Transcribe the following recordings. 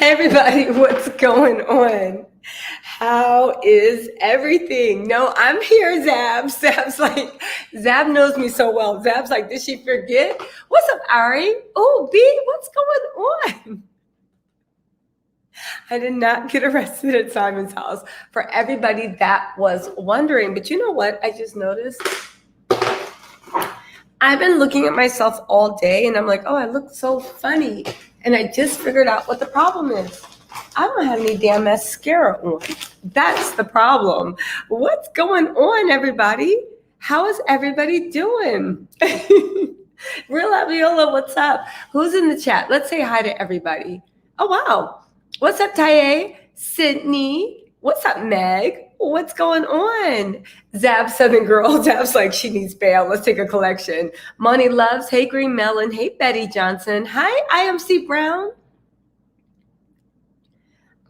Hey everybody, what's going on? How is everything? No, I'm here, Zab. Zab knows me so well. Zab's like, did she forget? What's up, Ari? Oh, B, what's going on? I did not get arrested at Simon's house, for everybody that was wondering. But you know what? I just noticed. I've been looking at myself all day and I'm like, oh, I look so funny. And I just figured out what the problem is. I don't have any damn mascara on. That's the problem. What's going on, everybody? How is everybody doing? Real Aviola, what's up? Who's in the chat? Let's say hi to everybody. Oh, wow. What's up, Taye? Sydney? What's up, Meg? What's going on? Zab, Southern Girl. Zab's like, she needs bail. Let's take a collection. Money Loves. Hey, Green Melon. Hey, Betty Johnson. Hi, IMC Brown.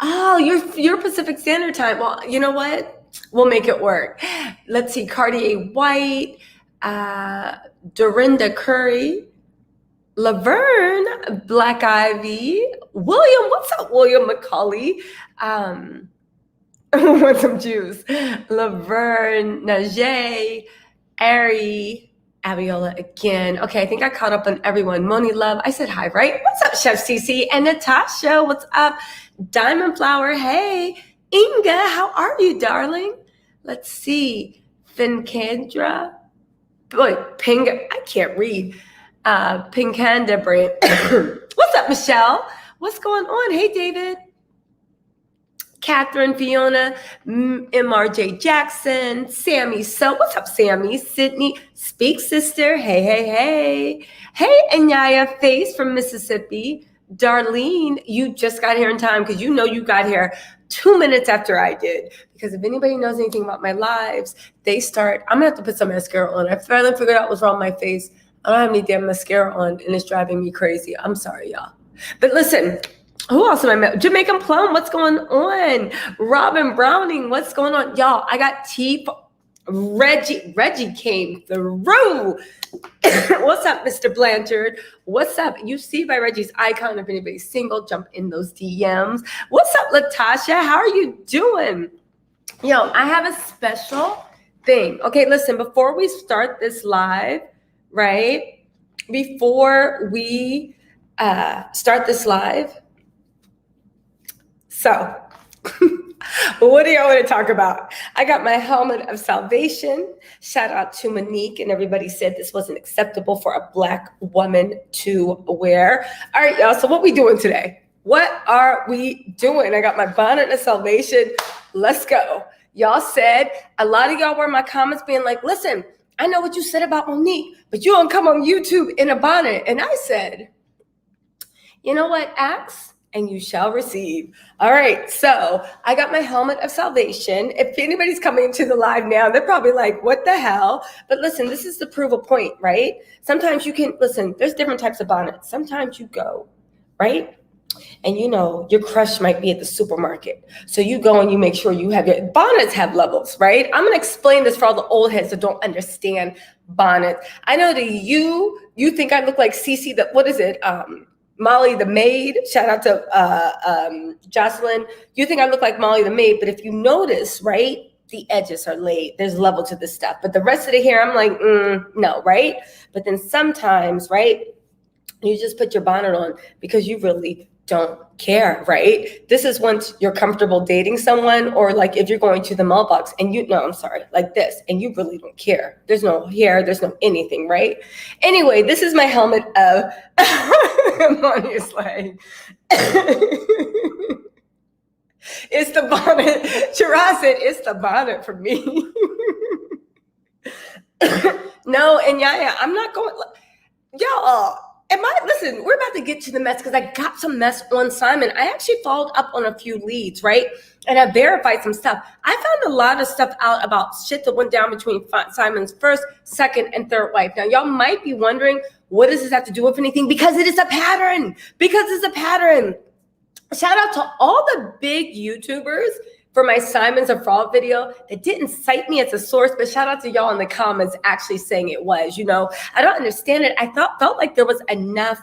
Oh, you're Pacific Standard Time. Well, you know what? We'll make it work. Let's see. Cartier White. Dorinda Curry. Laverne. Black Ivy. William. What's up, William McCauley? Want some juice. Laverne, Najee, Ari, Aviola again. Okay, I think I caught up on everyone. Moni Love, I said hi, right? What's up, Chef Cece? And Natasha, what's up? Diamond Flower, hey. Inga, how are you, darling? Let's see. Finkandra. Boy, I can't read. Pinkanda Brand. What's up, Michelle? What's going on? Hey, David. Catherine, Fiona, MRJ Jackson, Sammy. So what's up, Sammy? Sydney, Speak Sister. Hey, hey, hey. Hey, Anyaya Face from Mississippi. Darlene, you just got here in time because you know you got here 2 minutes after I did. Because if anybody knows anything about my lives, they start, I'm going to have to put some mascara on. I finally figured out what's wrong with my face. I don't have any damn mascara on and it's driving me crazy. I'm sorry, y'all. But listen, who else am I met? Jamaican Plum, what's going on? Robin Browning, what's going on? Y'all, I got tea. Reggie came through. What's up, Mr. Blanchard? What's up? You see by Reggie's icon, if anybody's single, jump in those DMs. What's up, Latasha? How are you doing? Yo, I have a special thing. Okay, listen, before we start this live, right? Before we start this live, so, what do y'all want to talk about? I got my helmet of salvation. Shout out to Monique, and everybody said this wasn't acceptable for a Black woman to wear. All right, y'all, so what we doing today? What are we doing? I got my bonnet of salvation. Let's go. Y'all said, a lot of y'all were in my comments being like, listen, I know what you said about Monique, but you don't come on YouTube in a bonnet. And I said, you know what, Axe? And you shall receive. All right, so I got my helmet of salvation. If anybody's coming to the live now, they're probably like, what the hell? But listen, this is to prove a point, right? Sometimes you can, listen, there's different types of bonnets. Sometimes you go, right? And you know, your crush might be at the supermarket. So you go and you make sure you have your, bonnets have levels, right? I'm gonna explain this for all the old heads that don't understand bonnets. I know that you think I look like Cece, what is it? Molly the maid, shout out to Jocelyn. You think I look like Molly the maid, but if you notice, right, the edges are laid. There's level to this stuff. But the rest of the hair, I'm like, no, right? But then sometimes, right, you just put your bonnet on because you really don't care, right? This is once you're comfortable dating someone, or like if you're going to the mailbox and like this, and you really don't care. There's no hair, there's no anything, right? Anyway, this is my helmet of Money is like it's the bonnet. Shiraz said it's the bonnet for me. No, and yeah, I'm not going, y'all. Listen, we're about to get to the mess because I got some mess on Simon. I actually followed up on a few leads, right? And I verified some stuff. I found a lot of stuff out about shit that went down between Simon's first, second, and third wife. Now, y'all might be wondering, what does this have to do with anything? Because it is a pattern. Because it's a pattern. Shout out to all the big YouTubers for my Simon's a Fraud video that didn't cite me as a source, but shout out to y'all in the comments actually saying it was, you know. I don't understand it. I felt like there was enough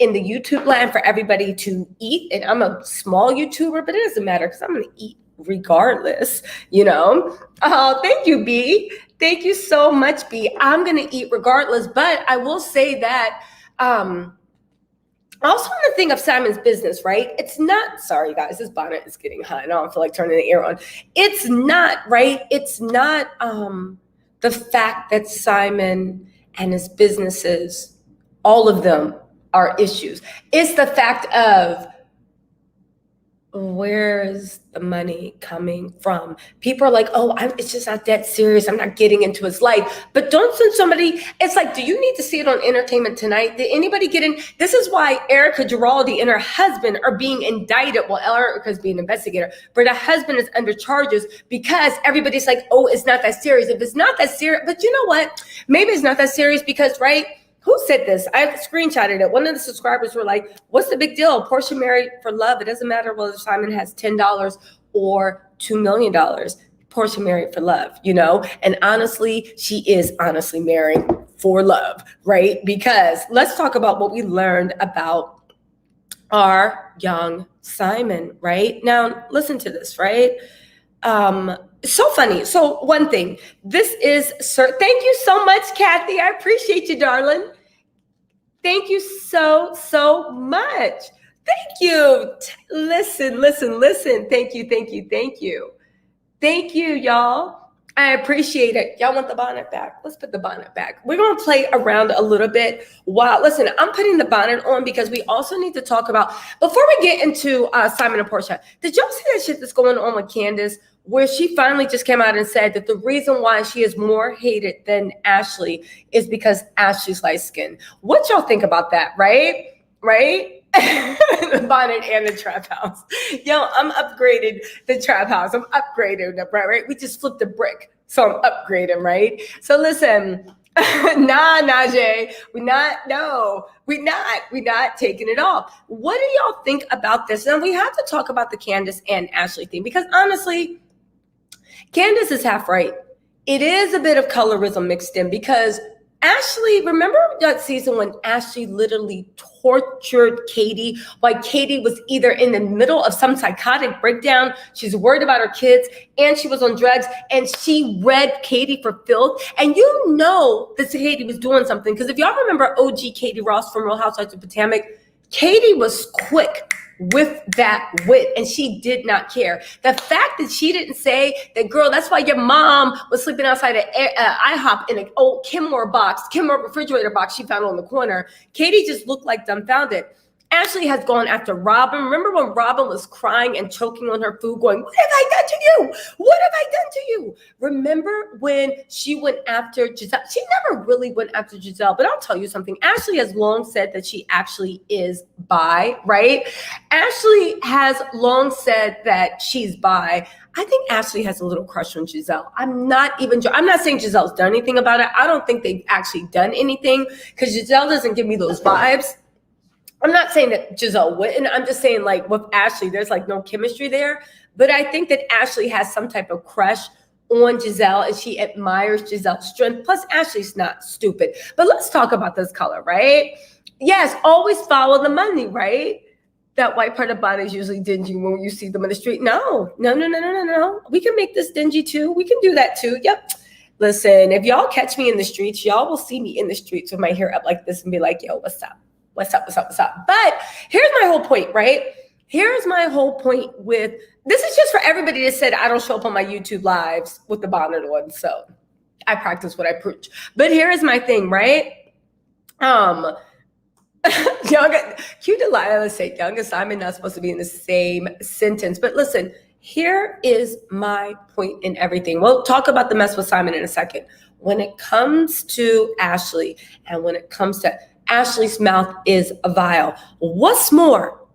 in the YouTube land for everybody to eat. And I'm a small YouTuber, but it doesn't matter because I'm going to eat regardless, you know? Oh, thank you, B. Thank you so much, B. I'm going to eat regardless, but I will say that, also on the thing of Simon's business, right? It's not, sorry guys, this bonnet is getting hot. I don't feel like turning the air on. It's not, right? It's not the fact that Simon and his businesses, all of them are issues. It's the fact of, where's the money coming from? People are like, oh, it's just not that serious. I'm not getting into his life. But don't send somebody, it's like, do you need to see it on Entertainment Tonight? Did anybody get in? This is why Erica Giraldi and her husband are being indicted. Well, Erica's being an investigator, but her husband is under charges because everybody's like, oh, it's not that serious. If it's not that serious, but you know what? Maybe it's not that serious because, right? Who said this? I screenshotted it. One of the subscribers were like, what's the big deal? Porsha married for love. It doesn't matter whether Simon has $10 or $2 million. Porsha married for love, you know? And honestly, she is honestly marrying for love, right? Because let's talk about what we learned about our young Simon, right? Now, listen to this, right? So funny. So one thing, this is, sir, thank you so much, Kathy. I appreciate you, darling. Thank you so, so much. Thank you. Listen. Thank you. Thank you, y'all. I appreciate it. Y'all want the bonnet back? Let's put the bonnet back. We're going to play around a little bit. Wow. Listen, I'm putting the bonnet on because we also need to talk about, before we get into Simon and Porsha, did y'all see that shit that's going on with Candace, where she finally just came out and said that the reason why she is more hated than Ashley is because Ashley's light skin. What y'all think about that, right? The bonnet and the trap house. Yo, I'm upgraded the trap house. I'm upgraded, right? We just flipped a brick. So I'm upgrading, right? So listen, nah, Jay. We're not taking it off. What do y'all think about this? And we have to talk about the Candace and Ashley thing because honestly, Candace is half right. It is a bit of colorism mixed in because Ashley, remember that season when Ashley literally tortured Katie while Katie was either in the middle of some psychotic breakdown, she's worried about her kids, and she was on drugs, and she read Katie for filth. And you know that Katie was doing something, because if y'all remember OG Katie Ross from Real Housewives of Potomac, Katie was quick with that wit, and she did not care. The fact that she didn't say that, girl, that's why your mom was sleeping outside of IHOP in an old Kenmore refrigerator box she found on the corner. Katie just looked like dumbfounded. Ashley has gone after Robin. Remember when Robin was crying and choking on her food, going, what have I done to you? What have I done to you? Remember when she went after Giselle? She never really went after Giselle, but I'll tell you something. Ashley has long said that she actually is bi, right? Ashley has long said that she's bi. I think Ashley has a little crush on Giselle. I'm not saying Giselle's done anything about it. I don't think they've actually done anything because Giselle doesn't give me those vibes. I'm not saying that Giselle wouldn't. I'm just saying, like, with Ashley, there's like no chemistry there. But I think that Ashley has some type of crush on Giselle and she admires Giselle's strength. Plus, Ashley's not stupid. But let's talk about this color, right? Yes, always follow the money, right? That white part of bonnet is usually dingy when you see them in the street. No. We can make this dingy too. We can do that too. Yep. Listen, if y'all catch me in the streets, y'all will see me in the streets with my hair up like this and be like, yo, what's up? What's up? But here's my whole point, right? Here's my whole point with, this is just for everybody that said I don't show up on my YouTube lives with the bonnet on. So I practice what I preach. But here is my thing, right? Cue Delilah said Young and Simon not supposed to be in the same sentence. But listen, here is my point in everything. We'll talk about the mess with Simon in a second. When it comes to Ashley and when it comes to Ashley's mouth is vile. What's more,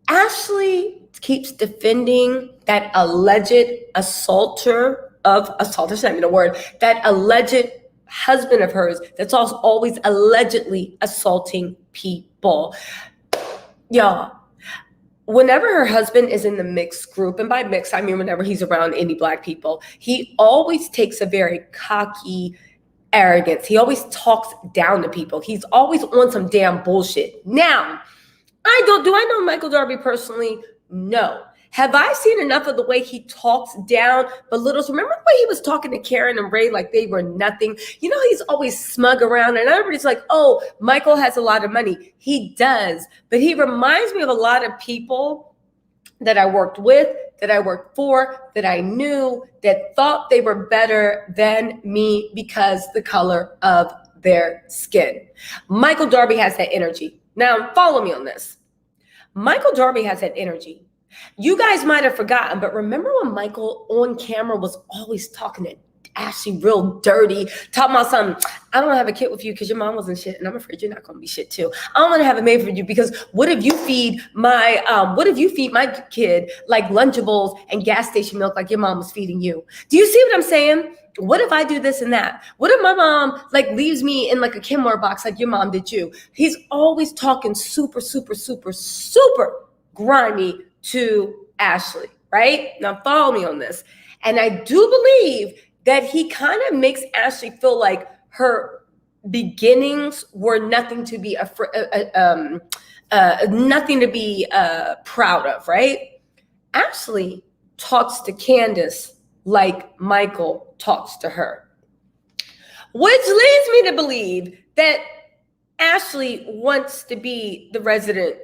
Ashley keeps defending that alleged assaulter, is not even a word, that alleged husband of hers that's also always allegedly assaulting people. Y'all, whenever her husband is in the mixed group, and by mixed, I mean whenever he's around any Black people, he always takes a very cocky, arrogance. He always talks down to people. He's always on some damn bullshit. Now, do I know Michael Darby personally? No. Have I seen enough of the way he talks down, belittles? Remember the way he was talking to Karen and Ray like they were nothing? You know, he's always smug around, and everybody's like, oh, Michael has a lot of money. He does, but he reminds me of a lot of people that I worked with, that I worked for, that I knew, that thought they were better than me because the color of their skin. Michael Darby has that energy. Now, follow me on this. Michael Darby has that energy. You guys might have forgotten, but remember when Michael on camera was always talking to Ashley real dirty, talking about something, I don't want to have a kid with you because your mom wasn't shit, and I'm afraid you're not going to be shit too. I don't want to have a maid for you because what if you feed my kid like Lunchables and gas station milk like your mom was feeding you? Do you see what I'm saying? What if I do this and that? What if my mom like leaves me in like a Kenmore box like your mom did you? He's always talking super, super, super, super grimy to Ashley, right? Now follow me on this. And I do believe that he kind of makes Ashley feel like her beginnings were nothing to be proud of, right? Ashley talks to Candace like Michael talks to her, which leads me to believe that Ashley wants to be the resident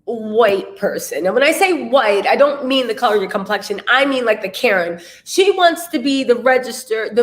white person. And when I say white, I don't mean the color of your complexion. I mean like the Karen. She wants to be the registered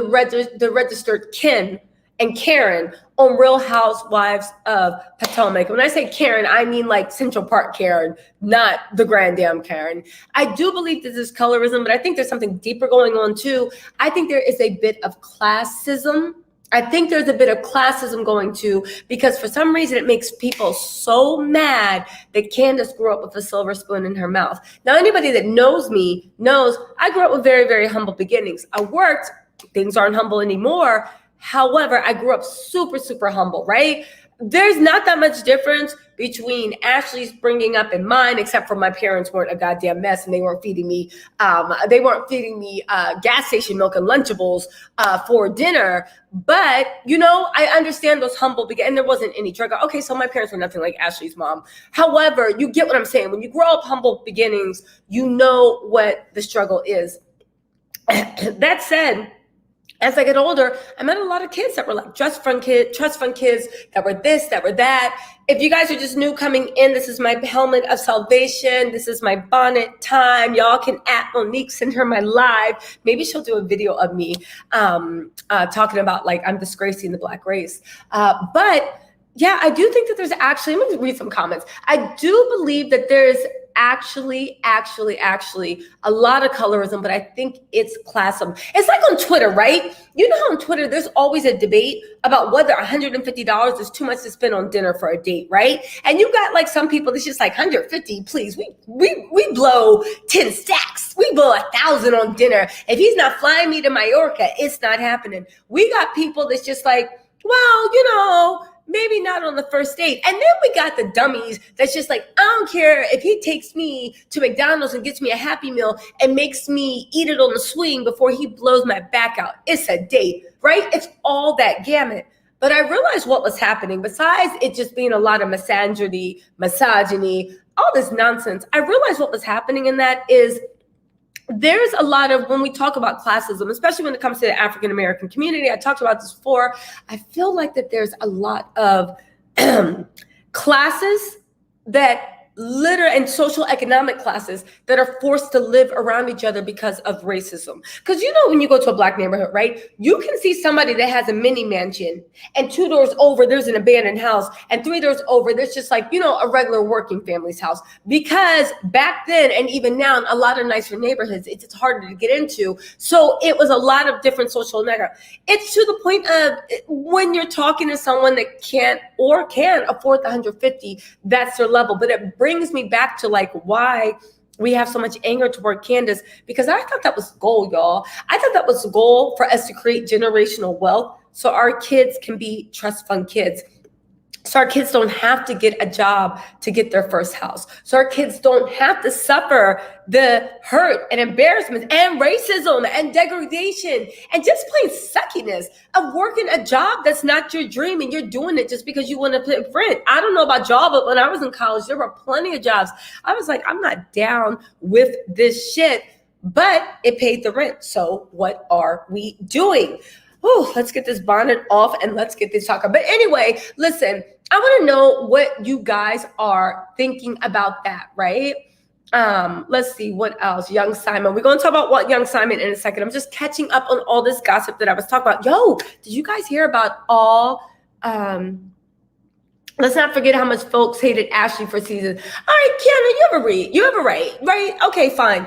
Ken and Karen on Real Housewives of Potomac. When I say Karen, I mean like Central Park Karen, not the Grand Dam Karen. I do believe this is colorism, but I think there's something deeper going on too. I think there is a bit of classism. I think there's a bit of classism going too, because for some reason it makes people so mad that Candace grew up with a silver spoon in her mouth. Now, anybody that knows me knows I grew up with very, very humble beginnings. I worked, things aren't humble anymore. However, I grew up super, super humble, right? There's not that much difference between Ashley's bringing up and mine, except for my parents weren't a goddamn mess and they weren't feeding me gas station milk and Lunchables for dinner. But, you know, I understand those humble and there wasn't any struggle. Okay, so my parents were nothing like Ashley's mom. However, you get what I'm saying. When you grow up humble beginnings, you know what the struggle is. That said, as I get older, I met a lot of kids that were like trust fund kids that were this, that were that. If you guys are just new coming in, this is my helmet of salvation. This is my bonnet time. Y'all can at Monique, send her my live. Maybe she'll do a video of me talking about like I'm disgracing the Black race. But yeah, I do think that there's actually, let me read some comments. I do believe that there's actually a lot of colorism, but I think it's classism. It's like on Twitter, right? You know how on Twitter there's always a debate about whether $150 is too much to spend on dinner for a date, right? And you got like some people that's just like $150, please. We blow 10 stacks. We blow 1,000 on dinner. If he's not flying me to Mallorca, it's not happening. We got people that's just like, well, you know, maybe not on the first date. And then we got the dummies that's just like, I don't care if he takes me to McDonald's and gets me a Happy Meal and makes me eat it on the swing before he blows my back out. It's a date, right? It's all that gamut. But I realized what was happening. Besides it just being a lot of misogyny, all this nonsense, I realized what was happening in that is there's a lot of, when we talk about classism, especially when it comes to the African-American community, I talked about this before, I feel like that there's a lot of classes that and social economic classes that are forced to live around each other because of racism. Because you know, when you go to a Black neighborhood, right, you can see somebody that has a mini mansion and 2 doors over there's an abandoned house and 3 doors over there's just like, you know, a regular working family's house. Because back then and even now in a lot of nicer neighborhoods, it's harder to get into. So it was a lot of different social networks. It's to the point of when you're talking to someone that can't afford the 150, that's their level. But it brings me back to like why we have so much anger toward Candace, because I thought that was the goal, y'all. I thought that was the goal for us to create generational wealth so our kids can be trust fund kids. So our kids don't have to get a job to get their first house. So our kids don't have to suffer the hurt and embarrassment and racism and degradation and just plain suckiness of working a job that's not your dream and you're doing it just because you want to pay rent. I don't know about y'all, but when I was in college, there were plenty of jobs. I was like, I'm not down with this shit, but it paid the rent. So what are we doing? Oh, let's get this bonnet off and let's get this talk. But anyway, listen, I want to know what you guys are thinking about that, right? Let's see what else. Young Simon. We're going to talk about what Young Simon in a second. I'm just catching up on all this gossip that I was talking about. Yo, did you guys hear about all? Let's not forget how much folks hated Ashley for seasons. All right, Kiana, you ever read? You ever write? Right? Okay, fine.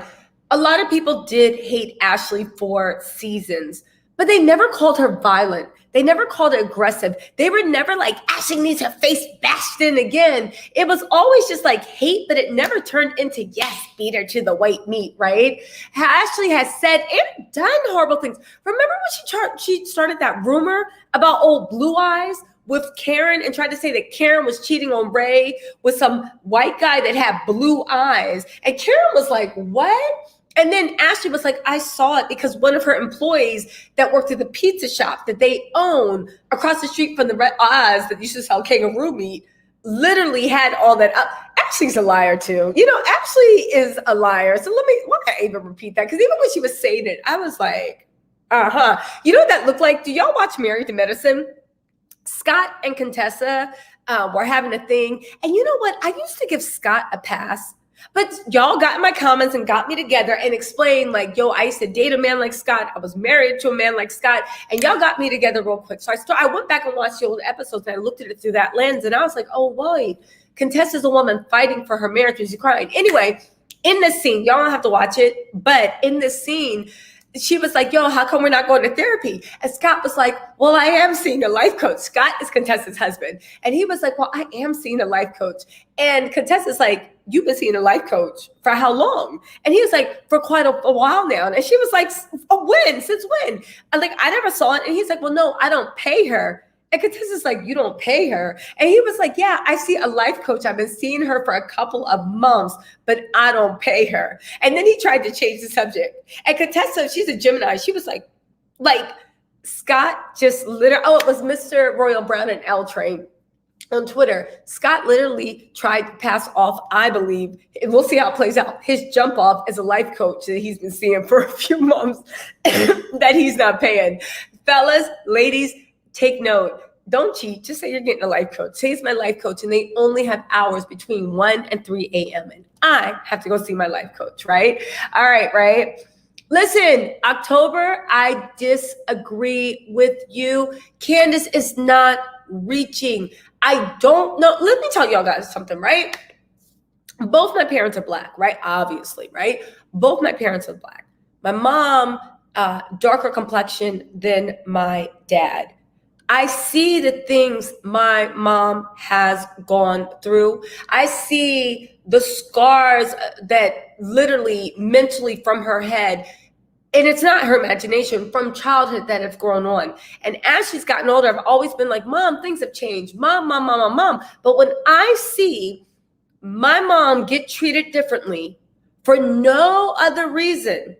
A lot of people did hate Ashley for seasons, but they never called her violent. They never called her aggressive. They were never like, Ashley needs her face bashed in again. It was always just like hate, but it never turned into, yes, beat her to the white meat, right? Ashley has said and done horrible things. Remember when she started that rumor about old Blue Eyes with Karen and tried to say that Karen was cheating on Ray with some white guy that had blue eyes. And Karen was like, what? And then Ashley was like, I saw it because one of her employees that worked at the pizza shop that they own across the street from the Red Oz that used to sell kangaroo meat literally had all that up. Ashley's a liar too. You know, Ashley is a liar. So why can't I even repeat that? Because even when she was saying it, I was like, You know what that looked like? Do y'all watch Married to Medicine? Scott and Contessa were having a thing. And you know what? I used to give Scott a pass. But y'all got in my comments and got me together and explained like, yo, I used to date a man like Scott. I was married to a man like Scott. And y'all got me together real quick. So I went back and watched the old episodes and I looked at it through that lens. And I was like, oh, wait, Contessa's a woman fighting for her marriage. She's crying. Anyway, in this scene, y'all don't have to watch it. But in this scene, she was like, yo, how come we're not going to therapy? And Scott was like, well, I am seeing a life coach. Scott is Contessa's husband. And he was like, well, I am seeing a life coach. And Contessa's like, you've been seeing a life coach for how long? And he was like, for quite a while now. And she was like, when? Since when? I'm like, I never saw it. And he's like, well, no, I don't pay her. And Contessa's like, you don't pay her. And he was like, yeah, I see a life coach. I've been seeing her for a couple of months, but I don't pay her. And then he tried to change the subject. And Contessa, she's a Gemini. She was like Scott just literally, it was Mr. Royal Brown and L Train on Twitter. Scott literally tried to pass off, I believe, and we'll see how it plays out, his jump off as a life coach that he's been seeing for a few months that he's not paying. Fellas, ladies, take note. Don't cheat. Just say you're getting a life coach. Say it's my life coach and they only have hours between 1 and 3 a.m. And I have to go see my life coach, right? All right, right? Listen, October, I disagree with you. Candace is not reaching. I don't know. Let me tell y'all guys something, right? Both my parents are Black, right? Obviously, right? Both my parents are Black. My mom, darker complexion than my dad. I see the things my mom has gone through. I see the scars that literally mentally from her head, and it's not her imagination, from childhood that have grown on. And as she's gotten older, I've always been like, Mom, things have changed. Mom. But when I see my mom get treated differently for no other reason,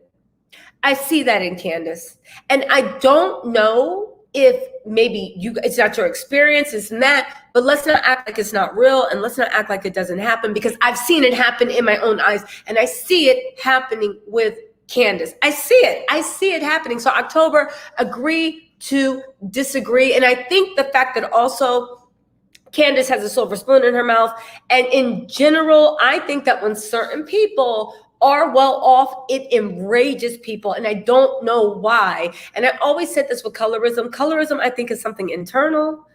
I see that in Candace. And I don't know if maybe it's not your experience, it's that, but let's not act like it's not real and let's not act like it doesn't happen, because I've seen it happen in my own eyes and I see it happening with Candace. I see it happening. So October, agree to disagree. And I think the fact that also Candace has a silver spoon in her mouth, and in general, I think that when certain people are well off, it enrages people, and I don't know why. And I always said this with colorism. Colorism, I think, is something internal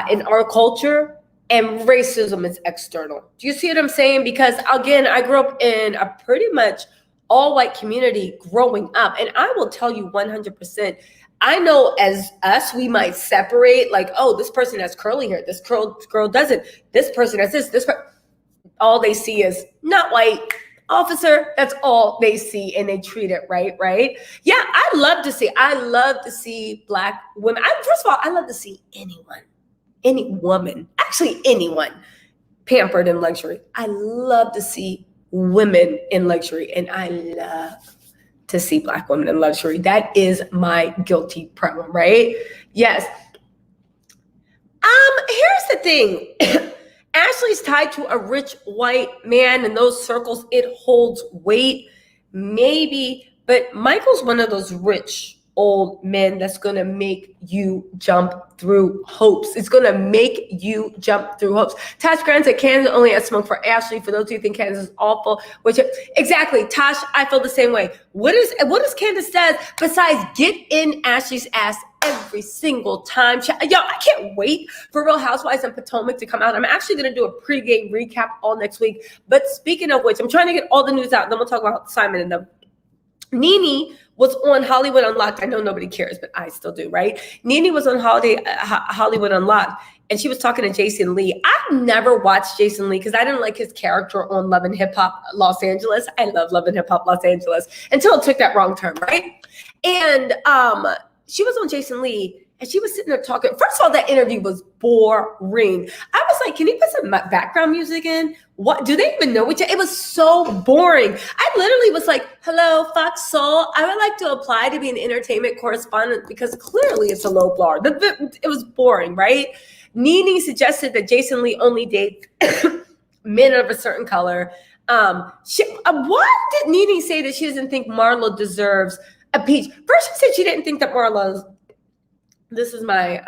in our culture, and racism is external. Do you see what I'm saying? Because again, I grew up in a pretty much all-white community growing up, and I will tell you 100%. I know as us, we might separate like, oh, this person has curly hair, this girl doesn't, this person has this all they see is not white. Officer, that's all they see, and they treat it right? Yeah, I love to see Black women. First of all, I love to see anyone any woman, actually anyone, pampered in luxury. I love to see women in luxury, and I love to see Black women in luxury. That is my guilty problem, right? Yes. Here's the thing. Ashley's tied to a rich white man in those circles. It holds weight, maybe, but Michael's one of those rich old men that's gonna make you jump through hopes. It's gonna make you jump through hopes. Tosh Grant said Candace only has smoke for Ashley. For those who think Candace is awful, which exactly, Tosh, I feel the same way. What does Candace does besides get in Ashley's ass every single time? Yo, I can't wait for Real Housewives and Potomac to come out. I'm actually gonna do a pregame recap all next week. But speaking of which, I'm trying to get all the news out. Then we'll talk about Simon and them. Nene was on Hollywood Unlocked. I know nobody cares, but I still do, right? Nene was on Hollywood Unlocked, and she was talking to Jason Lee. I've never watched Jason Lee because I didn't like his character on Love and Hip Hop Los Angeles. I love Love and Hip Hop Los Angeles until it took that wrong turn, right? And she was on Jason Lee, and she was sitting there talking. First of all, that interview was boring. I was like, can you put some background music in? What, do they even know each other? It was so boring. I literally was like, hello, Fox Soul. I would like to apply to be an entertainment correspondent because clearly it's a low bar. It was boring, right? Nene suggested that Jason Lee only dates men of a certain color. Why did Nene say that she doesn't think Marlo deserves a peach? First, she said she didn't think that Marlo's, this is my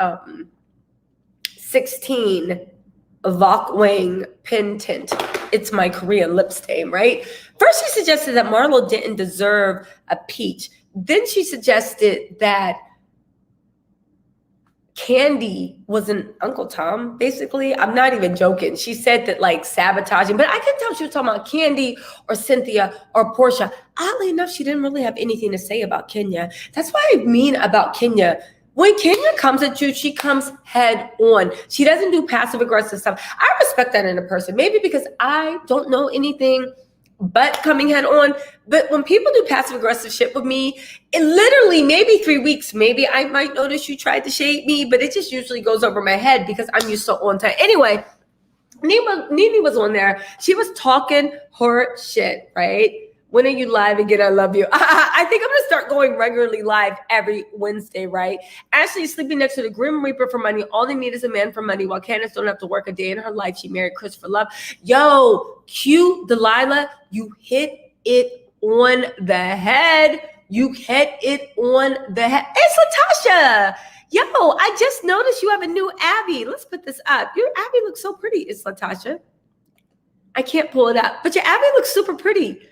16 Vok Wang pen tint. It's my Korean lip stain, right? First, she suggested that Marlo didn't deserve a peach. Then she suggested that Kandi was an Uncle Tom, basically. I'm not even joking. She said that like sabotaging, but I couldn't tell if she was talking about Kandi or Cynthia or Porsha. Oddly enough, she didn't really have anything to say about Kenya. That's what I mean about Kenya. When Kenya comes at you, she comes head on. She doesn't do passive aggressive stuff. I respect that in a person, maybe because I don't know anything but coming head on. But when people do passive aggressive shit with me, it literally maybe 3 weeks, maybe I might notice you tried to shade me, but it just usually goes over my head because I'm used to on time. Anyway, Nene was on there. She was talking her shit, right? When are you live again? I love you. I think I'm going to start going regularly live every Wednesday, right? Ashley is sleeping next to the Grim Reaper for money. All they need is a man for money. While Candace don't have to work a day in her life, she married Chris for love. Yo, cute Delilah, you hit it on the head. You hit it on the head. It's Latasha. Yo, I just noticed you have a new Abby. Let's put this up. Your Abby looks so pretty. It's Latasha. I can't pull it up, but your Abby looks super pretty.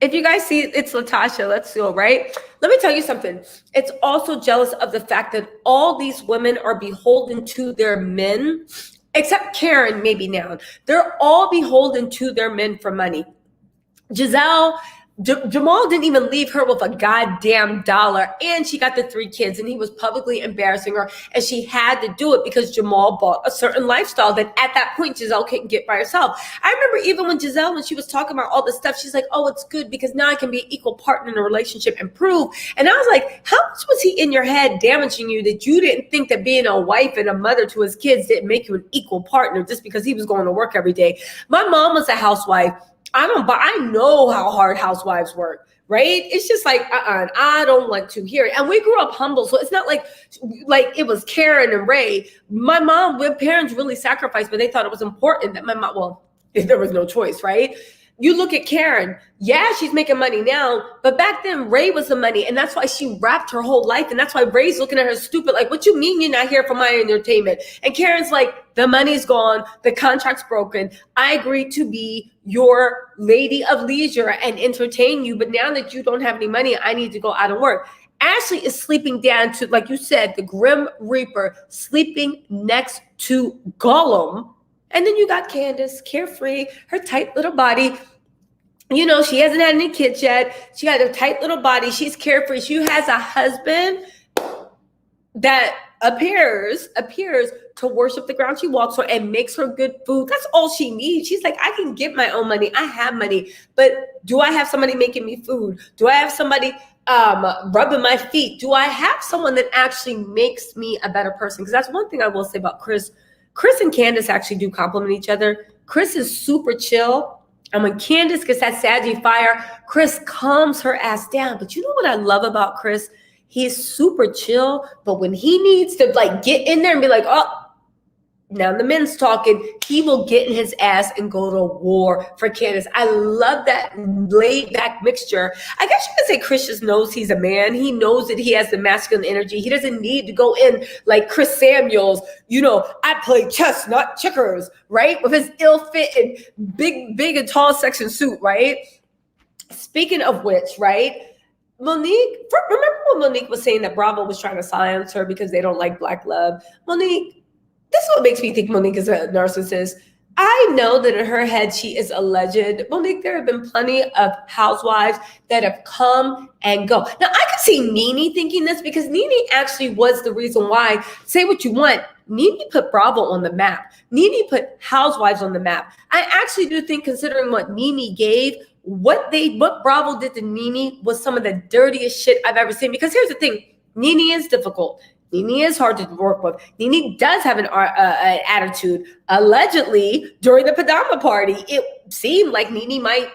If you guys see it's Latasha, let's go, right? Let me tell you something. It's also jealous of the fact that all these women are beholden to their men, except Karen, maybe now. They're all beholden to their men for money. Jamal didn't even leave her with a goddamn dollar, and she got the 3 kids, and he was publicly embarrassing her, and she had to do it because Jamal bought a certain lifestyle that at that point Giselle couldn't get by herself. I remember even when Giselle, when she was talking about all this stuff, she's like, oh, it's good because now I can be an equal partner in a relationship and prove. And I was like, how much was he in your head damaging you that you didn't think that being a wife and a mother to his kids didn't make you an equal partner just because he was going to work every day? My mom was a housewife. I know how hard housewives work, right? It's just like, I don't want to hear it. And we grew up humble. So it's not like it was Karen and Ray. My parents really sacrificed, but they thought it was important that my mom, well, there was no choice, right? You look at Karen, yeah, she's making money now, but back then Ray was the money. And that's why she wrapped her whole life. And that's why Ray's looking at her stupid, like, what you mean you're not here for my entertainment? And Karen's like, the money's gone, the contract's broken. I agreed to be your lady of leisure and entertain you. But now that you don't have any money, I need to go out and work. Ashley is sleeping down to, like you said, the Grim Reaper, sleeping next to Gollum. And then you got Candace, carefree, her tight little body. You know, she hasn't had any kids yet. She got a tight little body. She's carefree. She has a husband that appears to worship the ground she walks on and makes her good food. That's all she needs. She's like, I can get my own money. I have money. But do I have somebody making me food? Do I have somebody rubbing my feet? Do I have someone that actually makes me a better person? Because that's one thing I will say about Chris. Chris and Candace actually do compliment each other. Chris is super chill. And when Candace gets that saggy fire, Chris calms her ass down. But you know what I love about Chris? He's super chill. But when he needs to like get in there and be like, oh, now the men's talking, he will get in his ass and go to war for Candace. I love that laid back mixture. I guess you could say Chris just knows he's a man. He knows that he has the masculine energy. He doesn't need to go in like Chris Samuels, you know, I play chess, not checkers, right? With his ill fit and big and tall section suit, right? Speaking of which, right? Monique, remember when Monique was saying that Bravo was trying to silence her because they don't like Black love? Monique, this is what makes me think Monique is a narcissist. I know that in her head, she is alleged. Monique, there have been plenty of housewives that have come and go. Now, I could see Nene thinking this because Nene actually was the reason why, say what you want, Nene put Bravo on the map. Nene put housewives on the map. I actually do think, considering what Nene gave, what Bravo did to Nene was some of the dirtiest shit I've ever seen. Because here's the thing, Nene is difficult. Nene is hard to work with. Nene does have an attitude. Allegedly, during the Padama party, it seemed like Nene might,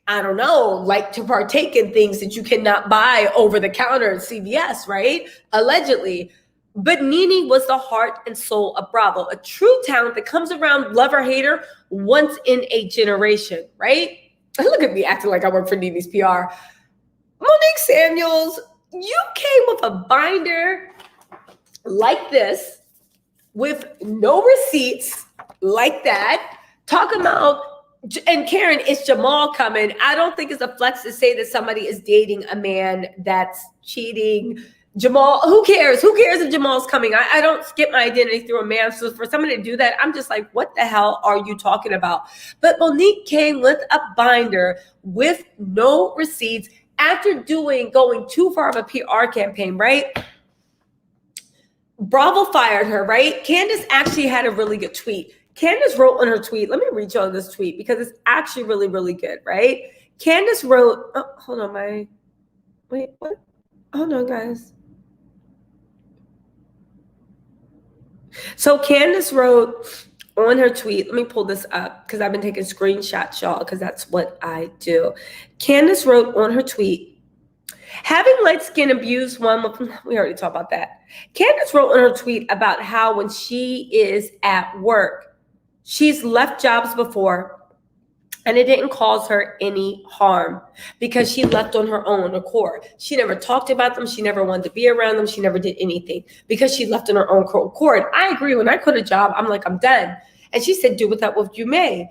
I don't know, like to partake in things that you cannot buy over the counter at CVS, right? Allegedly. But Nene was the heart and soul of Bravo, a true talent that comes around, love or hate her, once in a generation, right? Look at me acting like I work for Nene's PR. Monique Samuels, you came with a binder like this with no receipts like that, talking about, and Karen, it's Jamal coming. I don't think it's a flex to say that somebody is dating a man that's cheating. Jamal, who cares? Who cares if Jamal's coming? I don't skip my identity through a man. So for somebody to do that, I'm just like, what the hell are you talking about? But Monique came with a binder with no receipts after going too far of a PR campaign, right? Bravo fired her, right? Candace actually had a really good tweet. Candace wrote on her tweet, let me read you all this tweet because it's actually really, really good, right? Candace wrote, oh, hold on, wait, what? Hold on, guys. So Candace wrote on her tweet, let me pull this up because I've been taking screenshots, y'all, because that's what I do. Candace wrote on her tweet, having light skin abused one, we already talked about that. Candace wrote on her tweet about how when she is at work, she's left jobs before and it didn't cause her any harm because she left on her own accord. She never talked about them. She never wanted to be around them. She never did anything because she left on her own accord. I agree. When I quit a job, I'm like, I'm done. And she said, do with that what you may.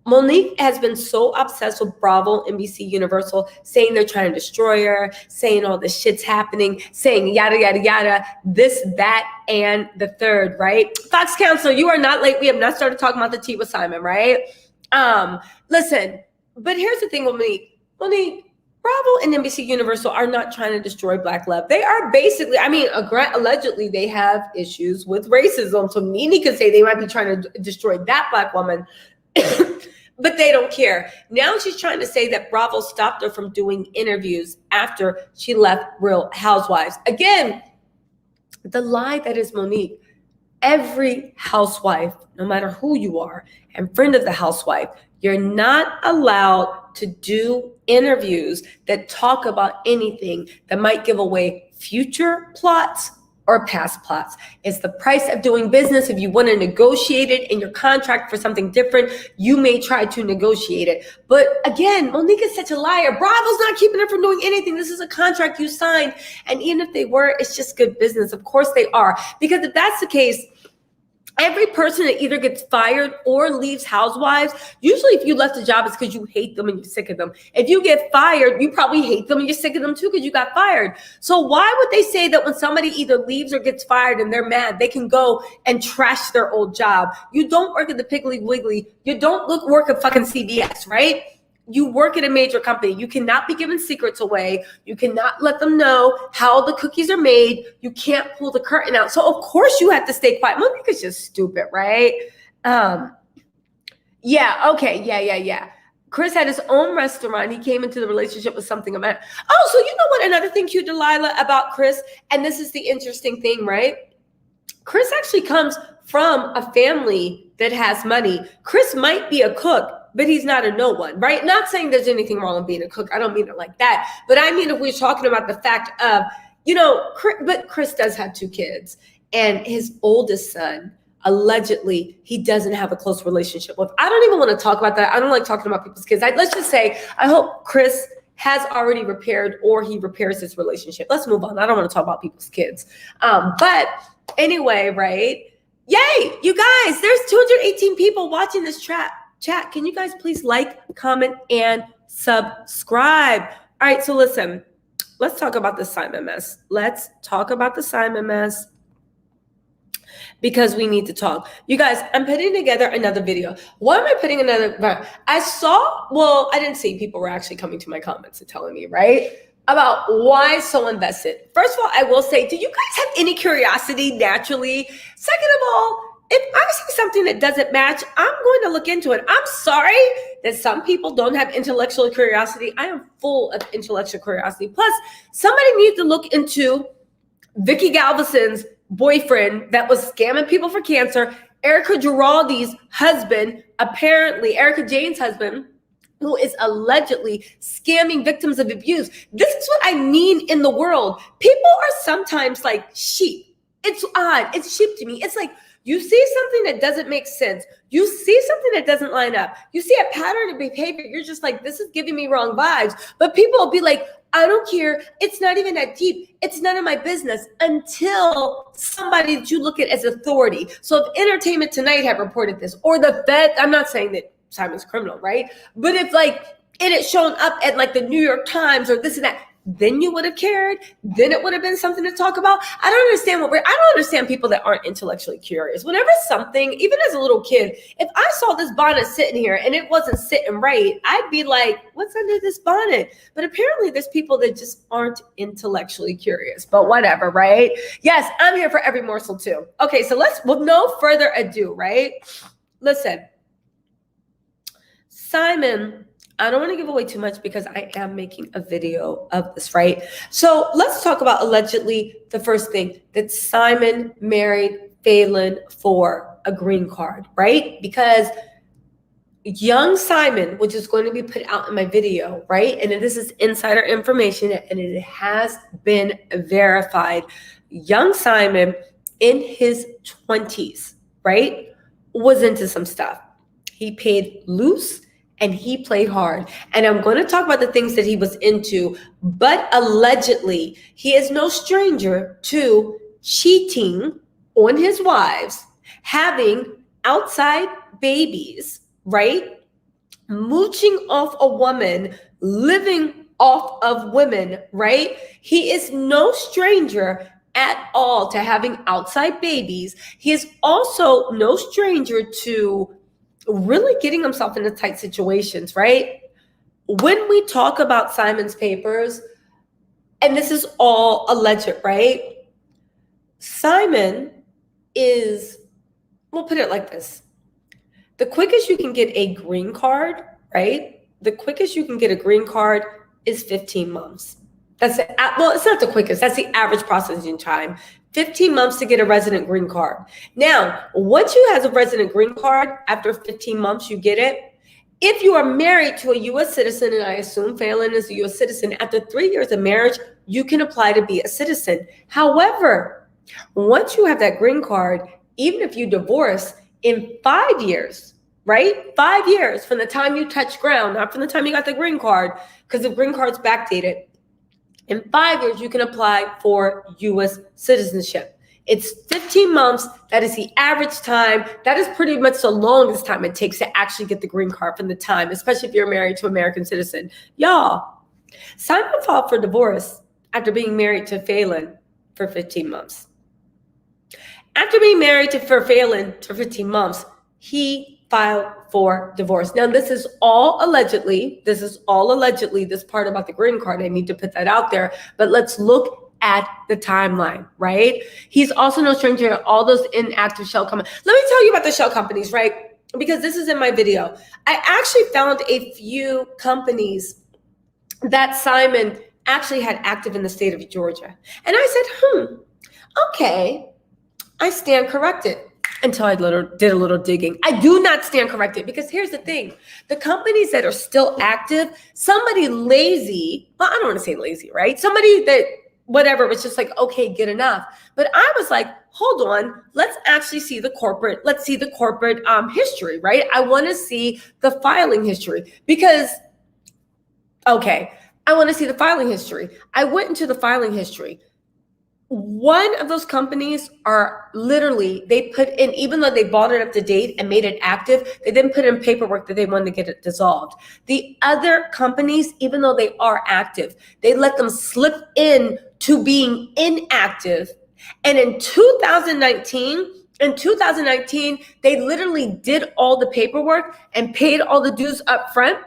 Monique has been so obsessed with Bravo, NBC, Universal, saying they're trying to destroy her, saying all this shit's happening, saying yada, yada, yada, this, that, and the third, right? Fox Counsel, you are not late. We have not started talking about the tea with Simon, right? Listen, but here's the thing with Monique, Bravo and NBC Universal are not trying to destroy Black love. They are basically, allegedly they have issues with racism. So Nene could say they might be trying to destroy that Black woman, but they don't care. Now she's trying to say that Bravo stopped her from doing interviews after she left Real Housewives. Again, the lie that is Monique. Every housewife, no matter who you are, and friend of the housewife, you're not allowed to do interviews that talk about anything that might give away future plots or past plots. It's the price of doing business. If you want to negotiate it in your contract for something different, you may try to negotiate it. But again, Monique is such a liar. Bravo's not keeping her from doing anything. This is a contract you signed. And even if they were, it's just good business. Of course they are. Because if that's the case, every person that either gets fired or leaves Housewives, usually if you left a job, it's because you hate them and you're sick of them. If you get fired, you probably hate them and you're sick of them too because you got fired. So why would they say that when somebody either leaves or gets fired and they're mad, they can go and trash their old job? You don't work at the Piggly Wiggly. You don't work at fucking CVS, right? You work at a major company. You cannot be giving secrets away. You cannot let them know how the cookies are made. You can't pull the curtain out. So of course you have to stay quiet. Monique is just stupid, right? Yeah. Chris had his own restaurant. He came into the relationship with something about, oh, so you know what, another thing, cute Delilah, about Chris, and this is the interesting thing, right? Chris actually comes from a family that has money. Chris might be a cook, but he's not a no one, right? Not saying there's anything wrong with being a cook. I don't mean it like that. But I mean, if we're talking about the fact of, but Chris does have 2 kids, and his oldest son, allegedly, he doesn't have a close relationship with. I don't even want to talk about that. I don't like talking about people's kids. Let's just say, I hope Chris has already repaired, or he repairs his relationship. Let's move on. I don't want to talk about people's kids. But anyway, right? Yay, you guys, there's 218 people watching this chat. Can you guys please like, comment, and subscribe? All right, so listen, let's talk about the Simon mess. Let's talk about the Simon mess, because we need to talk. You guys, I'm putting together another video. Why am I putting another? I didn't see, people were actually coming to my comments and telling me, right, about why so invested. First of all, I will say, do you guys have any curiosity naturally? Second of all, if I see something that doesn't match, I'm going to look into it. I'm sorry that some people don't have intellectual curiosity. I am full of intellectual curiosity. Plus, somebody needs to look into Vicky Galveston's boyfriend that was scamming people for cancer, Erica Giraldi's husband, apparently Erica Jayne's husband, who is allegedly scamming victims of abuse. This is what I mean in the world. People are sometimes like sheep. It's odd. It's sheep to me. It's like, you see something that doesn't make sense. You see something that doesn't line up. You see a pattern of behavior. You're just like, this is giving me wrong vibes. But people will be like, I don't care. It's not even that deep. It's none of my business, until somebody that you look at as authority. So if Entertainment Tonight had reported this, or the Fed, I'm not saying that Simon's criminal, right? But if like it had shown up at like the New York Times or this and that, then you would have cared. Then it would have been something to talk about. I don't understand people that aren't intellectually curious. Whenever something, even as a little kid, if I saw this bonnet sitting here and it wasn't sitting right, I'd be like, what's under this bonnet? But apparently there's people that just aren't intellectually curious, but whatever, right? Yes, I'm here for every morsel too. Okay, so with no further ado, right? Listen, Simon, I don't want to give away too much because I am making a video of this, right? So let's talk about allegedly the first thing, that Simon married FALYNN for a green card, right? Because young Simon, which is going to be put out in my video, right? And this is insider information and it has been verified. Young Simon in his 20s, right, was into some stuff. He paid loose and he played hard. And I'm going to talk about the things that he was into, but allegedly he is no stranger to cheating on his wives, having outside babies, right? Mooching off a woman, living off of women, right? He is no stranger at all to having outside babies. He is also no stranger to really getting himself into tight situations, right? When we talk about Simon's papers, and this is all alleged, right? Simon is, we'll put it like this. The quickest you can get a green card, right? The quickest you can get a green card is 15 months. That's it. Well, it's not the quickest. That's the average processing time. 15 months to get a resident green card. Now, once you have a resident green card, after 15 months, you get it. If you are married to a U.S. citizen, and I assume FALYNN is a U.S. citizen, after 3 years of marriage, you can apply to be a citizen. However, once you have that green card, even if you divorce in 5 years, right? 5 years from the time you touch ground, not from the time you got the green card, because the green card's backdated. In 5 years, you can apply for U.S. citizenship. It's 15 months. That is the average time. That is pretty much the longest time it takes to actually get the green card from the time, especially if you're married to an American citizen. Y'all, Simon filed for divorce after being married to FALYNN for 15 months. After being married to FALYNN for 15 months, he filed for divorce. Now, this is all allegedly. This part about the green card. I need to put that out there. But let's look at the timeline, right? He's also no stranger to all those inactive shell companies. Let me tell you about the shell companies, right? because this is in my video. I actually found a few companies that Simon actually had active in the state of Georgia. And I said, okay, I stand corrected. Until I did a little digging. I do not stand corrected, because here's the thing. The companies that are still active, somebody lazy, well, I don't want to say lazy, right? Somebody that, whatever, was just like, okay, good enough. But I was like, hold on, let's actually see the corporate, history, right? I want to see the filing history because, okay, I want to see the filing history. I went into the filing history. One of those companies are literally, they put in, even though they bought it up to date and made it active, they didn't put in paperwork that they wanted to get it dissolved. The other companies, even though they are active, they let them slip in to being inactive. And in 2019, they literally did all the paperwork and paid all the dues up front.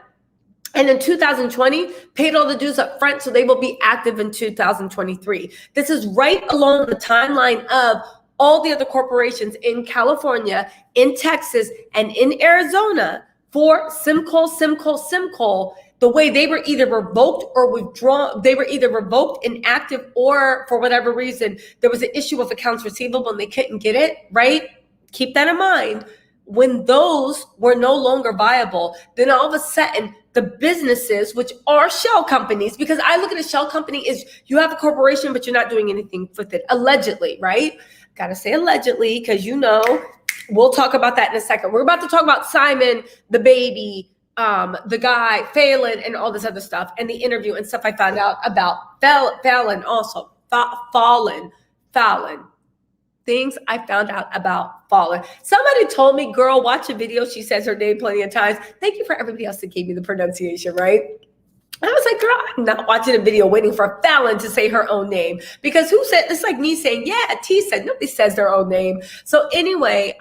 And in 2020, paid all the dues up front, so they will be active in 2023. This is right along the timeline of all the other corporations in California, in Texas, and in Arizona for SimCol, the way they were either revoked or withdrawn. They were either revoked, inactive, or for whatever reason, there was an issue with accounts receivable and they couldn't get it, right? Keep that in mind. When those were no longer viable, then all of a sudden, the businesses, which are shell companies, because I look at a shell company is you have a corporation, but you're not doing anything with it, allegedly, right? Gotta say allegedly, because we'll talk about that in a second. We're about to talk about Simon, the baby, the guy, FALYNN, and all this other stuff, and the interview and stuff I found out about FALYNN also, FALYNN. Things I found out about FALYNN. Somebody told me, girl, watch a video. She says her name plenty of times. Thank you for everybody else that gave me the pronunciation, right? I was like, girl, I'm not watching a video waiting for FALYNN to say her own name. Because who said, it's like me saying, yeah, T said, nobody says their own name. So anyway,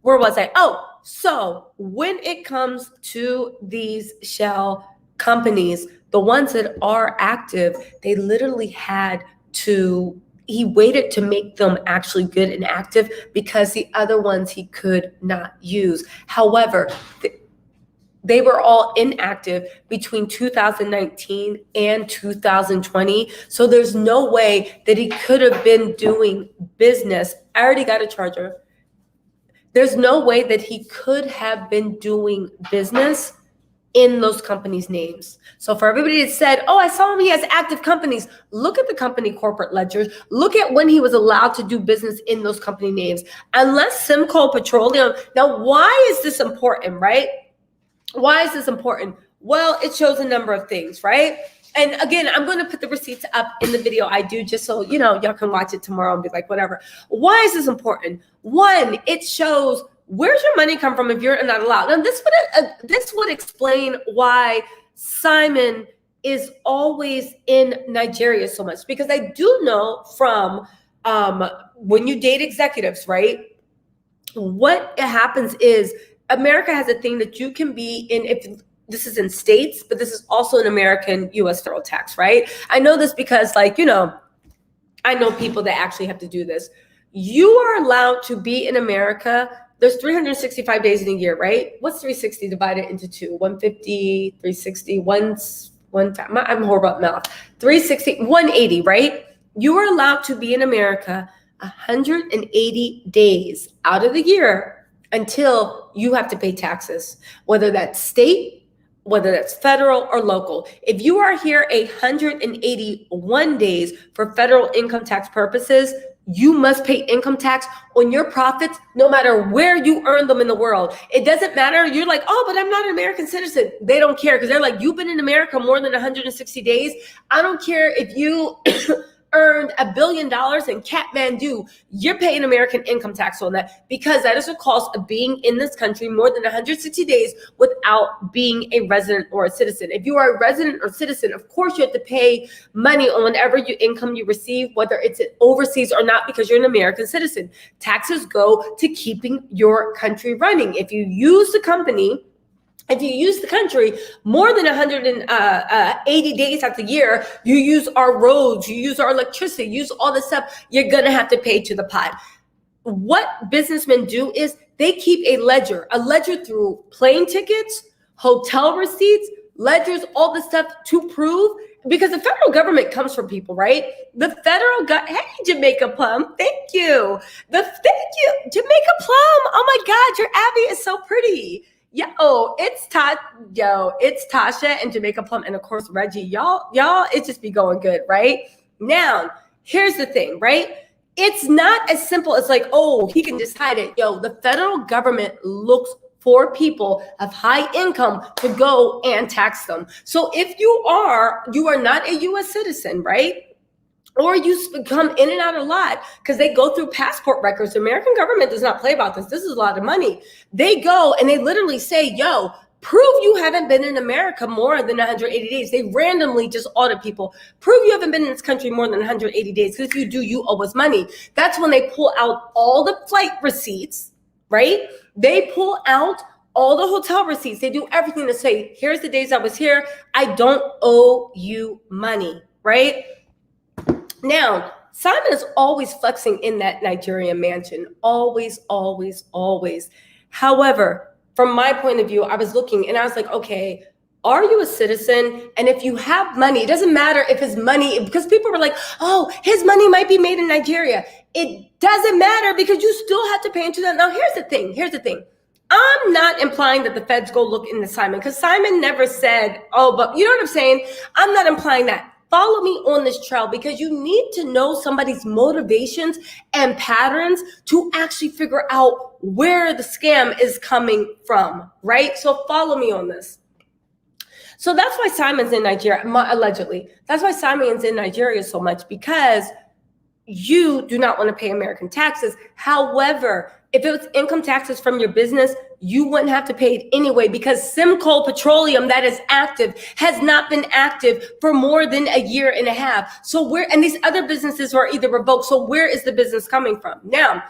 where was I? Oh, so when it comes to these shell companies, the ones that are active, they literally had to, he waited to make them actually good and active because the other ones he could not use. However, they were all inactive between 2019 and 2020. So there's no way that he could have been doing business. I already got a charger. There's no way that he could have been doing business in those companies' names. So for everybody that said, oh, I saw him, he has active companies, look at the company corporate ledgers, look at when he was allowed to do business in those company names. Unless SimCol Petroleum, now why is this important, right? Why is this important? Well, it shows a number of things, right? And again, I'm going to put the receipts up in the video I do just so, y'all can watch it tomorrow and be like, whatever. Why is this important? One, it shows where's your money come from if you're not allowed? Now, this would explain why Simon is always in Nigeria so much, because I do know from when you date executives, right? What happens is America has a thing that you can be in, if this is in states, but this is also an American U.S. federal tax, right? I know this because I know people that actually have to do this. You are allowed to be in America. There's 365 days in a year, right? What's 360 divided into 2? 150, 360, I'm horrible at math. 360, 180, right? You are allowed to be in America 180 days out of the year until you have to pay taxes, whether that's state, whether that's federal or local. If you are here 181 days for federal income tax purposes, you must pay income tax on your profits no matter where you earn them in the world. It doesn't matter. You're like, oh, but I'm not an American citizen. They don't care because they're like, you've been in America more than 160 days. I don't care if you earned $1 billion in Kathmandu, you're paying American income tax on that because that is the cost of being in this country more than 160 days without being a resident or a citizen. If you are a resident or citizen, of course you have to pay money on whatever income you receive, whether it's overseas or not, because you're an American citizen. Taxes go to keeping your country running. If you use the country more than 180 days out the year, you use our roads, you use our electricity, use all this stuff, you're going to have to pay to the pot. What businessmen do is They keep a ledger through plane tickets, hotel receipts, ledgers, all this stuff to prove, because the federal government comes from people, right? The federal hey, Jamaica Plum, thank you. Jamaica Plum. Oh my God, your Abby is so pretty. It's Tasha and Jamaica Plum, and of course Reggie. Y'all, it just be going good, right? Now, here's the thing, right? It's not as simple as like, oh, he can decide it. The federal government looks for people of high income to go and tax them. So if you are not a U.S. citizen, right? Or you come in and out a lot because they go through passport records. The American government does not play about this. This is a lot of money. They go and they literally say, prove you haven't been in America more than 180 days. They randomly just audit people. Prove you haven't been in this country more than 180 days. Because if you do, you owe us money. That's when they pull out all the flight receipts, right? They pull out all the hotel receipts. They do everything to say, here's the days I was here. I don't owe you money, right? Now, Simon is always flexing in that Nigerian mansion. Always, always, always. However, from my point of view, I was looking and I was like, okay, are you a citizen? And if you have money, it doesn't matter if his money, because people were like, oh, his money might be made in Nigeria. It doesn't matter because you still have to pay into that. Now, here's the thing. I'm not implying that the feds go look into Simon, because Simon never said, oh, but you know what I'm saying? I'm not implying that. Follow me on this trail, because you need to know somebody's motivations and patterns to actually figure out where the scam is coming from, right? So follow me on this. So that's why Simon's in Nigeria, allegedly. That's why Simon's in Nigeria so much, because you do not want to pay American taxes. However, if it was income taxes from your business, you wouldn't have to pay it anyway, because Simcoe Petroleum, that is active, has not been active for more than a year and a half. So and these other businesses are either revoked. So where is the business coming from? Now,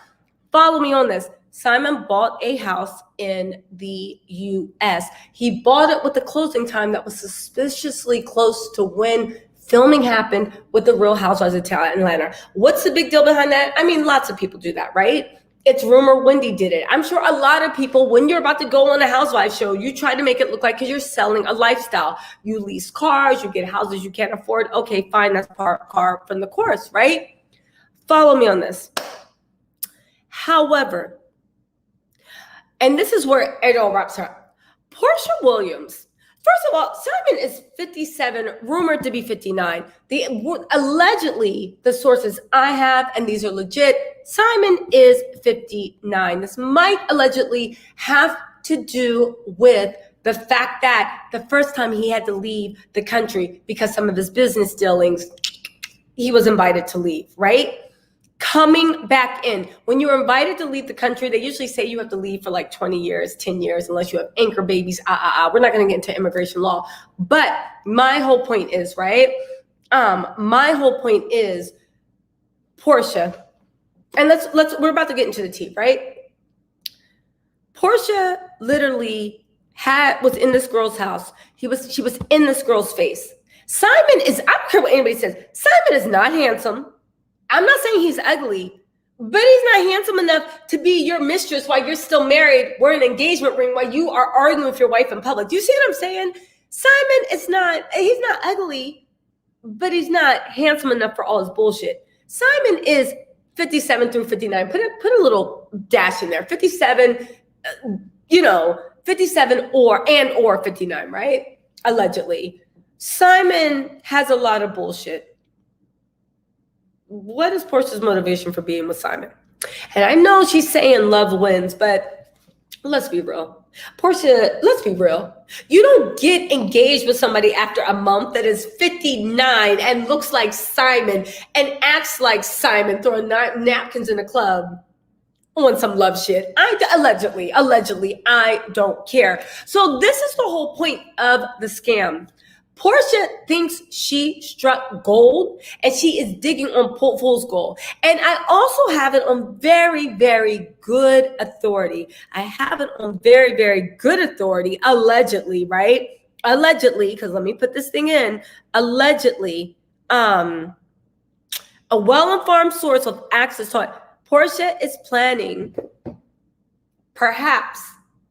follow me on this. Simon bought a house in the US. He bought it with a closing time that was suspiciously close to when filming happened with the Real Housewives of Atlanta. What's the big deal behind that? I mean, lots of people do that, right? It's rumor Wendy did it. I'm sure a lot of people, when you're about to go on a housewife show, you try to make it look like, because you're selling a lifestyle. You lease cars, you get houses you can't afford. Okay, fine, that's par from the course, right? Follow me on this. However, and this is where it all wraps up. Porsha Williams. First of all, Simon is 57, rumored to be 59. Allegedly, the sources I have, and these are legit, Simon is 59. This might allegedly have to do with the fact that the first time he had to leave the country because some of his business dealings, he was invited to leave, right? Coming back in. When you're invited to leave the country, they usually say you have to leave for like 20 years, 10 years, unless you have anchor babies. We're not going to get into immigration law. But my whole point is, right? Porsha, and we're about to get into the tea, right? Porsha literally was in this girl's house. She was in this girl's face. Simon is, I don't care what anybody says, Simon is not handsome. I'm not saying he's ugly, but he's not handsome enough to be your mistress while you're still married, wearing an engagement ring, while you are arguing with your wife in public. Do you see what I'm saying? Simon he's not ugly, but he's not handsome enough for all his bullshit. Simon is 57 through 59. Put a little dash in there. 57, 57 or 59, right? Allegedly. Simon has a lot of bullshit. What is Porsha's motivation for being with Simon? And I know she's saying love wins, but let's be real. Porsha, let's be real. You don't get engaged with somebody after a month that is 59 and looks like Simon and acts like Simon, throwing napkins in the club on some love shit. Allegedly, I don't care. So this is the whole point of the scam. Porsha thinks she struck gold, and she is digging on fool's gold. And I also have it on very, very good authority. Allegedly, right? Allegedly, because let me put this thing in. Allegedly, a well-informed source of access taught Porsha is planning perhaps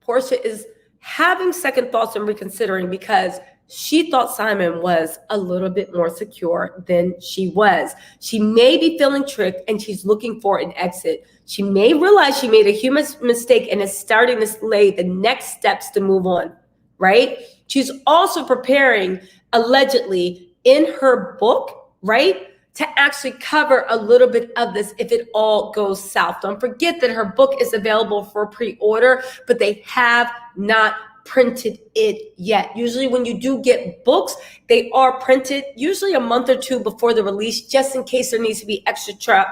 Porsha is having second thoughts and reconsidering because she thought Simon was a little bit more secure than she was. She may be feeling tricked and she's looking for an exit. She may realize she made a huge mistake and is starting to lay the next steps to move on, right? She's also preparing, allegedly, in her book, right, to actually cover a little bit of this if it all goes south. Don't forget that her book is available for pre-order, but they have not printed it yet. Usually when you do get books, they are printed usually a month or two before the release, just in case there needs to be extra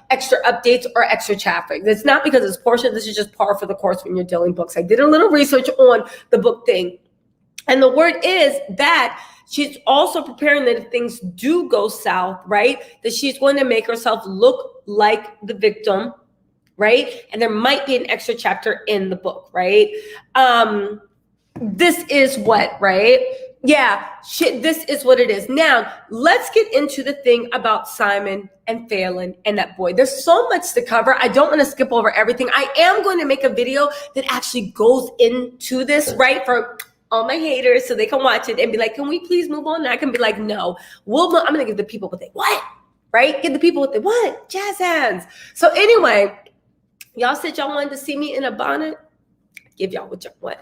updates or extra traffic. It's not because it's Porsha. This is just par for the course when you're dealing books. I did a little research on the book thing. And the word is that she's also preparing that if things do go south, right, that she's going to make herself look like the victim, right? And there might be an extra chapter in the book, right? This is what, right? Yeah, this is what it is. Now, let's get into the thing about Simon and FALYNN and that boy. There's so much to cover. I don't want to skip over everything. I am going to make a video that actually goes into this, right, for all my haters so they can watch it and be like, can we please move on? And I can be like, no, I'm going to give the people what they want, right? Give the people what they want, jazz hands. So anyway, y'all said y'all wanted to see me in a bonnet. Give y'all what y'all want.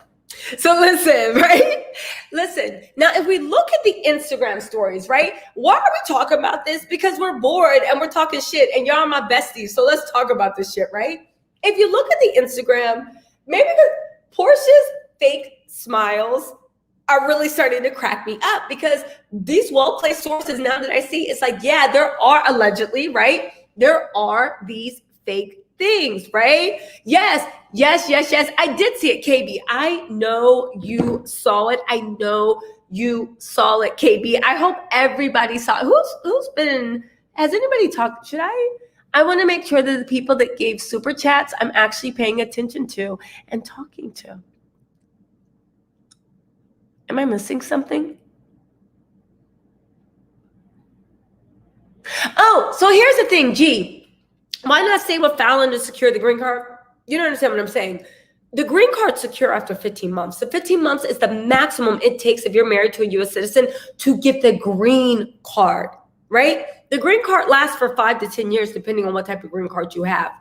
So listen, right? Listen, now if we look at the Instagram stories, right? Why are we talking about this? Because we're bored and we're talking shit and y'all are my besties. So let's talk about this shit, right? If you look at the Instagram, maybe the Portia's fake smiles are really starting to crack me up because these well-placed sources now that I see, it's like, yeah, there are allegedly, right? There are these fake things, right? Yes. I did see it, KB. I know you saw it. I know you saw it, KB. I hope everybody saw it. Has anybody talked? I want to make sure that the people that gave super chats, I'm actually paying attention to and talking to. Am I missing something? Oh, so here's the thing, G. Why not stay with FALYNN to secure the green card? You don't understand what I'm saying. The green card's secure after 15 months. The 15 months is the maximum it takes if you're married to a U.S. citizen to get the green card, right? The green card lasts for 5 to 10 years, depending on what type of green card you have.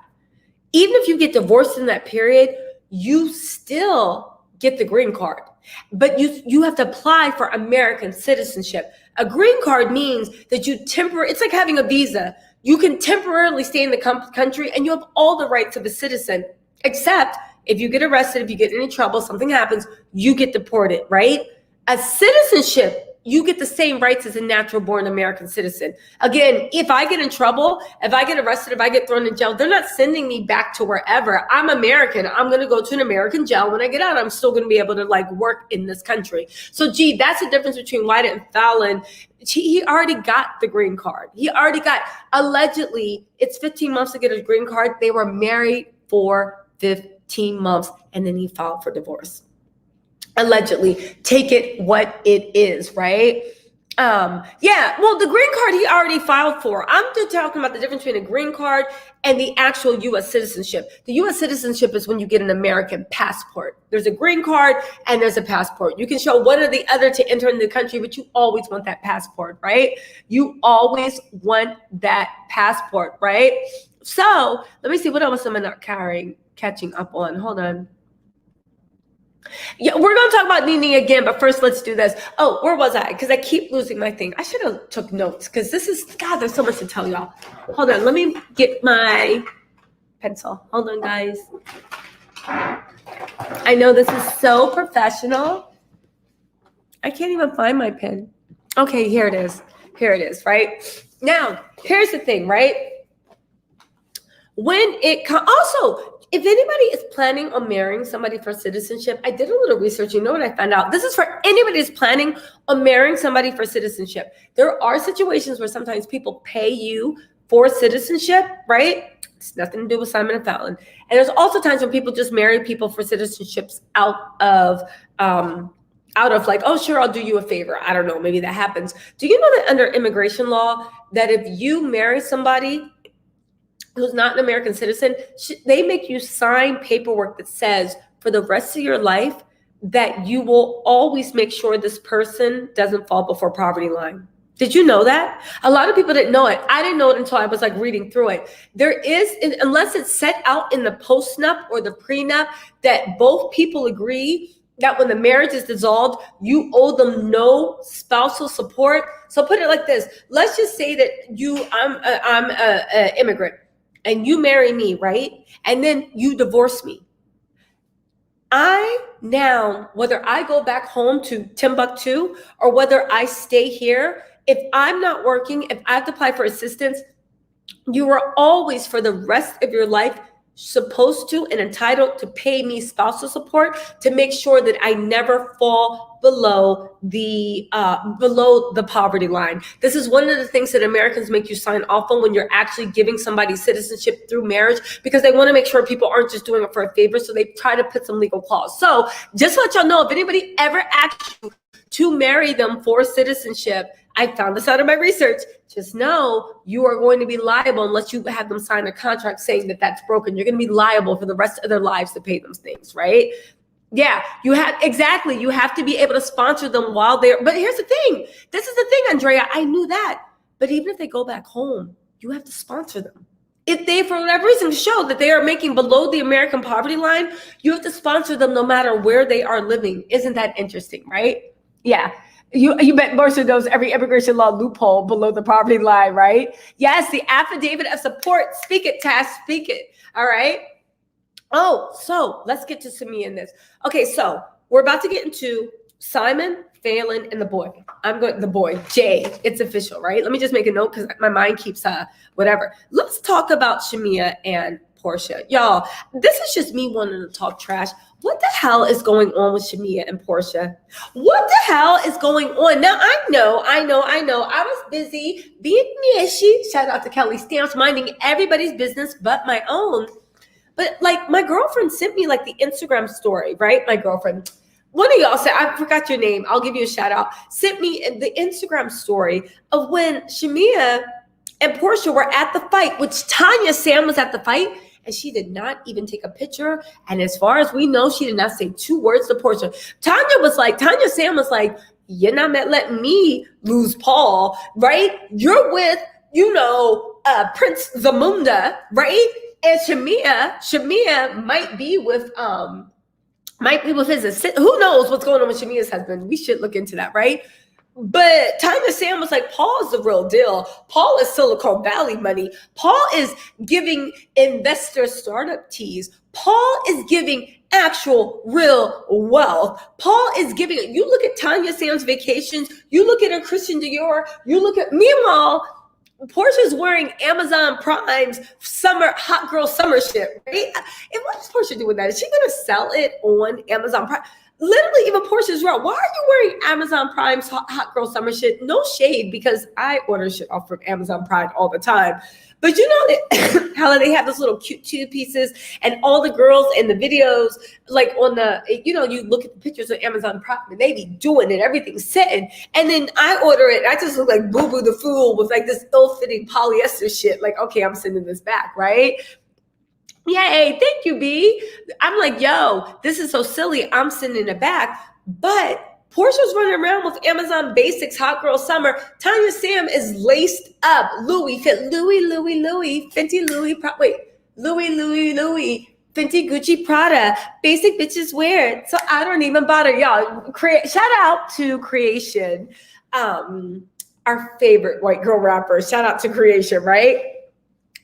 Even if you get divorced in that period, you still get the green card. But you have to apply for American citizenship. A green card means that it's like having a visa. You can temporarily stay in the country and you have all the rights of a citizen, except if you get arrested, if you get in any trouble, something happens, you get deported, right? A citizenship, you get the same rights as a natural born American citizen. Again, if I get in trouble, if I get arrested, if I get thrown in jail, they're not sending me back to wherever. I'm American. I'm going to go to an American jail. When I get out, I'm still going to be able to work in this country. So, gee, that's the difference between White and FALYNN. He already got the green card. Allegedly, it's 15 months to get a green card. They were married for 15 months and then he filed for divorce. Allegedly, take it what it is, right? The green card he already filed for. I'm just talking about the difference between a green card and the actual U.S. citizenship. The U.S. citizenship is when you get an American passport. There's a green card and there's a passport. You can show one or the other to enter in the country, but you always want that passport, right? You always want that passport, right? So let me see, what else am I not catching up on? Hold on. Yeah, we're going to talk about Nene again, but first let's do this. Oh, where was I? Because I keep losing my thing. I should have took notes because there's so much to tell y'all. Hold on, let me get my pencil. Hold on, guys. I know this is so professional. I can't even find my pen. Okay, here it is. Here it is, right? Now, here's the thing, right? Also, if anybody is planning on marrying somebody for citizenship, I did a little research. You know what I found out? This is for anybody who's planning on marrying somebody for citizenship. There are situations where sometimes people pay you for citizenship, right? It's nothing to do with Simon and FALYNN. And there's also times when people just marry people for citizenships out of oh, sure, I'll do you a favor. I don't know, maybe that happens. Do you know that under immigration law, that if you marry somebody who's not an American citizen, they make you sign paperwork that says for the rest of your life that you will always make sure this person doesn't fall before poverty line. Did you know that? A lot of people didn't know it. I didn't know it until I was like reading through it. There is, unless it's set out in the post-nup or the prenup, that both people agree that when the marriage is dissolved, you owe them no spousal support. So put it like this. Let's just say that I'm an immigrant and you marry me, right? And then you divorce me. I now, whether I go back home to Timbuktu or whether I stay here, if I'm not working, if I have to apply for assistance, you are always for the rest of your life supposed to and entitled to pay me spousal support to make sure that I never fall below the poverty line. This is one of the things that Americans make you sign off on when you're actually giving somebody citizenship through marriage, because they want to make sure people aren't just doing it for a favor. So they try to put some legal clause. So just to let y'all know, if anybody ever asks you to marry them for citizenship, I found this out in my research. Just know you are going to be liable unless you have them sign a contract saying that that's broken. You're going to be liable for the rest of their lives to pay those things, right? Yeah, you have to be able to sponsor them while they're, but here's the thing. This is the thing, Andrea, I knew that. But even if they go back home, you have to sponsor them. If they, for whatever reason, show that they are making below the American poverty line, you have to sponsor them no matter where they are living. Isn't that interesting, right? Yeah. You bet Porsha knows every immigration law loophole below the poverty line, right? Yes, the affidavit of support. Speak it, Tash, speak it. All right. Oh, so let's get to Shamia in this. Okay, so we're about to get into Simon, FALYNN, and the boy, Jay. It's official, right? Let me just make a note because my mind keeps whatever. Let's talk about Shamia and Porsha. Y'all, this is just me wanting to talk trash. What the hell is going on with Shamia and Porsha? What the hell is going on? Now, I know. I was busy being mushy. Shout out to Kelly Stamps, minding everybody's business but my own. But like my girlfriend sent me like the Instagram story, right? My girlfriend, one of y'all said, I forgot your name. I'll give you a shout out. Sent me the Instagram story of when Shamia and Porsha were at the fight, which Tanya Sam was at the fight. And she did not even take a picture. And as far as we know, she did not say 2 words to Porsha. Tanya Sam was like, you're not letting me lose Paul, right? You're with, Prince Zamunda, right? And Shamia might be with his assistant. Who knows what's going on with Shamia's husband? We should look into that, right? But Tanya Sam was like, Paul is the real deal. Paul is Silicon Valley money. Paul is giving investor startup teas. Paul is giving actual real wealth. Paul is giving, you look at Tanya Sam's vacations, you look at her Christian Dior, meanwhile, Portia's wearing Amazon Prime's hot girl summer shit, right? And what is Porsha doing that? Is she going to sell it on Amazon Prime? Literally, even Portia's right. Why are you wearing Amazon Prime's hot girl summer shit? No shade, because I order shit off from Amazon Prime all the time. But you know that how they have those little cute 2 pieces, and all the girls in the videos, like on the, you look at the pictures of Amazon Prime and they be doing it, everything's sitting. And then I order it, and I just look like Boo Boo the Fool with like this ill-fitting polyester shit. Like, okay, I'm sending this back, right? Yay, thank you, B. I'm like, yo, this is so silly. I'm sending it back. But Portia's running around with Amazon Basics Hot Girl Summer. Tanya Sam is laced up. Louis, Fenty Gucci Prada. Basic bitches wear it. So I don't even bother. Y'all, shout out to Creation. Our favorite white girl rapper. Shout out to Creation, right?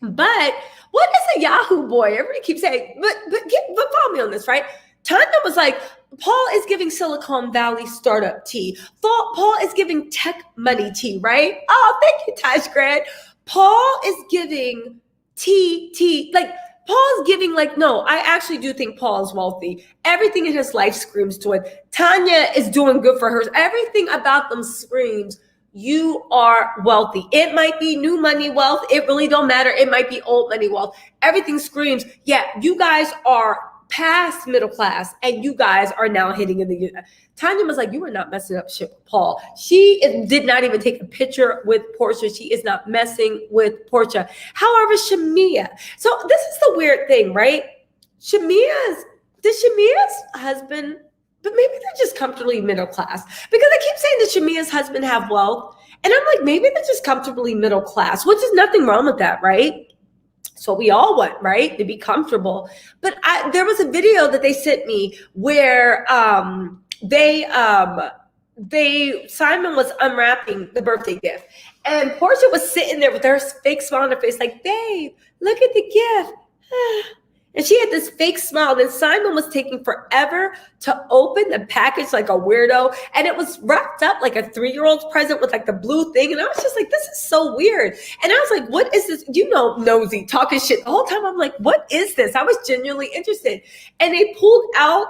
But what is a Yahoo boy? Everybody keeps saying, but follow me on this, right? Tanya was like, Paul is giving Silicon Valley startup tea. Paul is giving tech money tea, right? Oh, thank you, Taj Grad. Paul is giving tea. Like, Paul's giving no, I actually do think Paul is wealthy. Everything in his life screams to it. Tanya is doing good for hers. Everything about them screams, you are wealthy. It might be new money wealth. It really don't matter. It might be old money wealth. Everything screams, yeah, you guys are past middle class, and you guys are now hitting in the. Tanya was like, you are not messing up shit with Paul. She did not even take a picture with Porsha. She is not messing with Porsha. However, Shamia. So this is the weird thing, right? Shamia's husband, but maybe they're just comfortably middle class, because I keep saying that Shamia's husband have wealth, and I'm like, maybe they're just comfortably middle class, which is nothing wrong with that, right? So we all want, right, to be comfortable. But there was a video that they sent me where Simon was unwrapping the birthday gift, and Porsha was sitting there with her fake smile on her face, like, babe, look at the gift. And she had this fake smile. And Simon was taking forever to open the package like a weirdo. And it was wrapped up like a 3-year-old's present with like the blue thing. And I was just like, this is so weird. And I was like, what is this? You know, nosy, talking shit the whole time. I'm like, what is this? I was genuinely interested. And they pulled out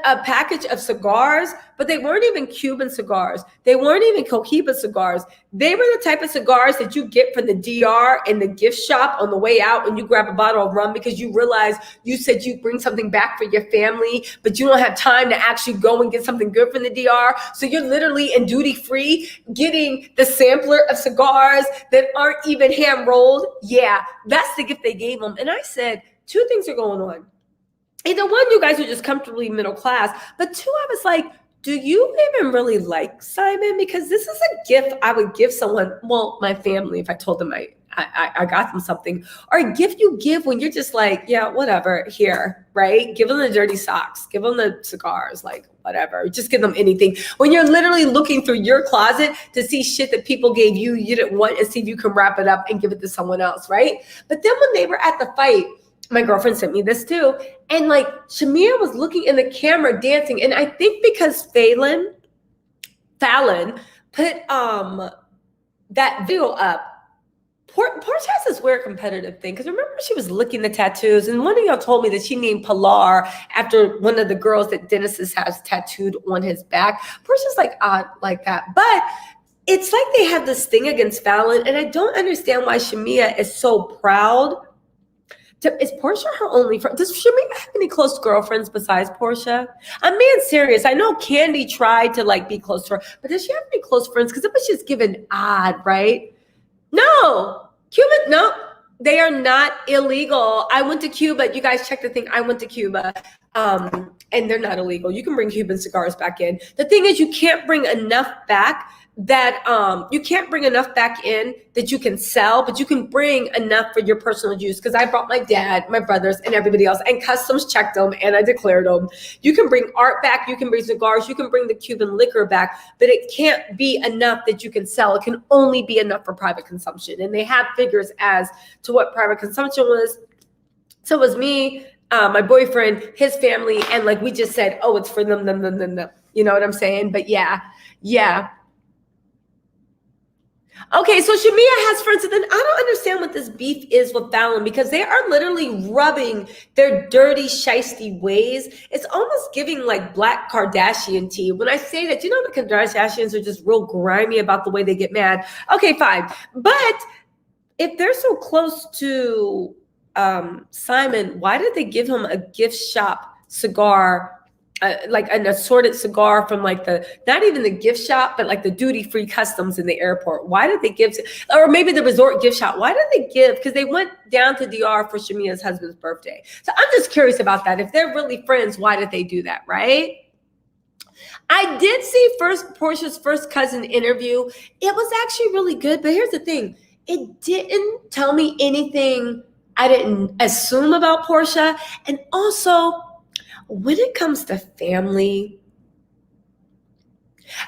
a package of cigars, but they weren't even Cuban cigars. They weren't even Cohiba cigars. They were the type of cigars that you get from the DR in the gift shop on the way out when you grab a bottle of rum, because you realize you said you bring something back for your family, but you don't have time to actually go and get something good from the DR. So you're literally in duty free getting the sampler of cigars that aren't even hand rolled. Yeah, that's the gift they gave them. And I said, 2 things are going on. Either one, you guys are just comfortably middle class, but 2, I was like, do you even really like Simon? Because this is a gift I would give someone, well, my family, if I told them I got them something, or a gift you give when you're just like, yeah, whatever, here, right? Give them the dirty socks, give them the cigars, like whatever, just give them anything. When you're literally looking through your closet to see shit that people gave you didn't want, and see if you can wrap it up and give it to someone else, right? But then when they were at the fight, my girlfriend sent me this too. And like Shamia was looking in the camera dancing. And I think because FALYNN put that video up, Porsha has this weird competitive thing. Because remember, she was licking the tattoos. And one of y'all told me that she named Pilar after one of the girls that Dennis has tattooed on his back. Porsha's like odd like that. But it's like they have this thing against FALYNN. And I don't understand why Shamia is so proud. Is Porsha her only friend? Does Shamia have any close girlfriends besides Porsha? I'm being serious. I know Kandi tried to like be close to her, but does she have any close friends? Because it was just given odd, right? No, no, they are not illegal. I went to Cuba. You guys check the thing. I went to Cuba, and they're not illegal. You can bring Cuban cigars back in. The thing is, you can't bring enough back that in that you can sell, but you can bring enough for your personal use. Because I brought my dad, my brothers, and everybody else, and customs checked them, and I declared them. You can bring art back, you can bring cigars, you can bring the Cuban liquor back, but it can't be enough that you can sell. It can only be enough for private consumption. And they have figures as to what private consumption was. So it was me, my boyfriend, his family, and like we just said, oh, it's for them. You know what I'm saying? But yeah. Okay, so Shamia has friends, and then I don't understand what this beef is with FALYNN, because they are literally rubbing their dirty, shiesty ways. It's almost giving like Black Kardashian tea. When I say that, you know, the Kardashians are just real grimy about the way they get mad. Okay, fine. But if they're so close to Simon, why did they give him a gift shop cigar, like an assorted cigar from like not even the gift shop, but like the duty-free customs in the airport? Why did they give, or maybe the resort gift shop, why did they give? Because they went down to DR for Shamia's husband's birthday. So I'm just curious about that. If they're really friends, why did they do that, right? I did see Porsha's first cousin interview. It was actually really good, but here's the thing. It didn't tell me anything I didn't assume about Porsha. And also, when it comes to family,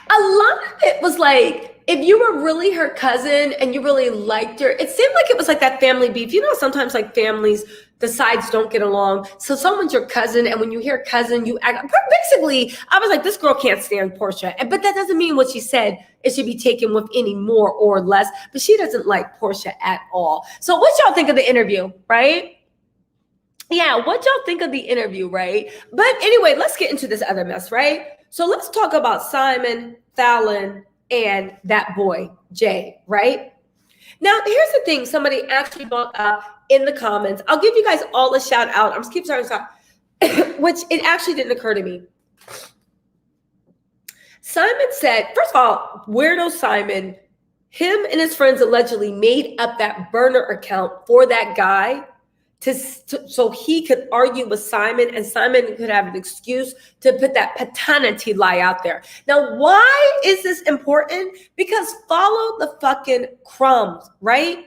a lot of it was like, if you were really her cousin and you really liked her, it seemed like it was like that family beef. You know, sometimes like families, the sides don't get along. So someone's your cousin, and when you hear cousin, you act. Basically, I was like, this girl can't stand Porsha. But that doesn't mean what she said, it should be taken with any more or less. But she doesn't like Porsha at all. So what y'all think of the interview, right? Yeah, what y'all think of the interview, right? But anyway, let's get into this other mess, right? So let's talk about Simon, FALYNN, and that boy, Jay, right? Now, here's the thing. Somebody actually brought up in the comments. I'll give you guys all a shout out. I'm just keep starting to talk. which it actually didn't occur to me. Simon said, first of all, weirdo Simon, him and his friends allegedly made up that burner account for that guy so he could argue with Simon, and Simon could have an excuse to put that paternity lie out there. Now, why is this important? Because follow the fucking crumbs, right?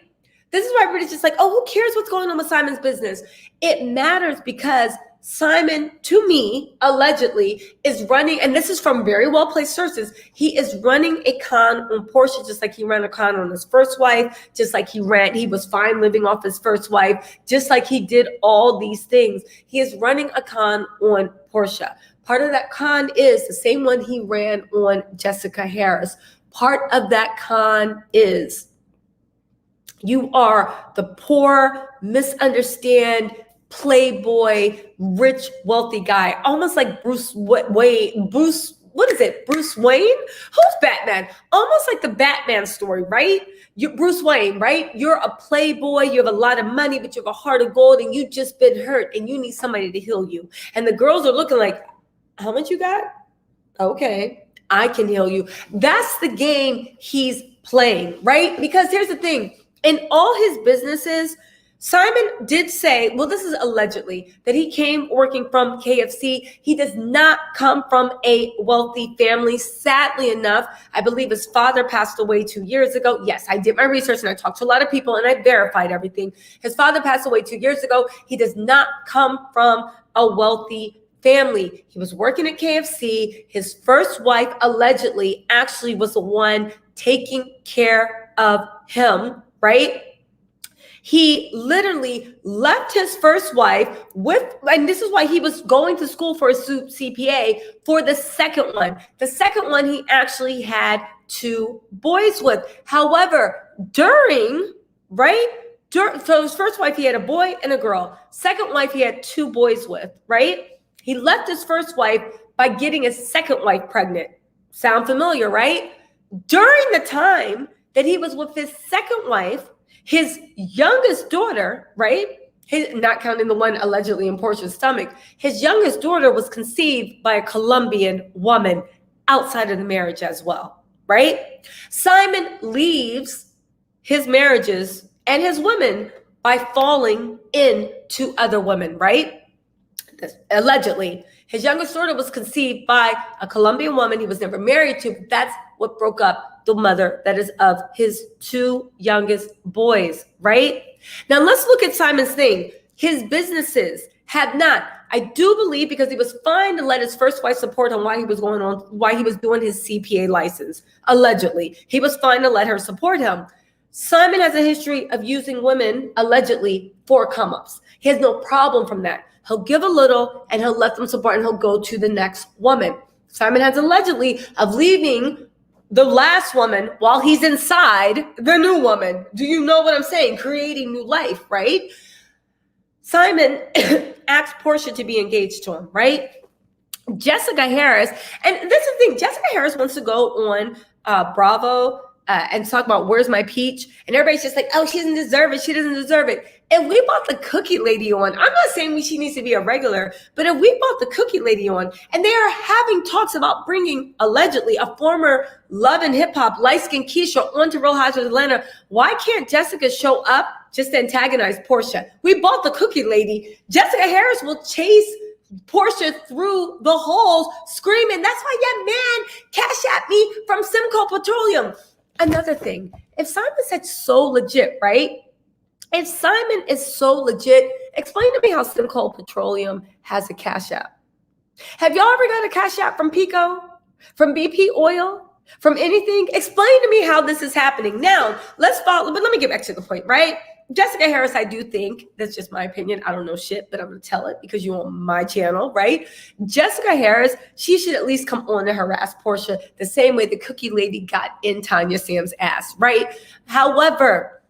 This is why everybody's just like, oh, who cares what's going on with Simon's business? It matters because Simon, to me, allegedly, is running, and this is from very well-placed sources, he is running a con on Porsha, just like he ran a con on his first wife, just like he was fine living off his first wife, just like he did all these things. He is running a con on Porsha. Part of that con is the same one he ran on Jessica Harris. Part of that con is you are the poor, misunderstand, playboy, rich, wealthy guy, almost like Bruce Wayne. Bruce Wayne? Who's Batman? Almost like the Batman story, right? Bruce Wayne, right? You're a playboy, you have a lot of money, but you have a heart of gold, and you've just been hurt, and you need somebody to heal you. And the girls are looking like, how much you got? Okay, I can heal you. That's the game he's playing, right? Because here's the thing. In all his businesses, Simon did say, well, this is allegedly, that he came working from KFC. He does not come from a wealthy family. Sadly enough, I believe his father passed away 2 years ago. Yes, I did my research and I talked to a lot of people and I verified everything. His father passed away 2 years ago. He does not come from a wealthy family. He was working at KFC. His first wife allegedly actually was the one taking care of him, right? He literally left his first wife and this is why he was going to school for a CPA for the second one. The second one he actually had 2 boys with. However, so his first wife, he had a boy and a girl. Second wife, he had 2 boys with, right? He left his first wife by getting his second wife pregnant. Sound familiar, right? During the time that he was with his second wife, his youngest daughter, right? Not counting the one allegedly in Porsha's stomach, his youngest daughter was conceived by a Colombian woman outside of the marriage as well, right? Simon leaves his marriages and his women by falling into other women, right? Allegedly. His youngest daughter was conceived by a Colombian woman he was never married to. That's what broke up the mother that is of his 2 youngest boys, right? Now let's look at Simon's thing. His businesses have not. I do believe because he was fine to let his first wife support him while he was doing his CPA license. Allegedly, he was fine to let her support him. Simon has a history of using women allegedly for come-ups. He has no problem from that. He'll give a little and he'll let them support and he'll go to the next woman. Simon has allegedly of leaving the last woman while he's inside the new woman. Do you know what I'm saying? Creating new life, right? Simon asked Porsha to be engaged to him, right? Jessica Harris, and this is the thing, Jessica Harris wants to go on Bravo and talk about where's my peach, and everybody's just like, oh, she doesn't deserve it, she doesn't deserve it. If we brought the cookie lady on, I'm not saying she needs to be a regular, but if we brought the cookie lady on, and they are having talks about bringing, allegedly, a former Love and Hip Hop light-skinned Keisha onto Real Housewives of Atlanta, why can't Jessica show up just to antagonize Porsha? We bought the cookie lady. Jessica Harris will chase Porsha through the halls screaming, that's why your man cash at me from Simcoe Petroleum. Another thing, if Simon's such so legit, right? If Simon is so legit, explain to me how Simcoe Petroleum has a cash app. Have y'all ever got a cash app from Pico? From BP Oil? From anything? Explain to me how this is happening. Now, let's follow, but let me get back to the point, right? Jessica Harris, I do think, that's just my opinion, I don't know shit, but I'm going to tell it because you're on my channel, right? Jessica Harris, she should at least come on to harass Porsha the same way the cookie lady got in Tanya Sam's ass, right? However,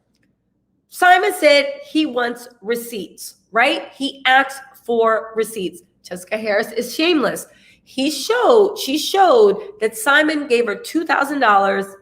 Simon said he wants receipts, right? He asked for receipts. Jessica Harris is shameless. She showed that Simon gave her $2,000.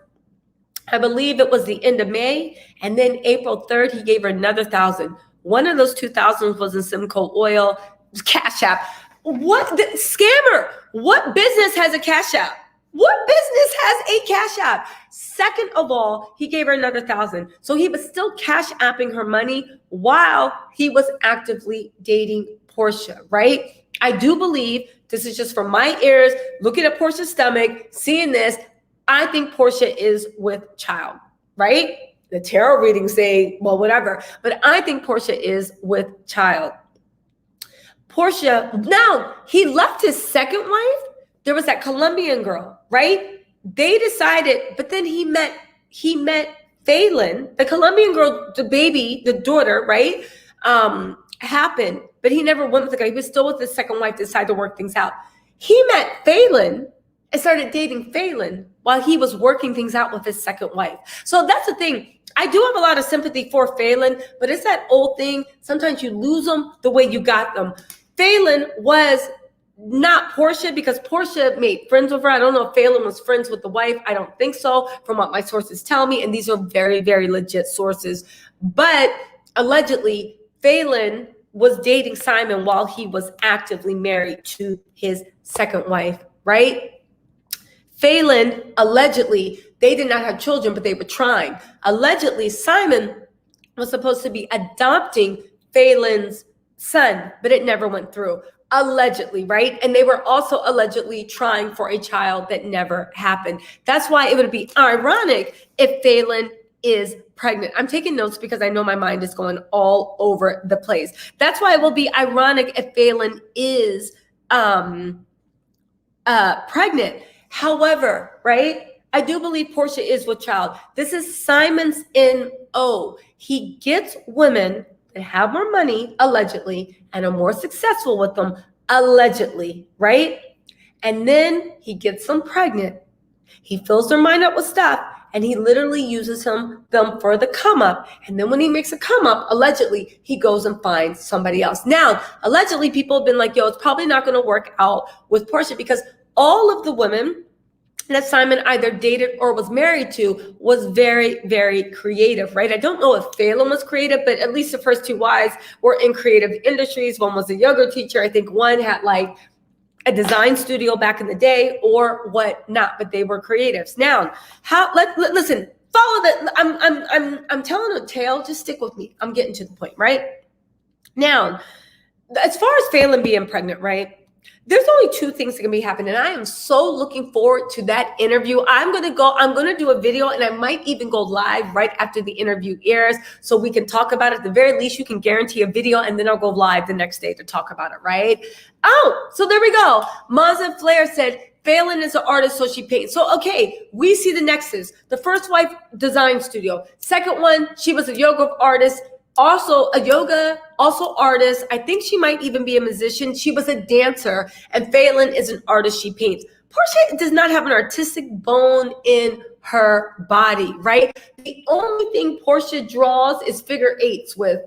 I believe it was the end of May, and then April 3rd, he gave her another $1,000. One of those $2,000 was in Simcoe Oil. Cash App. What the scammer? What business has a Cash App? What business has a Cash App? Second of all, he gave her another $1,000. So he was still Cash Apping her money while he was actively dating Porsha, right? I do believe, this is just from my ears, looking at Porsha's stomach, seeing this, I think Porsha is with child, right? The tarot readings say, well, whatever. But I think Porsha is with child. Porsha, now he left his second wife. There was that Colombian girl, right? They decided, but then he met FALYNN, the Colombian girl, the baby, the daughter, right? Happened, but he never went with the guy. He was still with his second wife, decided to work things out. He met FALYNN and started dating FALYNN while he was working things out with his second wife. So that's the thing. I do have a lot of sympathy for FALYNN, but it's that old thing. Sometimes you lose them the way you got them. FALYNN was not Porsha because Porsha made friends with her. I don't know if FALYNN was friends with the wife. I don't think so, from what my sources tell me. And these are very, very legit sources. But allegedly, FALYNN was dating Simon while he was actively married to his second wife, right? FALYNN, allegedly, they did not have children, but they were trying. Allegedly, Simon was supposed to be adopting FALYNN's son, but it never went through. Allegedly, right? And they were also allegedly trying for a child that never happened. That's why it would be ironic if FALYNN is pregnant. I'm taking notes because I know my mind is going all over the place. That's why it will be ironic if FALYNN is pregnant. However, right, I do believe Porsha is with child. This is Simon's MO. He gets women that have more money, allegedly, and are more successful with them, allegedly, right? And then he gets them pregnant. He fills their mind up with stuff, and he literally uses them for the come up. And then when he makes a come up, allegedly, he goes and finds somebody else. Now, allegedly, people have been like, yo, it's probably not going to work out with Porsha because all of the women that Simon either dated or was married to was very, very creative, right? I don't know if FALYNN was creative, but at least the first two wives were in creative industries. One was a yoga teacher. I think one had like a design studio back in the day or whatnot, but they were creatives. Now, listen, follow that. I'm telling a tale. Just stick with me. I'm getting to the point, right? Now, as far as FALYNN being pregnant, right? There's only two things that can be happening. And I am so looking forward to that interview. I'm going to do a video and I might even go live right after the interview airs so we can talk about it. At the very least, you can guarantee a video and then I'll go live the next day to talk about it, right? Oh, so there we go. Maza Flair said, FALYNN is an artist, so she paints. So, okay, we see the nexus. The first wife, design studio. Second one, she was a yoga artist. Also also artist. I think she might even be a musician. She was a dancer, and FALYNN is an artist. She paints. Porsha does not have an artistic bone in her body, right? The only thing Porsha draws is figure eights with,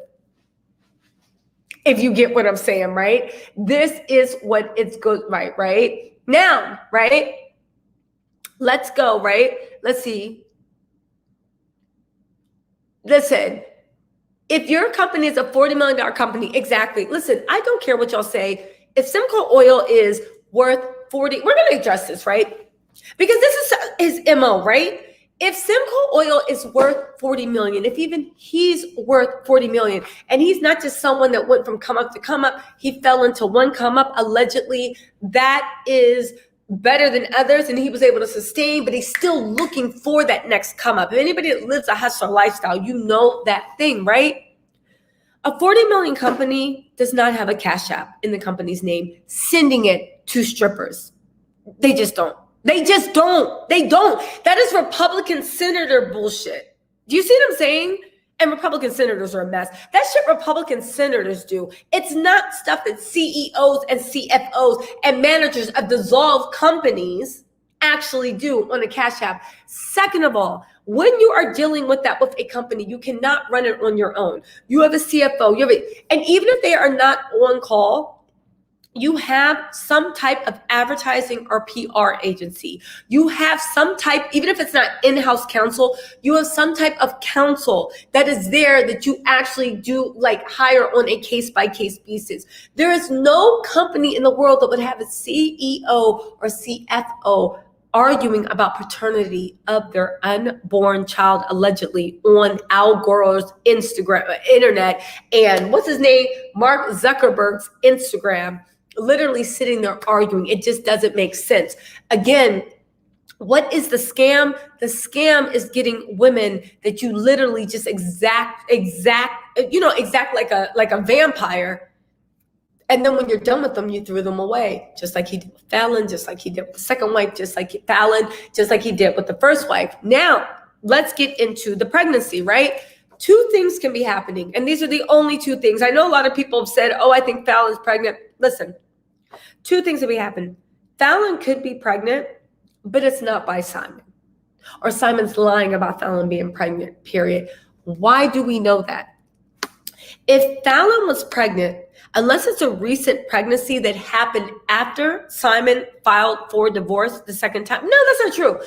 if you get what I'm saying, right? This is what it's good, right? Now, right? Let's go, right? Let's see. Listen. If your company is a $40 million company, exactly. Listen, I don't care what y'all say. If Simcoe Oil is worth 40, we're going to address this, right? Because this is his MO, right? If Simcoe Oil is worth 40 million, if even he's worth 40 million, and he's not just someone that went from come up to come up, he fell into one come up, allegedly, that is better than others, and he was able to sustain, but he's still looking for that next come up. If anybody that lives a hustler lifestyle, you know that thing, right? A 40 million company does not have a Cash App in the company's name, sending it to strippers. They just don't. They don't. That is Republican senator bullshit. Do you see what I'm saying? And Republican senators are a mess. That shit Republican senators do. It's not stuff that CEOs and CFOs and managers of dissolved companies actually do on a Cash App. Second of all, when you are dealing with that with a company, you cannot run it on your own. You have a CFO, and even if they are not on call, you have some type of advertising or PR agency. You have some type, even if it's not in-house counsel, you have some type of counsel that is there that you actually do like hire on a case-by-case basis. There is no company in the world that would have a CEO or CFO arguing about paternity of their unborn child allegedly on Al Gore's internet, and what's his name, Mark Zuckerberg's Instagram, literally sitting there arguing. It just doesn't make sense. Again, what is the scam? The scam is getting women that you literally just exact like a vampire. And then when you're done with them, you threw them away, just like he did with FALYNN, just like he did with the second wife, just like FALYNN, just like he did with the first wife. Now, let's get into the pregnancy, right? Two things can be happening, and these are the only two things. I know a lot of people have said, oh, I think FALYNN's pregnant. Listen, two things will be happening. FALYNN could be pregnant, but it's not by Simon. Or Simon's lying about FALYNN being pregnant, period. Why do we know that? If FALYNN was pregnant, unless it's a recent pregnancy that happened after Simon filed for divorce the second time. No, that's not true.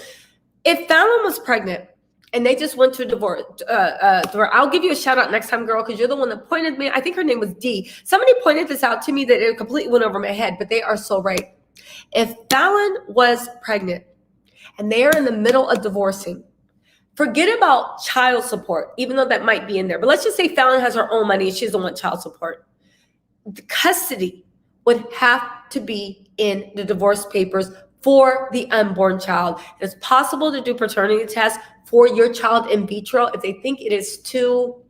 If FALYNN was pregnant and they just went to divorce, I'll give you a shout out next time, girl, because you're the one that pointed me. I think her name was D. Somebody pointed this out to me that it completely went over my head, but they are so right. If FALYNN was pregnant and they are in the middle of divorcing, forget about child support, even though that might be in there. But let's just say FALYNN has her own money and she doesn't want child support. The custody would have to be in the divorce papers for the unborn child. It's possible to do paternity tests for your child in vitro. If they think it is too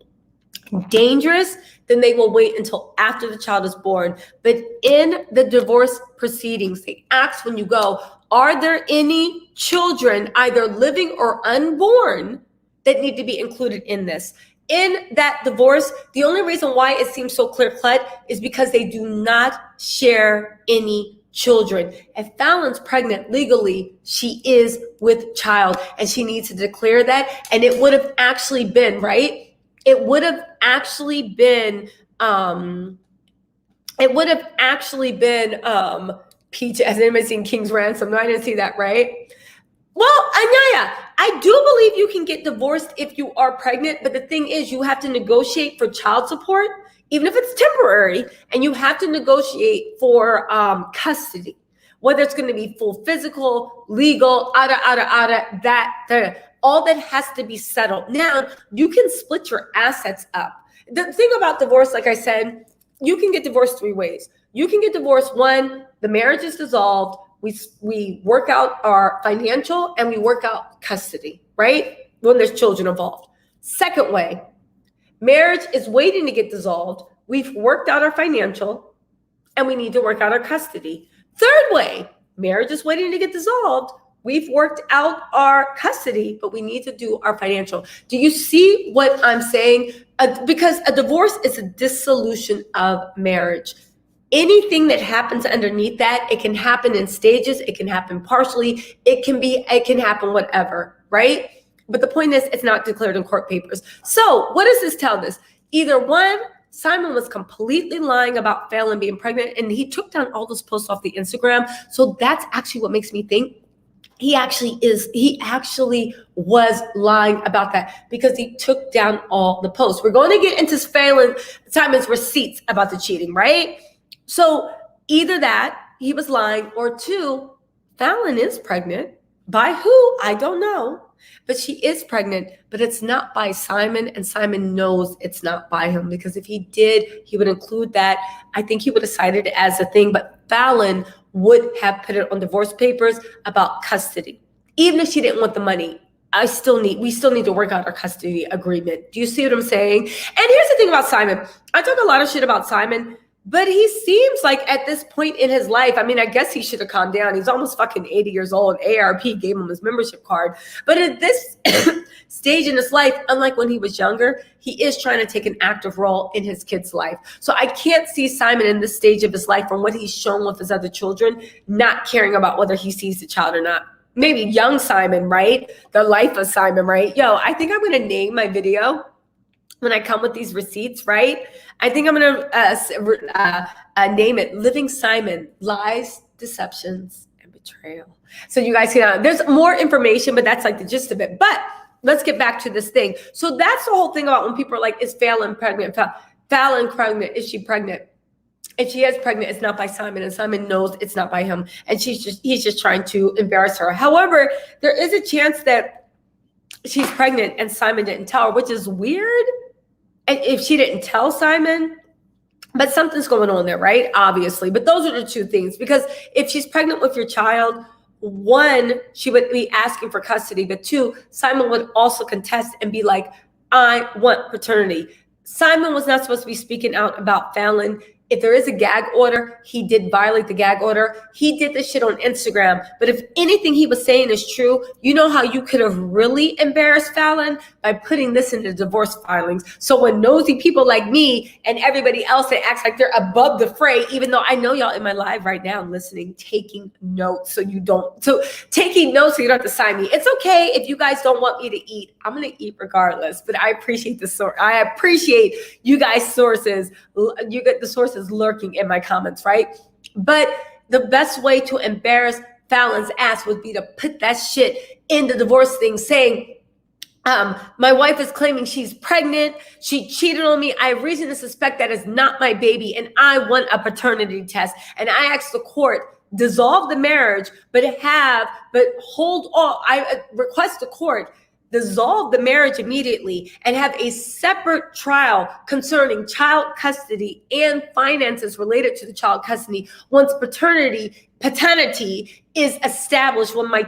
dangerous, then they will wait until after the child is born. But in the divorce proceedings, they ask when you go, are there any children, either living or unborn, that need to be included in this? In that divorce, the only reason why it seems so clear-cut is because they do not share any children. If FALYNN's pregnant legally, she is with child, and she needs to declare that. And it would have actually been, right? It would have actually been, Peach, has anybody seen King's Ransom? No, I didn't see that, right? Well, Anaya, I do believe you can get divorced if you are pregnant, but the thing is you have to negotiate for child support, even if it's temporary, and you have to negotiate for custody, whether it's going to be full physical, legal, all that has to be settled. Now, you can split your assets up. The thing about divorce, like I said, you can get divorced three ways. You can get divorced, one, the marriage is dissolved, we work out our financial and we work out custody, right? When there's children involved. Second way, marriage is waiting to get dissolved. We've worked out our financial and we need to work out our custody. Third way, marriage is waiting to get dissolved. We've worked out our custody, but we need to do our financial. Do you see what I'm saying? Because a divorce is a dissolution of marriage. Anything that happens underneath that, it can happen in stages, it can happen partially, it can happen whatever, right? But the point is, it's not declared in court papers. So what does this tell us? Either one, Simon was completely lying about FALYNN being pregnant, and he took down all those posts off the Instagram. So that's actually what makes me think he actually was lying about that, because he took down all the posts. We're going to get into Simon's receipts about the cheating, right? So either that, he was lying, or two, FALYNN is pregnant. By who? I don't know. But she is pregnant, but it's not by Simon, and Simon knows it's not by him, because if he did, he would include that. I think he would have cited it as a thing, but FALYNN would have put it on divorce papers about custody. Even if she didn't want the money, we still need to work out our custody agreement. Do you see what I'm saying? And here's the thing about Simon. I talk a lot of shit about Simon, but he seems like at this point in his life, I mean, I guess he should have calmed down. He's almost fucking 80 years old. AARP gave him his membership card. But at this stage in his life, unlike when he was younger, he is trying to take an active role in his kid's life. So I can't see Simon in this stage of his life, from what he's shown with his other children, not caring about whether he sees the child or not. Maybe young Simon, right? The life of Simon, right? Yo, I think I'm going to name my video when I come with these receipts, right? I think I'm going to name it Living Simon, Lies, Deceptions, and Betrayal. So you guys can, there's more information, but that's like the gist of it. But let's get back to this thing. So that's the whole thing about when people are like, is FALYNN pregnant? FALYNN pregnant? Is she pregnant? If she is pregnant, it's not by Simon, and Simon knows it's not by him. And he's just trying to embarrass her. However, there is a chance that she's pregnant and Simon didn't tell her, which is weird. And if she didn't tell Simon, but something's going on there, right? Obviously. But those are the two things. Because if she's pregnant with your child, one, she would be asking for custody. But two, Simon would also contest and be like, I want paternity. Simon was not supposed to be speaking out about FALYNN. If there is a gag order, he did violate the gag order. He did this shit on Instagram. But if anything he was saying is true, you know how you could have really embarrassed FALYNN? By putting this in the divorce filings. So when nosy people like me and everybody else that acts like they're above the fray, even though I know y'all in my live right now listening, taking notes so you don't don't have to sign me. It's okay if you guys don't want me to eat. I'm going to eat regardless. But I appreciate the source. I appreciate you guys' sources. You get the sources lurking in my comments, right? But the best way to embarrass FALYNN's ass would be to put that shit in the divorce thing saying, my wife is claiming she's pregnant. She cheated on me. I have reason to suspect that is not my baby, and I want a paternity test. And I asked the court, dissolve the marriage, but hold on. I request the court dissolve the marriage immediately and have a separate trial concerning child custody and finances related to the child custody once paternity is established, when my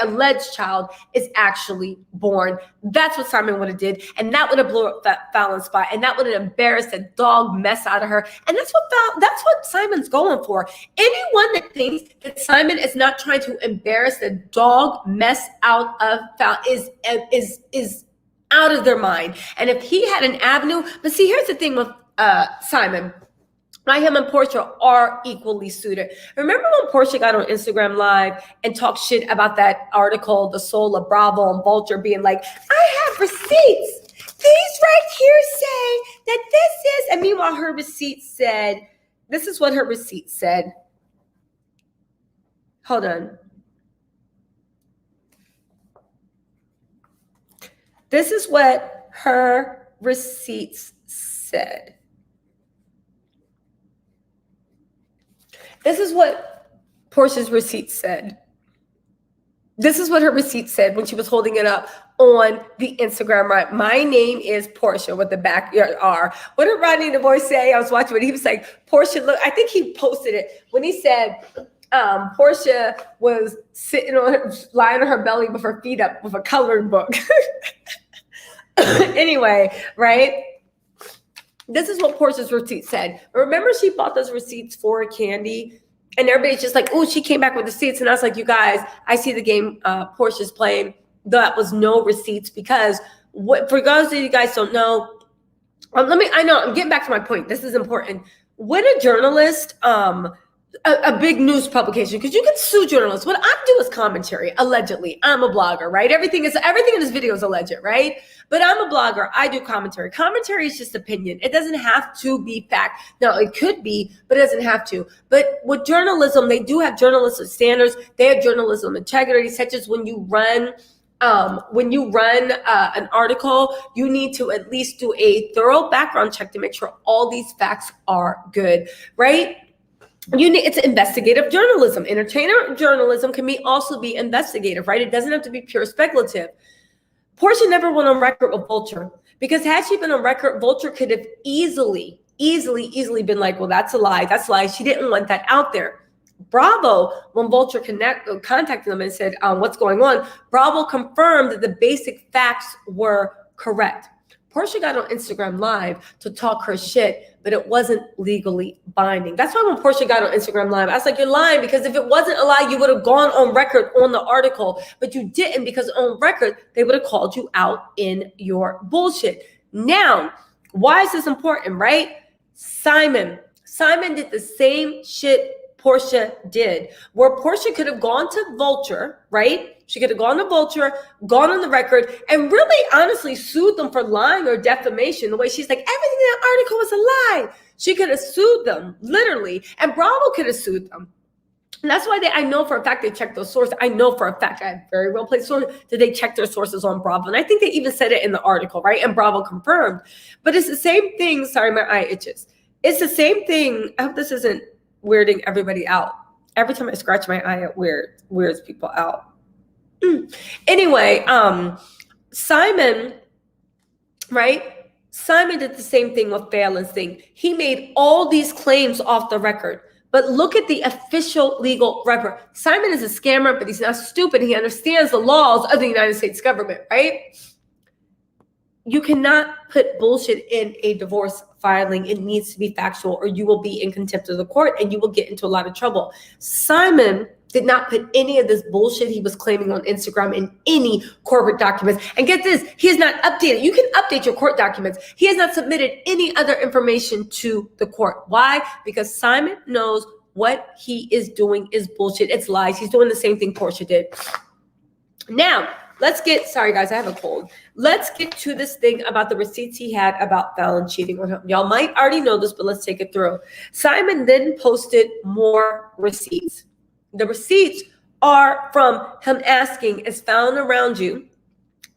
alleged child is actually born. That's what Simon would have did. And that would have blew up that FALYNN spot. And that would have embarrassed the dog mess out of her. And that's what Simon's going for. Anyone that thinks that Simon is not trying to embarrass the dog mess out of FALYNN is out of their mind. And if he had an avenue, but see, here's the thing with Simon. Him and Porsha are equally suited. Remember when Porsha got on Instagram Live and talked shit about that article, The Soul of Bravo and Vulture, being like, I have receipts. These right here say that this is, and meanwhile her receipt said, this is what her receipt said. Hold on. This is what her receipts said. This is what Porsha's receipt said. This is what her receipt said when she was holding it up on the Instagram, right? My name is Porsha with the back R. What did Rodney the boy say? I was watching it. He was like, Porsha, look, I think he posted it when he said, Porsha was lying on her belly with her feet up with a coloring book. Anyway, right? This is what Porsha's receipt said. Remember, she bought those receipts for Kandi, and everybody's just like, oh, she came back with receipts. And I was like, you guys, I see the game Porsha's playing. That was no receipts, because for those of you guys don't know, I'm getting back to my point. This is important. When a journalist, a big news publication, because you can sue journalists. What I do is commentary, allegedly. I'm a blogger, right? Everything in this video is alleged, right? But I'm a blogger. I do commentary. Commentary is just opinion. It doesn't have to be fact. Now, it could be, but it doesn't have to. But with journalism, they do have journalistic standards. They have journalism integrity, such as when you run an article, you need to at least do a thorough background check to make sure all these facts are good, right? It's investigative journalism. Entertainer journalism can also be investigative, right? It doesn't have to be pure speculative. Porsha never went on record with Vulture, because had she been on record, Vulture could have easily been like, well, that's a lie. That's a lie. She didn't want that out there. Bravo, when Vulture contacted them and said, what's going on, Bravo confirmed that the basic facts were correct. Porsha got on Instagram Live to talk her shit, but it wasn't legally binding. That's why when Porsha got on Instagram Live, I was like, you're lying, because if it wasn't a lie, you would have gone on record on the article, but you didn't, because on record, they would have called you out in your bullshit. Now, why is this important, right? Simon did the same shit Porsha did, where Porsha could have gone to Vulture, right? She could have gone to Vulture, gone on the record, and really honestly sued them for lying or defamation. The way she's like, everything in that article was a lie. She could have sued them, literally, and Bravo could have sued them. And that's why I know for a fact they checked those sources. I know for a fact, I have very well placed sources, that they checked their sources on Bravo. And I think they even said it in the article, right? And Bravo confirmed. But it's the same thing. Sorry, my eye itches. It's the same thing. I hope this isn't weirding everybody out. Every time I scratch my eye, it weirds people out. Anyway, Simon, right? Simon did the same thing with FALYNN's thing. He made all these claims off the record. But look at the official legal record. Simon is a scammer, but he's not stupid. He understands the laws of the United States government, right? You cannot put bullshit in a divorce filing. It needs to be factual, or you will be in contempt of the court and you will get into a lot of trouble. Simon did not put any of this bullshit he was claiming on Instagram in any corporate documents. And get this, he has not updated. You can update your court documents. He has not submitted any other information to the court. Why? Because Simon knows what he is doing is bullshit. It's lies. He's doing the same thing Porsha did. Now, sorry guys, I have a cold. Let's get to this thing about the receipts he had about FALYNN cheating on him. Y'all might already know this, but let's take it through. Simon then posted more receipts. The receipts are from him asking, is FALYNN around you,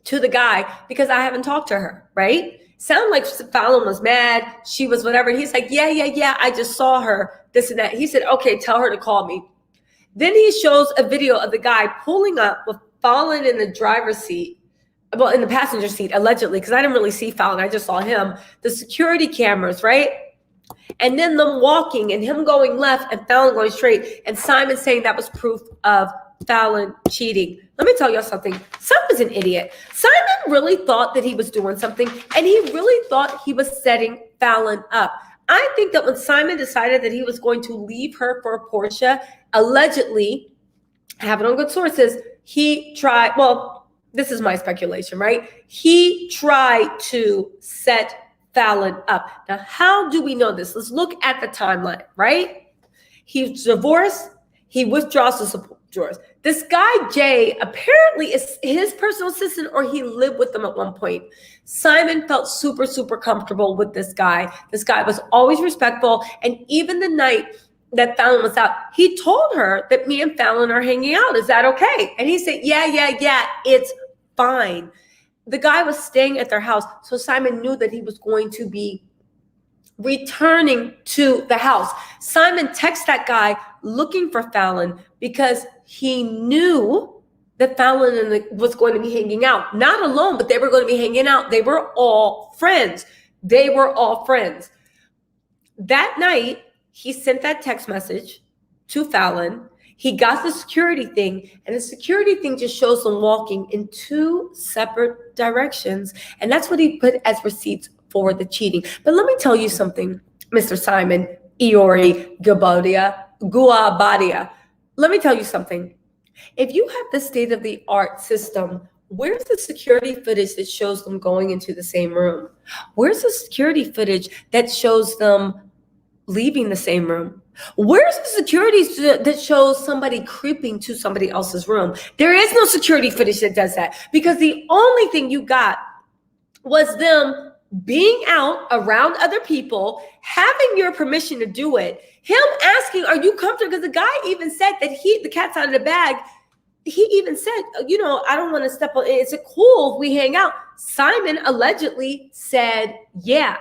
to the guy, because I haven't talked to her, right? Sound like FALYNN was mad. She was whatever. He's like, yeah. I just saw her, this and that. He said, okay, tell her to call me. Then he shows a video of the guy pulling up with FALYNN in the driver's seat, well, in the passenger seat, allegedly, because I didn't really see FALYNN. I just saw him. The security cameras, right? And then them walking and him going left and FALYNN going straight, and Simon saying that was proof of FALYNN cheating. Let me tell y'all something. Simon's an idiot. Simon really thought that he was doing something, and he really thought he was setting FALYNN up. I think that when Simon decided that he was going to leave her for Porsha, allegedly, I have it on good sources, he tried, well, this is my speculation, right? He tried to set FALYNN up. Now, how do we know this? Let's look at the timeline, right? He's divorced. He withdraws the support drawers. This guy, Jay, apparently is his personal assistant, or he lived with them at one point. Simon felt super, super comfortable with this guy. This guy was always respectful. And even the night that FALYNN was out, he told her that me and FALYNN are hanging out. Is that okay? And he said, yeah, it's fine. The guy was staying at their house, so Simon knew that he was going to be returning to the house. Simon texted that guy looking for FALYNN because he knew that FALYNN was going to be hanging out. Not alone, but they were going to be hanging out. They were all friends. That night, he sent that text message to FALYNN. He got the security thing, and the security thing just shows them walking in two separate directions. And that's what he put as receipts for the cheating. But let me tell you something, Mr. Simon, Iori, Guabadia. Let me tell you something. If you have the state-of-the-art system, where's the security footage that shows them going into the same room? Where's the security footage that shows them leaving the same room? Where's the security that shows somebody creeping to somebody else's room? There is no security footage that does that, because the only thing you got was them being out around other people, having your permission to do it, him asking, are you comfortable? Because the guy even said that the cat's out of the bag. He even said, I don't want to step on it. Is it cool if we hang out? Simon allegedly said, yeah.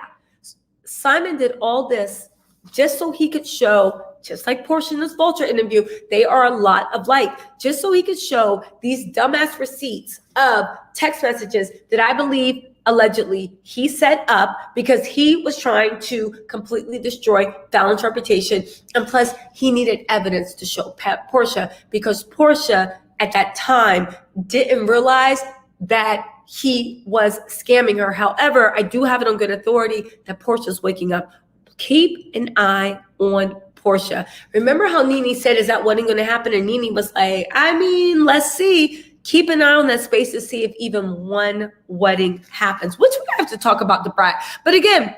Simon did all this just so he could show, just like Porsha in this Vulture interview, they are a lot of like, just so he could show these dumbass receipts of text messages that I believe allegedly he set up because he was trying to completely destroy FALYNN's reputation. And plus, he needed evidence to show Porsha, because Porsha at that time didn't realize that he was scamming her. However, I do have it on good authority that Porsha's waking up. Keep an eye on Porsha. Remember how Nene said, is that wedding going to happen? And Nene was like, let's see. Keep an eye on that space to see if even one wedding happens, which we have to talk about the Brat. But again,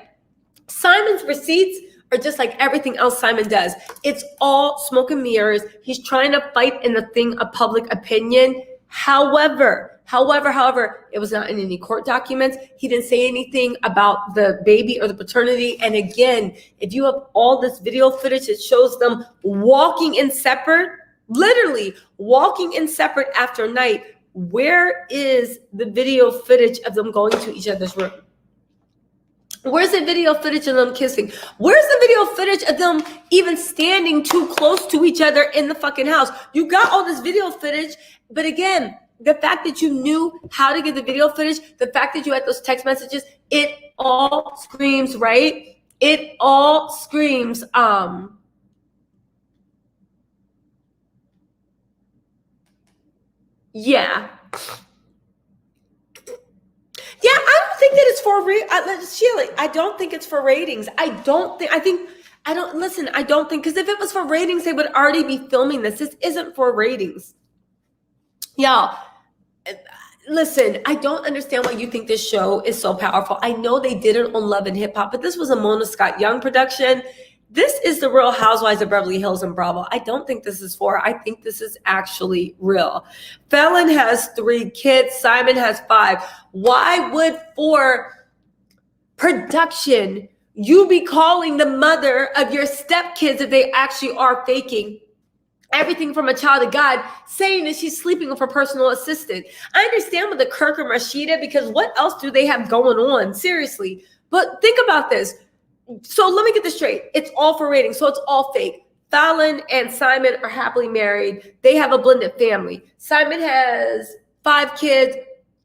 Simon's receipts are just like everything else Simon does. It's all smoke and mirrors. He's trying to fight in the thing of public opinion. However, it was not in any court documents. He didn't say anything about the baby or the paternity. And again, if you have all this video footage, it shows them walking in separate, literally walking in separate after night. Where is the video footage of them going to each other's room? Where's the video footage of them kissing? Where's the video footage of them even standing too close to each other in the fucking house? You got all this video footage, but again, the fact that you knew how to get the video footage, the fact that you had those text messages, it all screams, right? It all screams, yeah. Yeah, I don't think that it's for Sheila, I don't think it's for ratings. I don't think, because if it was for ratings, they would already be filming this. This isn't for ratings. Y'all, listen, I don't understand why you think this show is so powerful. I know they did it on Love and Hip Hop, but this was a Mona Scott Young production. This is the Real Housewives of Beverly Hills and Bravo. I don't think this is for, I think this is actually real. FALYNN has 3 kids. Simon has 5. Why would for production you be calling the mother of your stepkids if they actually are faking everything from a child of God, saying that she's sleeping with her personal assistant? I understand with the Kirk and Rashida, because what else do they have going on? Seriously. But think about this. So let me get this straight. It's all for ratings. So it's all fake. FALYNN and Simon are happily married. They have a blended family. Simon has 5 kids.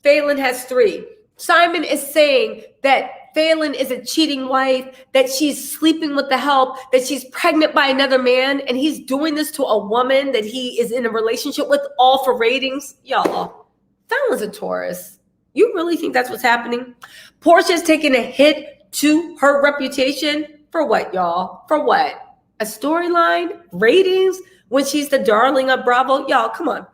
FALYNN has 3. Simon is saying that FALYNN is a cheating wife, that she's sleeping with the help, that she's pregnant by another man, and he's doing this to a woman that he is in a relationship with, all for ratings. Y'all, FALYNN's a Taurus. You really think that's what's happening? Porsha's taking a hit to her reputation for what, y'all? For what? A storyline? Ratings? When she's the darling of Bravo? Y'all, come on.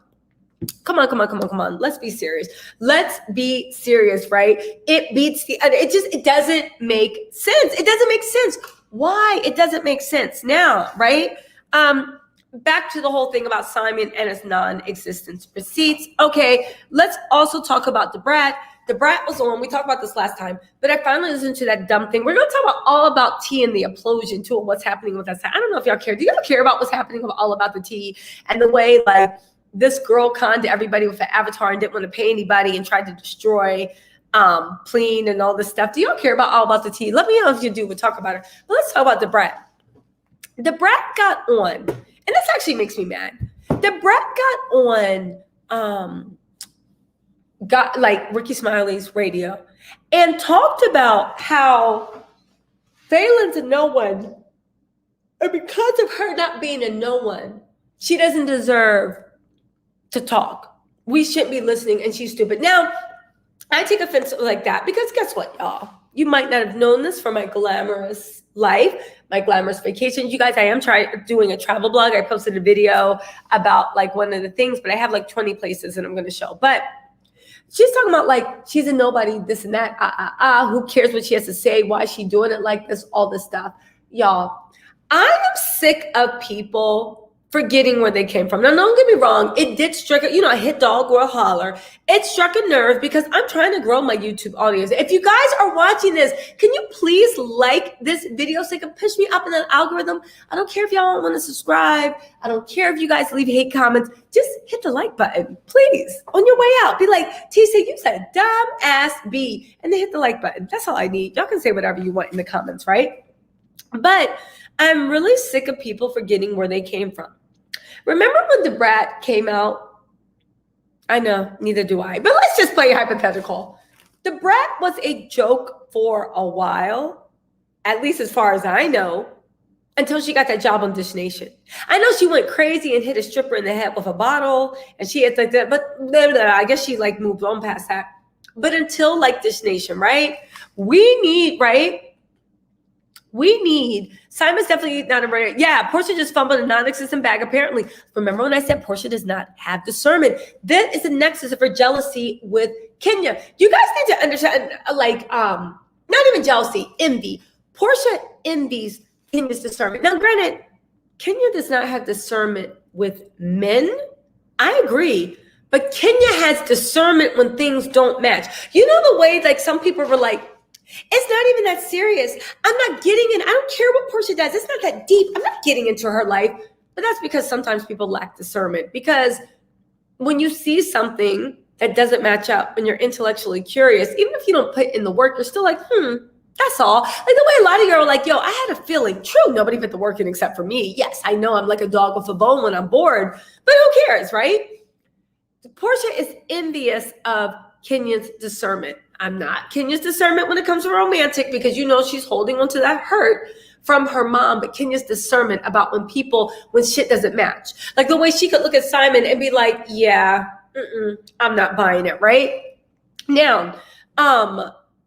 Come on. Let's be serious. Let's be serious, right? It beats it doesn't make sense. It doesn't make sense. Why? It doesn't make sense now, right? Back to the whole thing about Simon and his non-existence receipts. Okay, let's also talk about the Brat. The Brat was on. We talked about this last time, but I finally listened to that dumb thing. We're going to talk about all about tea and the implosion too, and what's happening with us. I don't know if y'all care. Do y'all care about what's happening with all about the tea and the way like this girl conned everybody with an avatar and didn't want to pay anybody and tried to destroy Pleen and all this stuff? Do y'all care about all about the tea? Let me know if you do. We'll talk about it. But let's talk about the Brat. The Brat got on, and this actually makes me mad. The Brat got on got like Ricky Smiley's radio and talked about how FALYNN's a no one, and because of her not being a no one, she doesn't deserve to talk. We shouldn't be listening, and she's stupid. Now, I take offense like that because guess what, y'all? You might not have known this from my glamorous life, my glamorous vacations. You guys, I am doing a travel blog. I posted a video about like one of the things, but I have like 20 places that I'm going to show. But she's talking about like she's a nobody, this and that. Who cares what she has to say? Why is she doing it like this? All this stuff, y'all. I am sick of people forgetting where they came from. Now, don't get me wrong. It did strike, I hit dog or a holler. It struck a nerve because I'm trying to grow my YouTube audience. If you guys are watching this, can you please like this video so it can push me up in that algorithm? I don't care if y'all don't want to subscribe. I don't care if you guys leave hate comments. Just hit the like button, please. On your way out, be like, T said, you said dumb ass B, and then hit the like button. That's all I need. Y'all can say whatever you want in the comments, right? But I'm really sick of people forgetting where they came from. Remember when the Brat came out? I know, neither do I. But let's just play hypothetical. The Brat was a joke for a while, at least as far as I know, until she got that job on Dish Nation. I know she went crazy and hit a stripper in the head with a bottle, and she had like that, but I guess she like moved on past that. But until like Dish Nation, right? We need, Simon's definitely not a right. Yeah, Porsha just fumbled a non-existent bag, apparently. Remember when I said Porsha does not have discernment? That is a nexus of her jealousy with Kenya. You guys need to understand, not even jealousy, envy. Porsha envies Kenya's discernment. Now, granted, Kenya does not have discernment with men. I agree. But Kenya has discernment when things don't match. You know the way like some people were like, it's not even that serious. I'm not getting in. I don't care what Porsha does. It's not that deep. I'm not getting into her life. But that's because sometimes people lack discernment. Because when you see something that doesn't match up and you're intellectually curious, even if you don't put in the work, you're still like, that's all. Like the way a lot of you are like, yo, I had a feeling. True, nobody put the work in except for me. Yes, I know I'm like a dog with a bone when I'm bored, but who cares, right? Porsha is envious of Kenya's discernment. I'm not. Kenya's discernment when it comes to romantic, because you know she's holding on to that hurt from her mom, but Kenya's discernment about when shit doesn't match. Like the way she could look at Simon and be like, yeah, I'm not buying it, right? Now,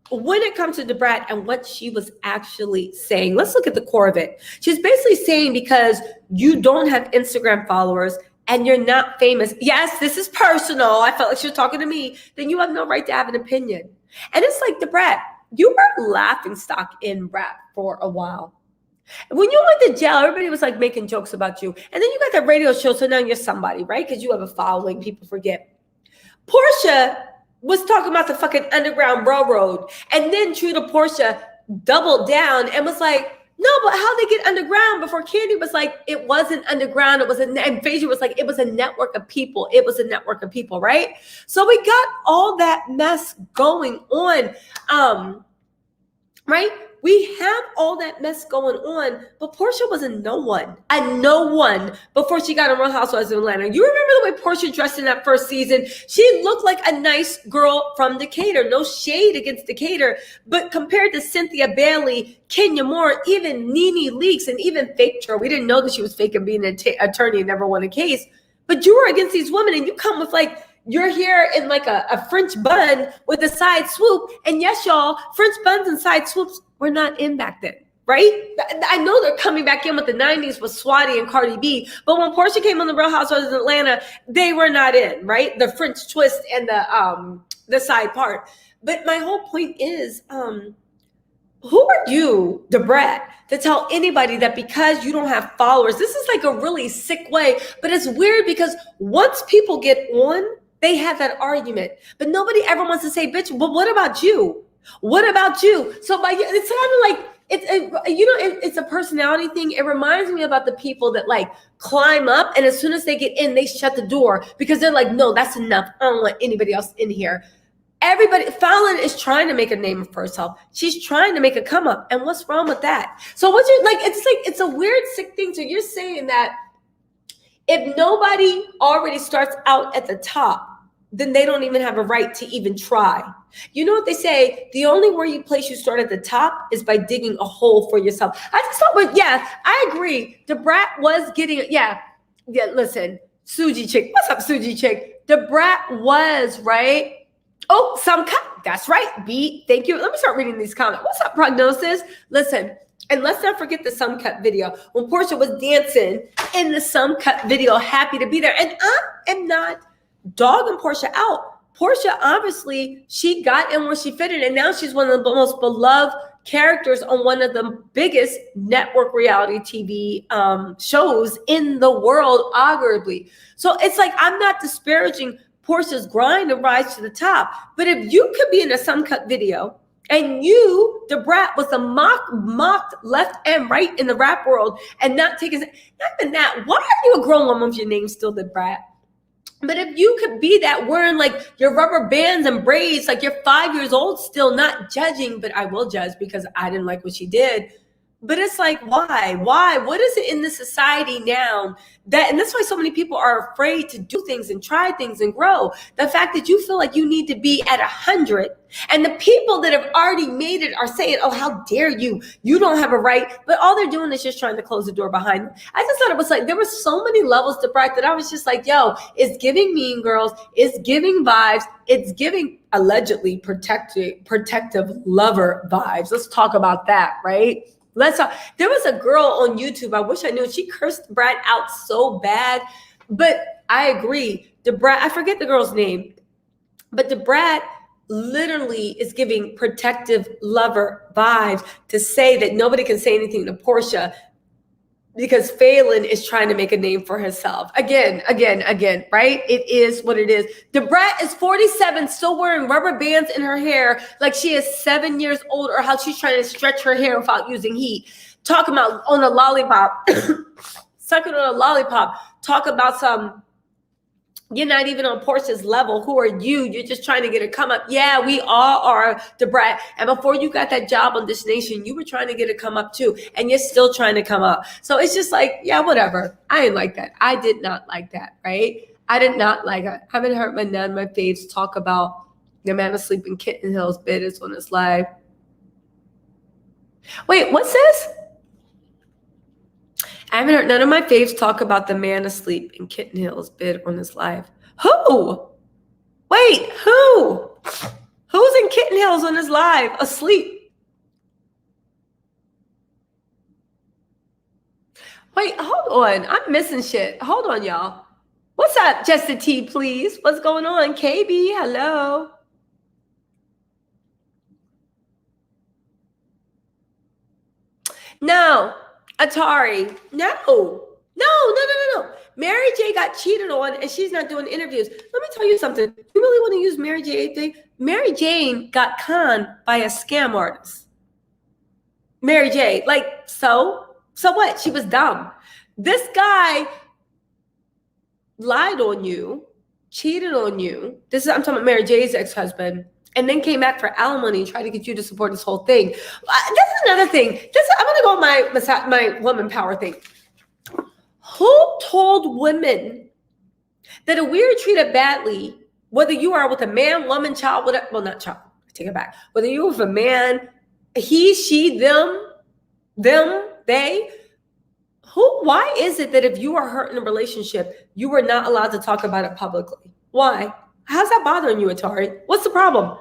when it comes to the Brat and what she was actually saying, let's look at the core of it. She's basically saying because you don't have Instagram followers and you're not famous, yes, this is personal, I felt like she was talking to me, then you have no right to have an opinion. And it's like the Brat, you were laughing stock in Brat for a while. When you went to jail, everybody was like making jokes about you. And then you got that radio show, so now you're somebody, right? Because you have a following, people forget. Porsha was talking about the fucking Underground Railroad. And then True to Porsha doubled down and was like, no, but how they get underground? Before Kandi was like, it wasn't underground. It was and Phaedra was like, it was a network of people. It was a network of people, right? So we got all that mess going on, right? We have all that mess going on, but Porsha was a no one before she got on Real Housewives of Atlanta. You remember the way Porsha dressed in that first season? She looked like a nice girl from Decatur. No shade against Decatur, but compared to Cynthia Bailey, Kenya Moore, even Nene Leakes, and even fake her, we didn't know that she was fake and being an attorney and never won a case. But you were against these women, and you come with like, you're here in like a French bun with a side swoop. And yes, y'all, French buns and side swoops were not in back then, right? I know they're coming back in with the 90s with Swati and Cardi B, but when Porsha came on the Real Housewives of Atlanta, they were not in, right? The French twist and the side part. But my whole point is, who are you, the Brat, to tell anybody that because you don't have followers, this is like a really sick way, but it's weird because once people get on, they have that argument, but nobody ever wants to say, bitch, but what about you? What about you? So it's kind of like, it's a personality thing. It reminds me about the people that like climb up and as soon as they get in, they shut the door because they're like, no, that's enough. I don't want anybody else in here. FALYNN is trying to make a name for herself. She's trying to make a come up. And what's wrong with that? So it's a weird, sick thing. So you're saying that if nobody already starts out at the top, then they don't even have a right to even try. You know what they say? The only place you start at the top is by digging a hole for yourself. I just thought, I agree. The Brat was getting, listen, Suji chick. What's up, Suji chick? The Brat was, right? Oh, some cut. That's right. B, thank you. Let me start reading these comments. What's up, Prognosis? Listen, and let's not forget the Some Cut video. When Porsha was dancing in the Some Cut video, happy to be there. And I am not dogging Porsha out. Porsha, obviously, she got in where she fitted, and now she's one of the most beloved characters on one of the biggest network reality TV shows in the world, arguably. So it's like, I'm not disparaging Porsha's grind to rise to the top, but if you could be in a Some Cut video and you, the Brat, was a mocked left and right in the rap world and not even that, why are you a grown woman with your name still the Brat? But if you could be that wearing like your rubber bands and braids, like you're 5 years old, still not judging, but I will judge because I didn't like what she did. But it's like, why? What is it in the society now and that's why so many people are afraid to do things and try things and grow. The fact that you feel like you need to be at 100 and the people that have already made it are saying, oh, how dare you? You don't have a right. But all they're doing is just trying to close the door behind them. I just thought it was like, there were so many levels to Brat that I was just like, yo, it's giving Mean Girls. It's giving vibes. It's giving allegedly protective lover vibes. Let's talk about that, right? Let's talk. There was a girl on YouTube, I wish I knew, she cursed Brat out so bad, but I agree. The Brat, I forget the girl's name, but the Brat literally is giving protective lover vibes to say that nobody can say anything to Porsha because FALYNN is trying to make a name for herself. Again, right? It is what it is. The Brat is 47, still wearing rubber bands in her hair like she is 7 years old, or how she's trying to stretch her hair without using heat. Talk about on a lollipop, sucking on a lollipop. Talk about some, you're not even on Porsha's level. Who are you? You're just trying to get a come up. Yeah, we all are the Brat. And before you got that job on This Nation, you were trying to get a come up too. And you're still trying to come up. So it's just like, yeah, whatever. I ain't like that. I did not like that, right? I did not like it. I haven't heard none of my faves talk about the man asleep in Kitten Hills bit is on his live. Wait, what's this? I haven't heard none of my faves talk about the man asleep in Kitten Hills bid on this live. Who? Wait, who? Who's in Kitten Hills on this live asleep? Wait, hold on. I'm missing shit. Hold on, y'all. What's up, Just a T, please? What's going on? KB, hello. No. Atari, no. Mary J got cheated on and she's not doing interviews. Let me tell you something. You really want to use Mary J thing? Mary Jane got conned by a scam artist. Mary J, like, so what? She was dumb. This guy lied on you, cheated on you. I'm talking about Mary J's ex-husband. And then came back for alimony and tried to get you to support this whole thing. That's another thing. I'm going to go on my woman power thing. Who told women that if we are treated badly, whether you are with a man, woman, child, whatever, well, not child, take it back. Whether you're with a man, he, she, them, they, why is it that if you are hurt in a relationship, you are not allowed to talk about it publicly? Why? How's that bothering you, Atari? What's the problem?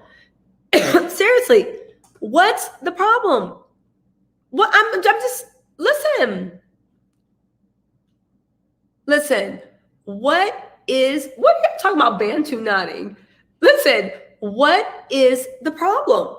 Seriously, what's the problem? What I'm just listen. What are you talking about? Bantu nodding. Listen, what is the problem?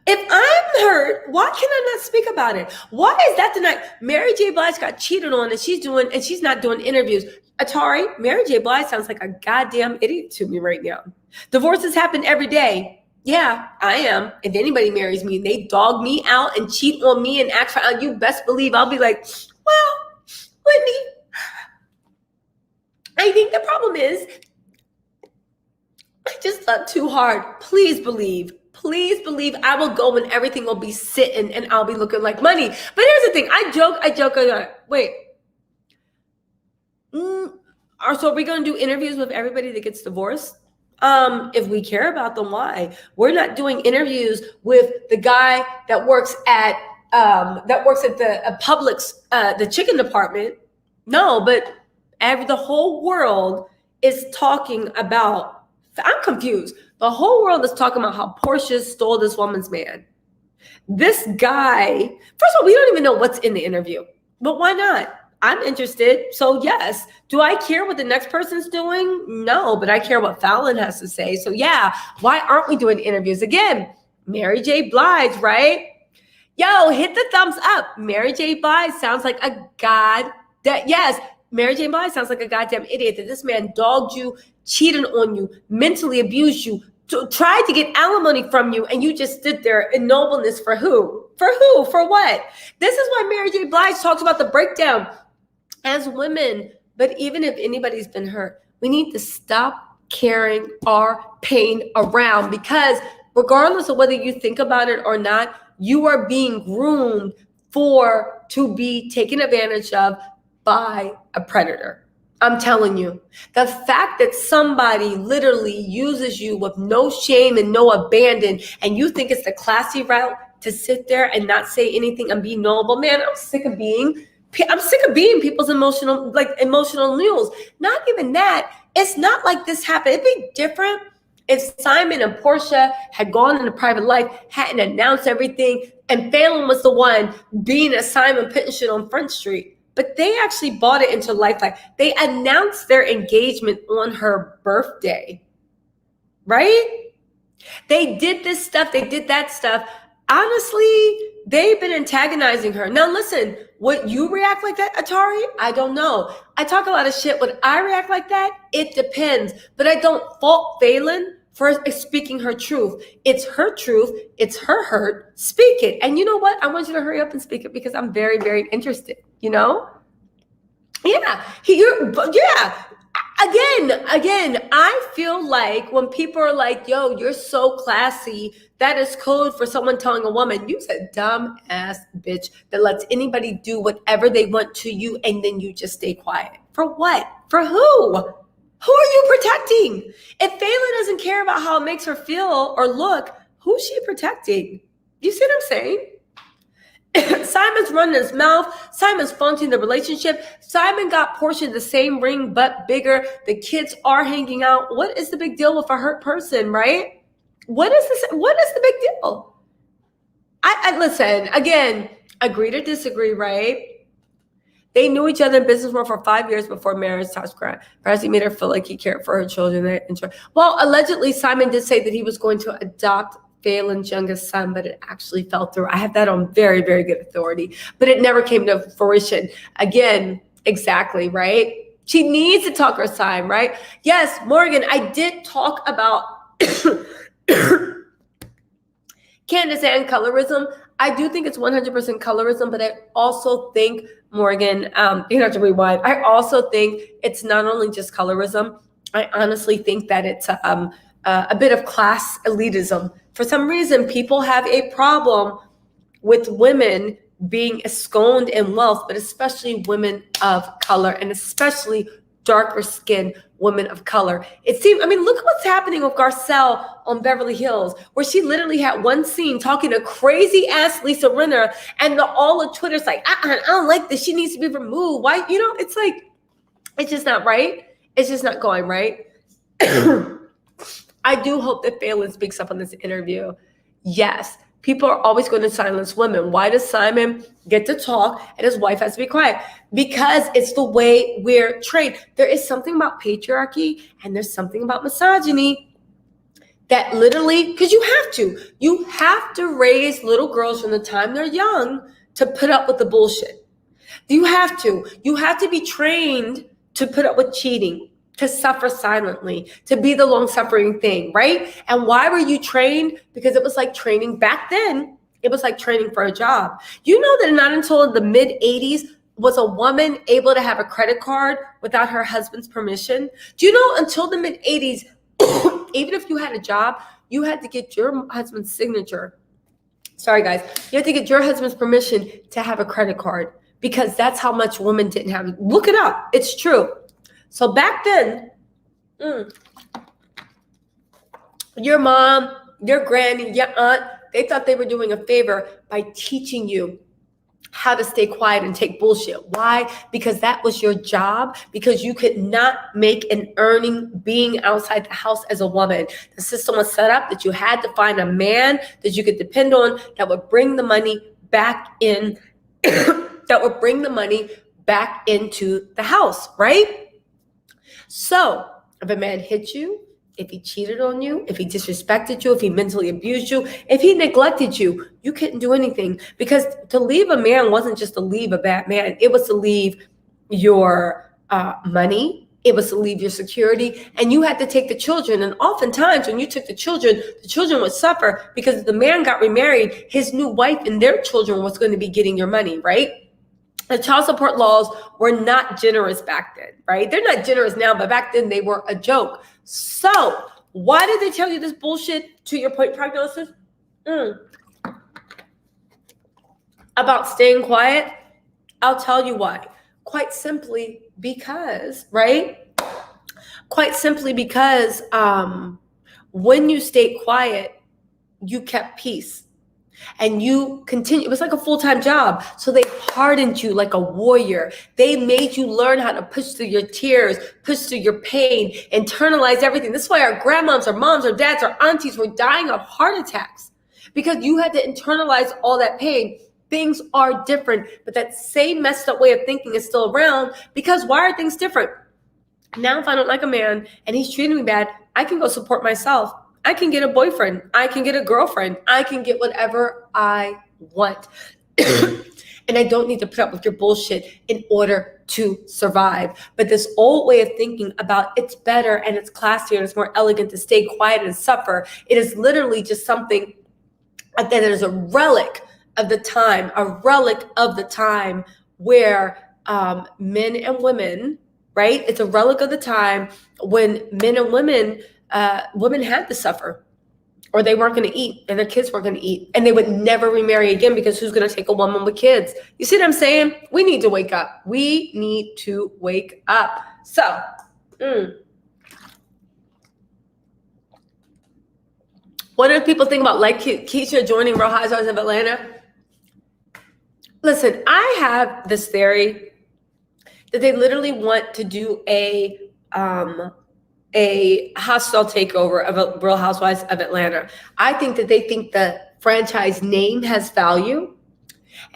If I'm hurt, why can I not speak about it? Why is that tonight? Mary J. Blige got cheated on and she's not doing interviews. Atari, Mary J. Blige sounds like a goddamn idiot to me right now. Divorces happen every day. Yeah, I am. If anybody marries me and they dog me out and cheat on me and act for, you best believe I'll be like, well, Whitney, I think the problem is I just love too hard. Please believe I will go and everything will be sitting and I'll be looking like money. But here's the thing. I joke. Wait. So are we going to do interviews with everybody that gets divorced? If we care about them, why? We're not doing interviews with the guy that works at the Publix, the chicken department. No, but the whole world is talking about, I'm confused. The whole world is talking about how Porsha stole this woman's man. This guy, first of all, we don't even know what's in the interview, but why not? I'm interested. So yes. Do I care what the next person's doing? No, but I care what FALYNN has to say. So yeah, why aren't we doing interviews? Again, Mary J. Blige, right? Yo, hit the thumbs up. Mary J. Blige sounds like a Mary J. Blige sounds like a goddamn idiot that this man dogged you, cheated on you, mentally abused you, tried to get alimony from you, and you just stood there in nobleness for who? For who? For what? This is why Mary J. Blige talks about the breakdown. As women, but even if anybody's been hurt, we need to stop carrying our pain around, because regardless of whether you think about it or not, you are being groomed to be taken advantage of by a predator. I'm telling you, the fact that somebody literally uses you with no shame and no abandon, and you think it's the classy route to sit there and not say anything and be noble, man, I'm sick of being people's emotional mules. Not even that. It's not like this happened. It'd be different if Simon and Porsha had gone into private life, hadn't announced everything, and FALYNN was the one being a Simon putting shit on Front Street. But they actually bought it into life. Like, they announced their engagement on her birthday, right? They did this stuff. They did that stuff. Honestly, they've been antagonizing her. Now, listen, would you react like that, Atari? I don't know. I talk a lot of shit. Would I react like that? It depends. But I don't fault FALYNN for speaking her truth. It's her truth. It's her hurt. Speak it. And you know what? I want you to hurry up and speak it because I'm very, very interested. You know? Yeah. Yeah. Again, I feel like when people are like, yo, you're so classy, that is code for someone telling a woman, you're a dumb ass bitch that lets anybody do whatever they want to you and then you just stay quiet. For what? For who? Who are you protecting? If FALYNN doesn't care about how it makes her feel or look, who's she protecting? You see what I'm saying? Simon's running his mouth. Simon's flaunting the relationship. Simon got Porsha the same ring, but bigger. The kids are hanging out. What is the big deal with a hurt person, right? What is this? What is the big deal? I listen, again, agree to disagree, right? They knew each other in business world for 5 years before marriage. Perhaps he made her feel like he cared for her children. Well, allegedly, Simon did say that he was going to adopt FALYNN's youngest son, but it actually fell through. I have that on very, very good authority, but it never came to fruition. Again, exactly, right? She needs to talk her side, right? Yes, Morgan, I did talk about Candace and colorism. I do think it's 100% colorism, but I also think, Morgan, you have to rewind. I also think it's not only just colorism. I honestly think that it's a bit of class elitism. For some reason, people have a problem with women being ensconced in wealth, but especially women of color and especially darker skinned women of color. It seems, I mean, look at what's happening with Garcelle on Beverly Hills, where she literally had one scene talking to crazy ass Lisa Rinna, and all of Twitter's like, I don't like this. She needs to be removed. Why? You know, it's like, it's just not right. It's just not going right. I do hope that FALYNN speaks up on this interview. Yes, people are always going to silence women. Why does Simon get to talk and his wife has to be quiet? Because it's the way we're trained. There is something about patriarchy and there's something about misogyny that literally, because you have to raise little girls from the time they're young to put up with the bullshit. You have to be trained to put up with cheating, to suffer silently, to be the long-suffering thing, right? And why were you trained? Because it was like training back then. It was like training for a job. You know that not until the mid-'80s was a woman able to have a credit card without her husband's permission. Do you know until the mid-'80s, even if you had a job, you had to get your husband's signature. Sorry, guys. You had to get your husband's permission to have a credit card because that's how much women didn't have. Look it up. It's true. So back then, your mom, your granny, your aunt, they thought they were doing a favor by teaching you how to stay quiet and take bullshit. Why? Because that was your job, because you could not make an earning being outside the house as a woman. The system was set up that you had to find a man that you could depend on that would bring the money back in, that would bring the money back into the house, right? So if a man hit you, if he cheated on you, if he disrespected you, if he mentally abused you, if he neglected you, you couldn't do anything, because to leave a man wasn't just to leave a bad man. It was to leave your money. It was to leave your security, and you had to take the children. And oftentimes when you took the children would suffer because if the man got remarried, his new wife and their children was going to be getting your money, right? The child support laws were not generous back then, right? They're not generous now, but back then they were a joke. So why did they tell you this bullshit, to your point, prognosis? About staying quiet? I'll tell you why. Quite simply because, right? Quite simply because when you stayed quiet, you kept peace. And you continue, it was like a full-time job. So they hardened you like a warrior. They made you learn how to push through your tears, push through your pain, internalize everything. This is why our grandmoms, our moms, our dads, our aunties were dying of heart attacks, because you had to internalize all that pain. Things are different, but that same messed up way of thinking is still around, because why are things different? Now, if I don't like a man and he's treating me bad, I can go support myself. I can get a boyfriend. I can get a girlfriend. I can get whatever I want. And I don't need to put up with your bullshit in order to survive. But this old way of thinking about it's better and it's classier and it's more elegant to stay quiet and suffer, it is literally just something that is a relic of the time, where men and women, right? It's a relic of the time when men and women had to suffer, or they weren't going to eat, and their kids weren't going to eat, and they would never remarry again, because who's going to take a woman with kids? You see what I'm saying? We need to wake up. We need to wake up. So, what do people think about like Keisha joining Real Housewives of Atlanta? Listen, I have this theory that they literally want to do a hostile takeover of Real Housewives of Atlanta. I think that they think the franchise name has value,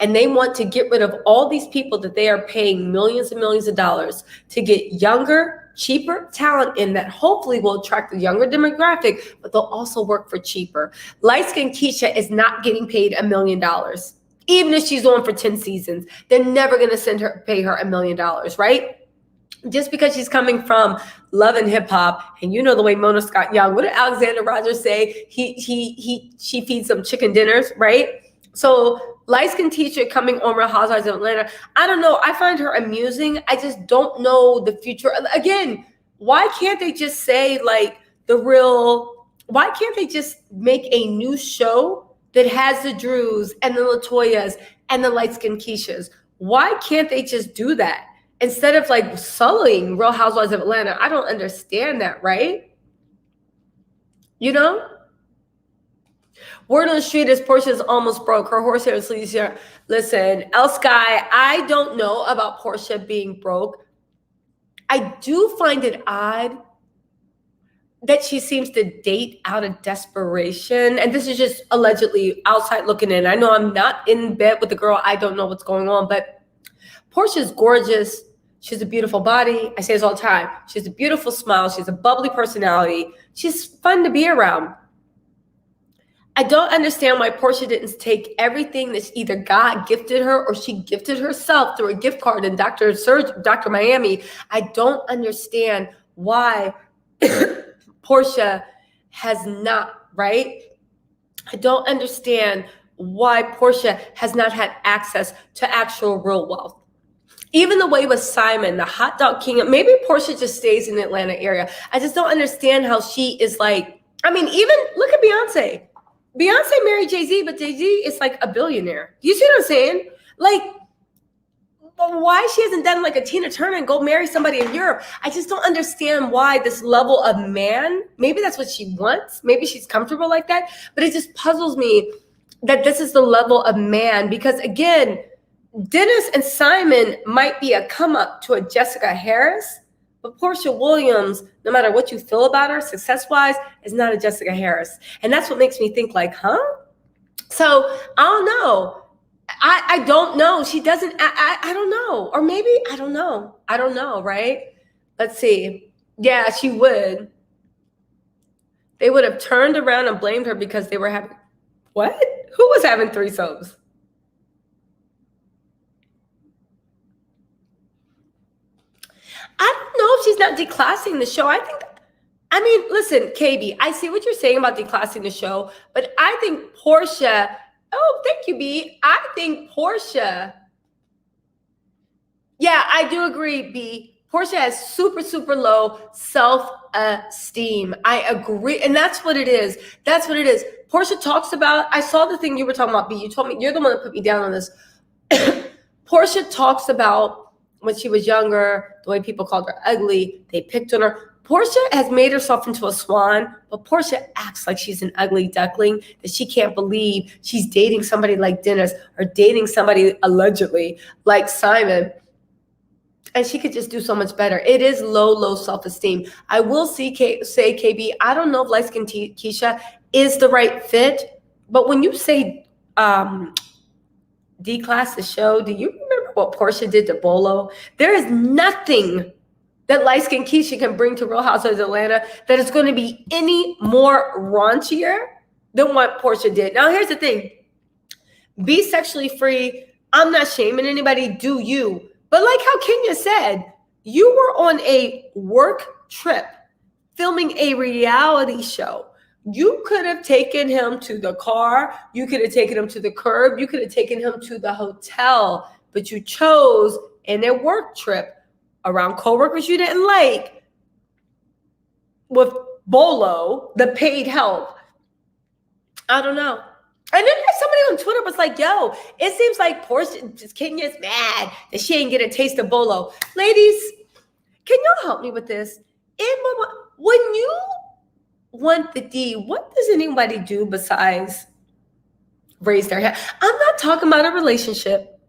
and they want to get rid of all these people that they are paying millions and millions of dollars to get younger, cheaper talent in that hopefully will attract the younger demographic, but they'll also work for cheaper. Light-skinned Keisha is not getting paid $1 million. Even if she's on for 10 seasons, they're never going to pay her $1 million, right? Just because she's coming from Love and Hip Hop, and you know the way Mona Scott Young, what did Alexander Rogers say? She feeds them chicken dinners, right? So light-skinned teacher coming on Real Housewives of Atlanta, I don't know. I find her amusing. I just don't know the future. Again, why can't they just say like why can't they just make a new show that has the Drews and the LaToyas and the light-skinned Keishas? Why can't they just do that? Instead of like sullying Real Housewives of Atlanta. I don't understand that, right? You know? Word on the street is Porsha's almost broke. Her horsehair is sleeves here. Listen, El Sky, I don't know about Porsha being broke. I do find it odd that she seems to date out of desperation. And this is just allegedly outside looking in. I know I'm not in bed with the girl. I don't know what's going on, but Porsha's gorgeous. She has a beautiful body. I say this all the time. She has a beautiful smile. She has a bubbly personality. She's fun to be around. I don't understand why Porsha didn't take everything that either God gifted her or she gifted herself through a gift card in Dr. Miami. I don't understand why Porsha has not, right? I don't understand why Porsha has not had access to actual real wealth. Even the way with Simon, the hot dog king, maybe Porsha just stays in the Atlanta area. I just don't understand how she is like, I mean, even look at Beyonce. Beyonce married Jay-Z, but Jay-Z is like a billionaire. You see what I'm saying? Like, why she hasn't done like a Tina Turner and go marry somebody in Europe? I just don't understand why this level of man, maybe that's what she wants. Maybe she's comfortable like that. But it just puzzles me that this is the level of man, because again, Dennis and Simon might be a come up to a Jessica Harris, but Porsha Williams, no matter what you feel about her, success-wise, is not a Jessica Harris. And that's what makes me think like, huh? So I don't know. I don't know. She doesn't, I don't know. Or maybe, I don't know. I don't know, right? Let's see. Yeah, she would. They would have turned around and blamed her because they were having, what? Who was having threesomes? I don't know if she's not declassing the show. I mean, listen, KB, I see what you're saying about declassing the show, but I think Porsha, oh, thank you, B. I think Porsha, yeah, I do agree, B. Porsha has super, super low self-esteem. I agree. And that's what it is. That's what it is. Porsha talks about, I saw the thing you were talking about, B. You told me, you're the one that put me down on this. Porsha talks about when she was younger, the way people called her ugly, they picked on her. Porsha has made herself into a swan, but Porsha acts like she's an ugly duckling, that she can't believe she's dating somebody like Dennis or dating somebody allegedly like Simon. And she could just do so much better. It is low self-esteem. I will say, KB, I don't know if light-skinned Keisha is the right fit, but when you say declass the show, do you remember what Porsha did to Bolo? There is nothing that light-skinned Keisha can bring to Real Housewives of Atlanta that is going to be any more raunchier than what Porsha did. Now, here's the thing. Be sexually free. I'm not shaming anybody. Do you? But like how Kenya said, you were on a work trip filming a reality show. You could have taken him to the car. You could have taken him to the curb. You could have taken him to the hotel. But you chose in a work trip around coworkers you didn't like with Bolo, the paid help. I don't know. And then somebody on Twitter was like, yo, it seems like Porsha, Kenya's mad that she ain't get a taste of Bolo. Ladies, can y'all help me with this? When you want the D, what does anybody do besides raise their hand? I'm not talking about a relationship.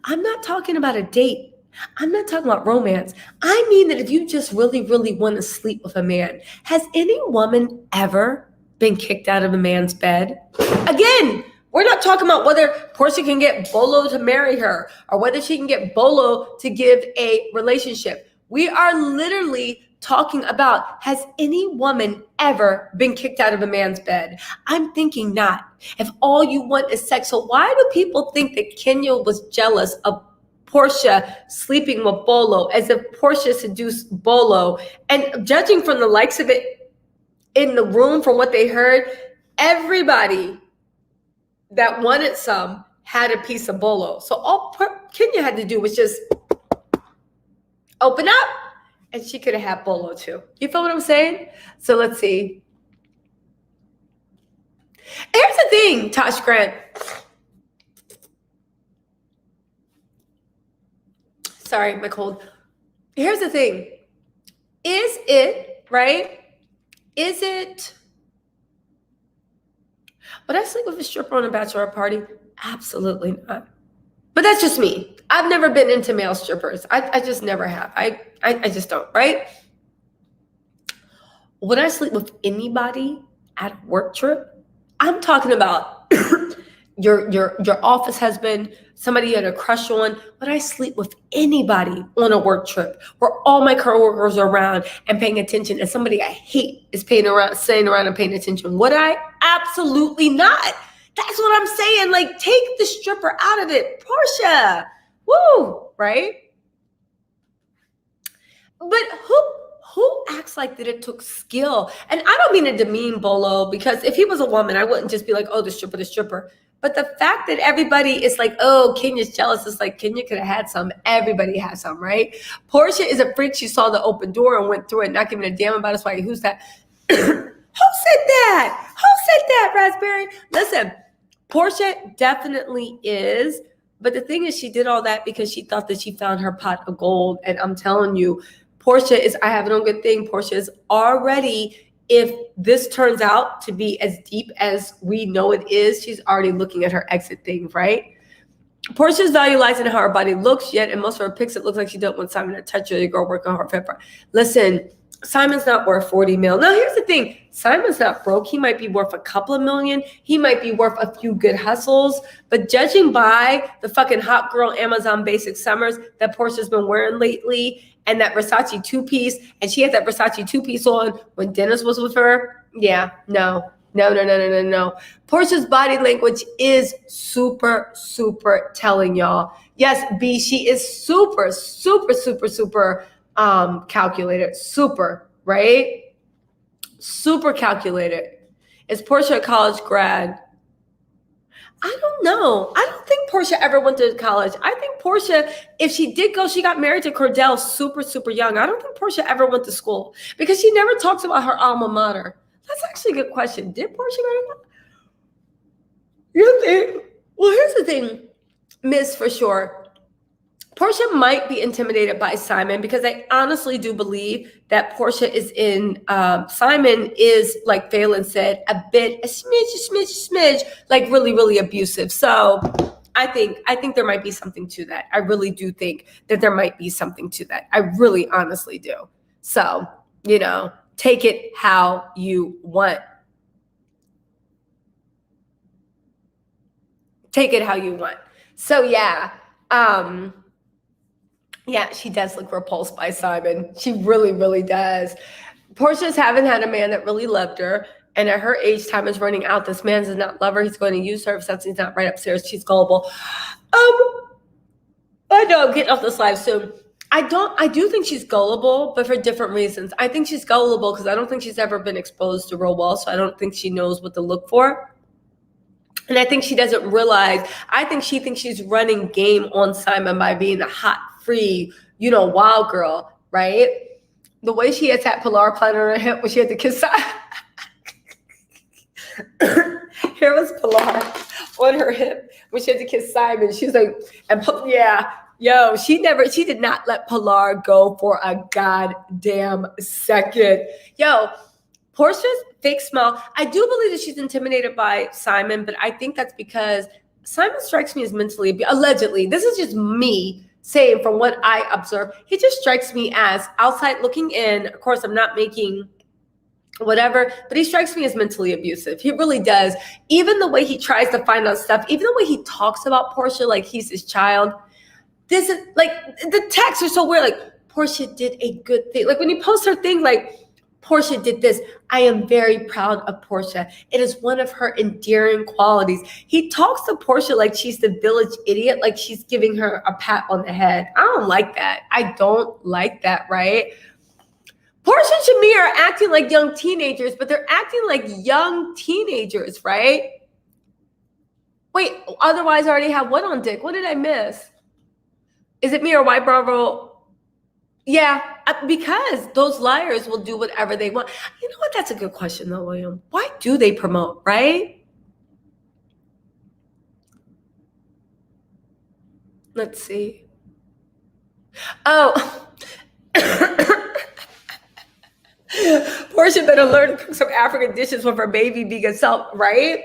I'm not talking about a date. I'm not talking about romance. I mean that if you just really, really want to sleep with a man, has any woman ever been kicked out of a man's bed? Again, we're not talking about whether Porsha can get Bolo to marry her or whether she can get Bolo to give a relationship. We are literally talking about, has any woman ever been kicked out of a man's bed? I'm thinking not. If all you want is sex, so why do people think that Kenya was jealous of Porsha sleeping with Bolo, as if Porsha seduced Bolo? And judging from the likes of it in the room, from what they heard, everybody that wanted some had a piece of Bolo. So all Kenya had to do was just open up, and she could have had Bolo too. You feel what I'm saying? So let's see. Here's the thing, Tosh Grant. Sorry, my cold. Here's the thing. Is it, right? Is it, would I sleep with a stripper on a bachelorette party? Absolutely not. But that's just me. I've never been into male strippers. I just never have. I just don't, right? Would I sleep with anybody at a work trip? I'm talking about your office husband, somebody you had a crush on. Would I sleep with anybody on a work trip where all my coworkers are around and paying attention, and somebody I hate is staying around and paying attention? Would I? Absolutely not. That's what I'm saying. Like, take the stripper out of it. Porsha. Woo, right? But who acts like that it took skill? And I don't mean to demean Bolo, because if he was a woman, I wouldn't just be like, oh, the stripper. But the fact that everybody is like, oh, Kenya's jealous, it's like Kenya could have had some. Everybody has some, right? Porsha is a freak. She saw the open door and went through it, not giving a damn about it. Why? Who's that? Who said that? Who said that, Raspberry? Listen, Porsha definitely is. But the thing is, she did all that because she thought that she found her pot of gold. And I'm telling you, Porsha is, I have it on good thing. Porsha is already, if this turns out to be as deep as we know it is, she's already looking at her exit thing, right? Porsha's value lies in how her body looks, yet in most of her pics, it looks like she don't want Simon to touch her. The girl working on her pepper. Listen, Simon's not worth 40 mil. Now, here's the thing. Simon's not broke. He might be worth a couple of million. He might be worth a few good hustles. But judging by the fucking hot girl Amazon basic summers that Porsha's been wearing lately, and that Versace two-piece, and she had that Versace two-piece on when Dennis was with her, yeah, no. Porsha's body language is super, super telling, y'all. Yes, B, she is super, super, super, super calculated. Super, right? Super calculated. Is Porsha a college grad? I don't know. I don't think Porsha ever went to college. I think Porsha, if she did go, she got married to Cordell super, super young. I don't think Porsha ever went to school because she never talks about her alma mater. That's actually a good question. Did Porsha go to that? Well, here's the thing, Miss, for sure. Porsha might be intimidated by Simon because I honestly do believe that Porsha is in, Simon is, like FALYNN said, a smidge, like really, really abusive. So I think there might be something to that. I really do think that there might be something to that. I really honestly do. So, take it how you want. Take it how you want. So yeah, Yeah, she does look repulsed by Simon. She really, really does. Porsha's haven't had a man that really loved her. And at her age, time is running out. This man does not love her. He's going to use her since he's not right upstairs. She's gullible. I know I'm getting off this live soon. I do think she's gullible, but for different reasons. I think she's gullible because I don't think she's ever been exposed to real well, so I don't think she knows what to look for. And I think she doesn't realize, I think she thinks she's running game on Simon by being a hot, free, wild girl, right? The way she has that Polar plant on her hip when she had to kiss here was Pilar on her hip when she had to kiss Simon. She was like, she did not let Pilar go for a goddamn second. Porsha's fake smile. I do believe that she's intimidated by Simon, but I think that's because Simon strikes me as allegedly, this is just me saying from what I observe, he just strikes me as outside looking in. Of course, I'm not making whatever, but he strikes me as mentally abusive. He really does. Even the way he tries to find out stuff, even the way he talks about Porsha like he's his child. This is like, the texts are so weird. Like, Porsha did a good thing. Like when he posts her thing, like, Porsha did this. I am very proud of Porsha. It is one of her endearing qualities. He talks to Porsha like she's the village idiot, like she's giving her a pat on the head. I don't like that. I don't like that, right? Porsha and Shamia are acting like young teenagers, but they're acting like young teenagers, right? Wait, otherwise I already have what on dick? What did I miss? Is it me or White Bravo? Yeah, because those liars will do whatever they want. You know what? That's a good question though, William. Why do they promote, right? Let's see. Oh. Porsha better learn to cook some African dishes with her baby vegan self, right?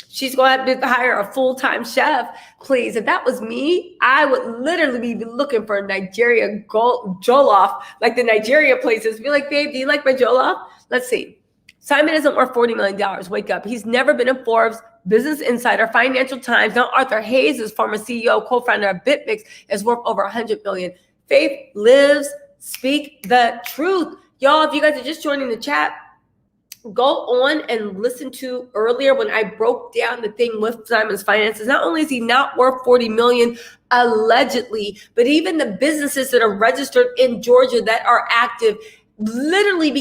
She's going to have to hire a full-time chef, please. If that was me, I would literally be looking for a Nigeria jollof, like the Nigeria places. Be like, babe, do you like my jollof? Let's see. Simon isn't worth $40 million. Wake up. He's never been in Forbes, Business Insider, Financial Times. Now Arthur Hayes, is former CEO, co-founder of BitMix, is worth over $100 million. Faith lives. Speak the truth. Y'all, if you guys are just joining the chat, go on and listen to earlier when I broke down the thing with Simon's finances. Not only is he not worth $40 million allegedly, but even the businesses that are registered in Georgia that are active literally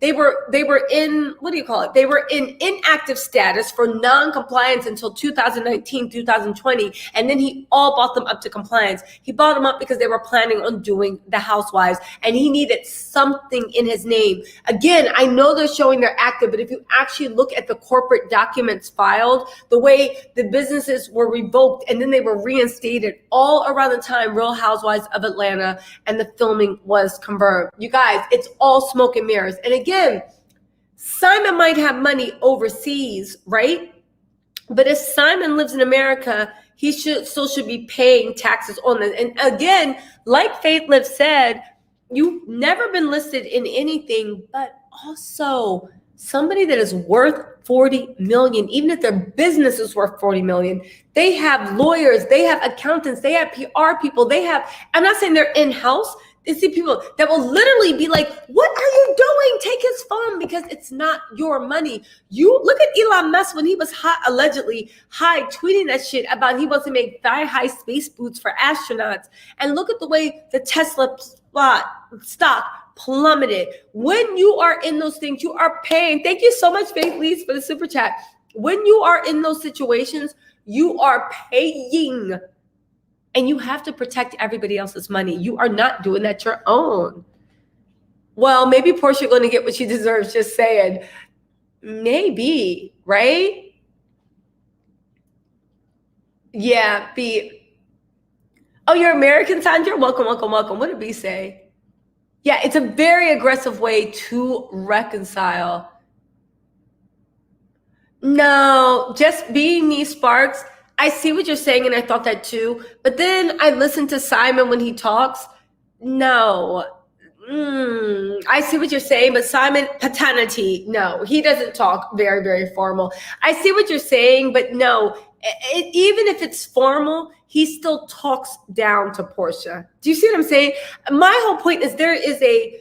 they were in, what do you call it? They were in inactive status for non-compliance until 2019, 2020. And then he all bought them up to compliance. He bought them up because they were planning on doing the Housewives and he needed something in his name. Again, I know they're showing they're active, but if you actually look at the corporate documents filed, the way the businesses were revoked and then they were reinstated all around the time Real Housewives of Atlanta and the filming was confirmed. You guys, it's all smoke and mirrors. And again, Simon might have money overseas, right? But if Simon lives in America, he still should be paying taxes on it. And again, like Faith Liv said, you've never been listed in anything, but also somebody that is worth 40 million, even if their business is worth 40 million, they have lawyers, they have accountants, they have PR people, I'm not saying they're in-house. They see people that will literally be like, what are you doing? Take his phone because it's not your money. You look at Elon Musk when he was allegedly tweeting that shit about he wants to make thigh-high space boots for astronauts. And look at the way the Tesla stock plummeted. When you are in those things, you are paying. Thank you so much, Faith Lees, for the super chat. When you are in those situations, you are paying. And you have to protect everybody else's money. You are not doing that your own. Well, maybe Porsha going to get what she deserves, just saying. Maybe, right? Yeah, B. Oh, you're American, Sandra? Welcome, welcome, welcome. What did B say? Yeah, it's a very aggressive way to reconcile. No, just being me, Sparks. I see what you're saying, and I thought that too. But then I listened to Simon when he talks. No. I see what you're saying, but Simon, paternity, no. He doesn't talk very, very formal. I see what you're saying, but no. Even if it's formal, he still talks down to Porsha. Do you see what I'm saying? My whole point is there is a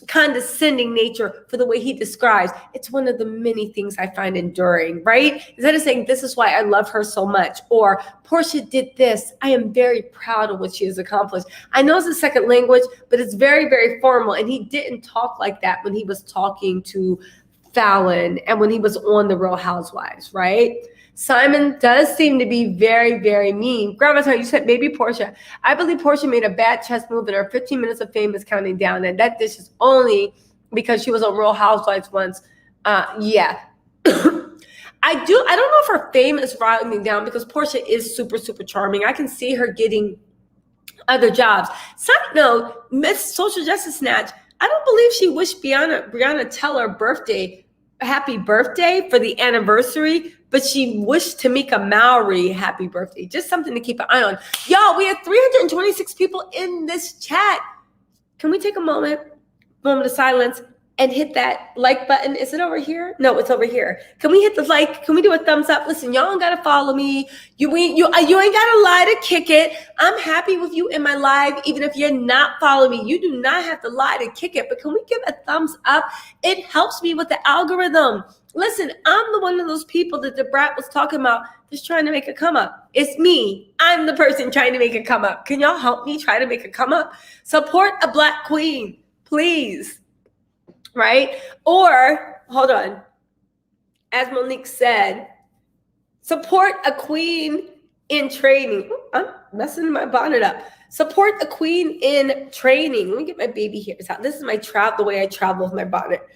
condescending nature for the way he describes. It's one of the many things I find enduring, right? Instead of saying, this is why I love her so much, or Porsha did this, I am very proud of what she has accomplished. I know it's a second language, but it's very, very formal. And he didn't talk like that when he was talking to FALYNN and when he was on The Real Housewives, right? Simon does seem to be very, very mean. Grandma, you said maybe Porsha. I believe Porsha made a bad chess move and her 15 minutes of fame is counting down. And that dish is only because she was on Real Housewives once. Yeah. I don't know if her fame is rounding down because Porsha is super, super charming. I can see her getting other jobs. Side note, Miss Social Justice Snatch, I don't believe she wished Breonna Teller happy birthday for the anniversary, but she wished Tamika Mallory happy birthday. Just something to keep an eye on. Y'all, we have 326 people in this chat. Can we take a moment of silence and hit that like button? Is it over here? No, it's over here. Can we hit the like? Can we do a thumbs up? Listen, y'all don't gotta follow me. You ain't gotta lie to kick it. I'm happy with you in my live, even if you're not following me. You do not have to lie to kick it, but can we give a thumbs up? It helps me with the algorithm. Listen, I'm the one of those people that the Brat was talking about just trying to make a come up. It's me. I'm the person trying to make a come up. Can y'all help me try to make a come up? Support a Black queen, please. Right? Or, hold on. As Monique said, support a queen in training. Ooh, I'm messing my bonnet up. Support a queen in training. Let me get my baby hairs out. This is the way I travel with my bonnet.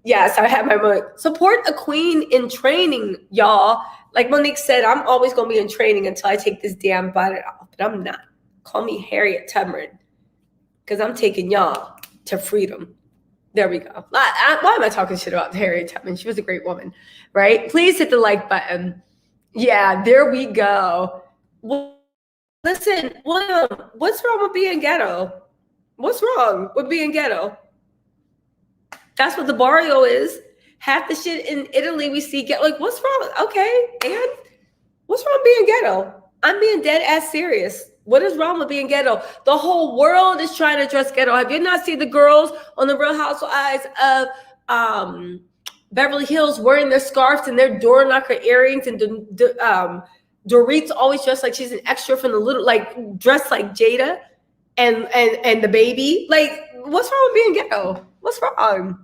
Yes, I have my moment. Support a queen in training, y'all. Like Monique said, I'm always going to be in training until I take this damn bonnet off. But I'm not. Call me Harriet Tubman. Because I'm taking y'all to freedom. There we go. Why am I talking shit about Harriet Tubman? She was a great woman, right? Please hit the like button. Yeah, there we go. Well, listen, William, what's wrong with being ghetto? What's wrong with being ghetto? That's what the barrio is. Half the shit in Italy we see get like, what's wrong? Okay, and what's wrong with being ghetto? I'm being dead ass serious. What is wrong with being ghetto? The whole world is trying to address ghetto. Have you not seen the girls on The Real Housewives of Beverly Hills wearing their scarves and their door knocker earrings, and Dorit's always dressed like she's an extra from the little, like dressed like Jada and the baby. Like, what's wrong with being ghetto? What's wrong?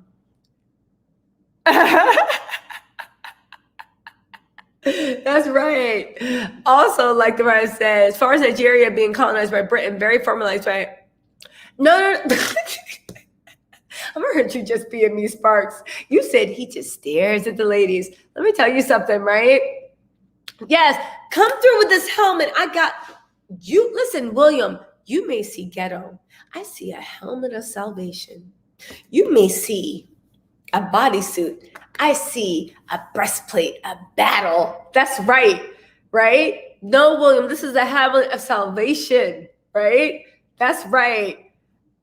That's right. Also, like the writer said, as far as Nigeria being colonized by Britain, very formalized, right? No. I'm gonna hurt you just being me, Sparks. You said he just stares at the ladies. Let me tell you something, right? Yes, come through with this helmet. I got you. Listen, William, you may see ghetto. I see a helmet of salvation. You may see a bodysuit. I see a breastplate, a battle. That's right, right? No, William, this is a helmet of salvation, right? That's right.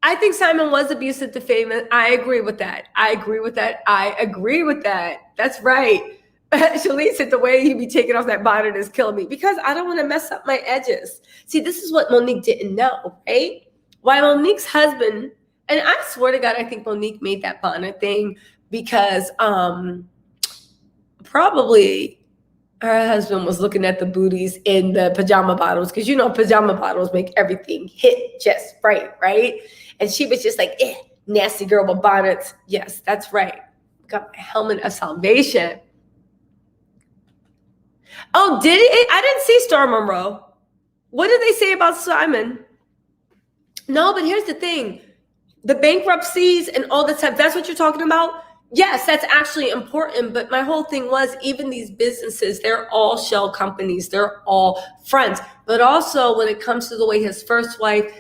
I think Simon was abusive to fame. I agree with that. I agree with that. That's right. Shalene said the way he be taking off that bonnet is killing me because I don't want to mess up my edges. See, this is what Monique didn't know, right? Why Monique's husband, and I swear to God, I think Monique made that bonnet thing because probably her husband was looking at the booties in the pajama bottoms because, you know, pajama bottoms make everything hit just right? And she was just like, nasty girl with bonnets. Yes, that's right. Got my helmet of salvation. Oh, did it? I didn't see Star Monroe. What did they say about Simon? No, but here's the thing. The bankruptcies and all this stuff, that's what you're talking about? Yes, that's actually important. But my whole thing was even these businesses, they're all shell companies. They're all fronts. But also when it comes to the way his first wife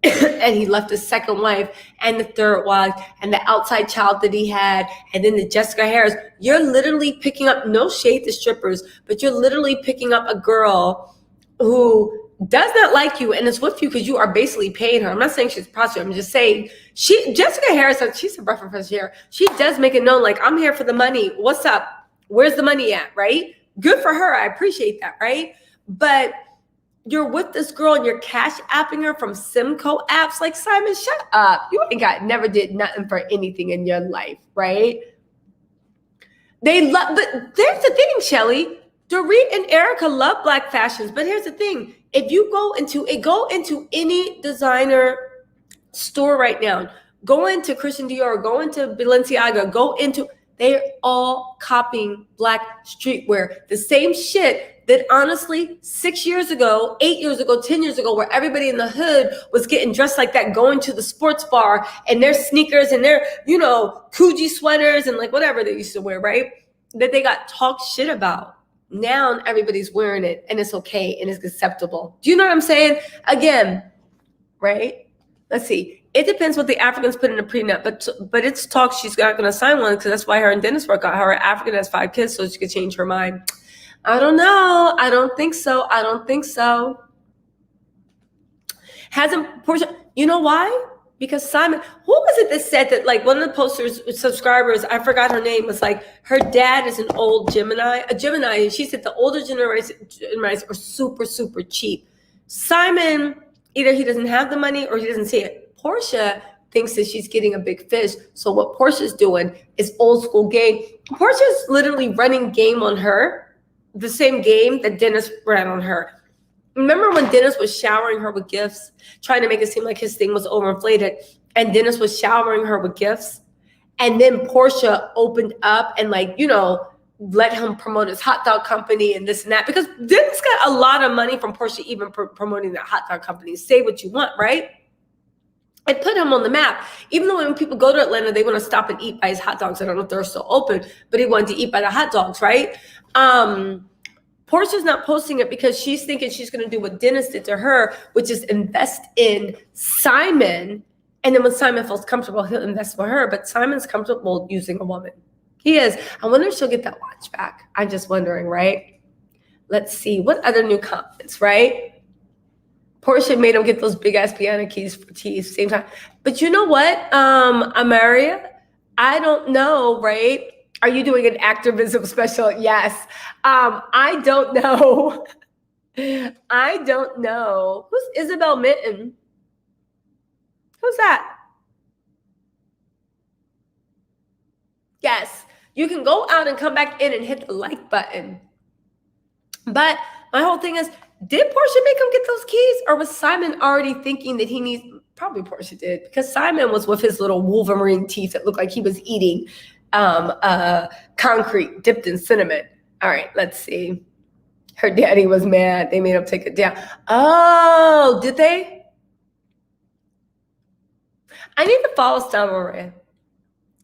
and he left his second wife and the third wife and the outside child that he had and then the Jessica Harris, you're literally picking up, no shade to strippers, but you're literally picking up a girl who does not like you and is with you because you are basically paying her. I'm not saying she's a prostitute. I'm just saying Jessica Harris, she's a breath of fresh air. She does make it known, like, I'm here for the money. What's up? Where's the money at, right? Good for her. I appreciate that, right? But you're with this girl and you're cash apping her from Simco apps. Like, Simon, shut up. You ain't never did nothing for anything in your life, right? They love, but there's the thing, Shelly. Dorit and Erica love black fashions, but here's the thing. If you go into any designer store right now, go into Christian Dior, go into Balenciaga, they're all copying black streetwear. The same shit that honestly 6 years ago, 8 years ago, 10 years ago, where everybody in the hood was getting dressed like that, going to the sports bar and their sneakers and their, Coogee sweaters and like whatever they used to wear, right? That they got talked shit about. Now everybody's wearing it and it's okay and it's acceptable. Do you know what I'm saying? Again, right? Let's see. It depends what the Africans put in a prenup, but it's talk she's not going to sign one because that's why her and Dennis work out. Her African has 5 kids, so she could change her mind. I don't know. I don't think so. Hasn't Porsha? You know why? Because Simon, who was it that said that, like, one of the posters subscribers, I forgot her name, was like, her dad is an old Gemini, and she said the older Geminis are super, super cheap. Simon, either he doesn't have the money or he doesn't see it. Porsha thinks that she's getting a big fish. So what Portia's doing is old school game. Portia's literally running game on her, the same game that Dennis ran on her. Remember when Dennis was showering her with gifts, trying to make it seem like his thing was overinflated, and Dennis was showering her with gifts? And then Porsha opened up and, like, let him promote his hot dog company and this and that, because Dennis got a lot of money from Porsha even promoting that hot dog company. Say what you want, right? It put him on the map. Even though when people go to Atlanta, they want to stop and eat by his hot dogs. I don't know if they're still open, but he wanted to eat by the hot dogs, right? Portia's not posting it because she's thinking she's going to do what Dennis did to her, which is invest in Simon. And then when Simon feels comfortable, he'll invest for her. But Simon's comfortable using a woman. He is. I wonder if she'll get that watch back. I'm just wondering, right? Let's see. What other new comments, right? Porsha made him get those big-ass piano keys for teeth same time. But you know what, Amaria? I don't know, right? Are you doing an activism special? Yes. I don't know. I don't know. Who's Isabel Mitten? Who's that? Yes. You can go out and come back in and hit the like button. But my whole thing is, did Porsha make him get those keys? Or was Simon already thinking that he needs... Probably Porsha did. Because Simon was with his little Wolverine teeth that looked like he was eating concrete dipped in cinnamon. All right, let's see. Her daddy was mad. They made him take it down. Oh, did they? I need to follow Stan Moran.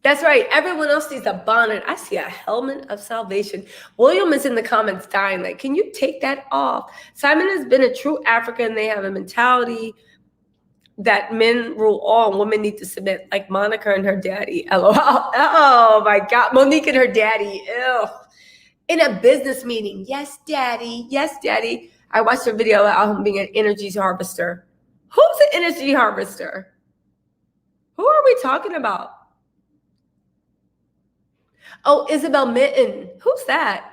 That's right. Everyone else sees a bonnet. I see a helmet of salvation. William is in the comments dying. Like, can you take that off? Simon has been a true African. They have a mentality that men rule all and women need to submit, like Monica and her daddy. LOL. Oh my God. Monique and her daddy. Ew. In a business meeting. Yes, daddy. Yes, daddy. I watched a video about him being an energy harvester. Who's an energy harvester? Who are we talking about? Oh, Isabel Mitten. Who's that?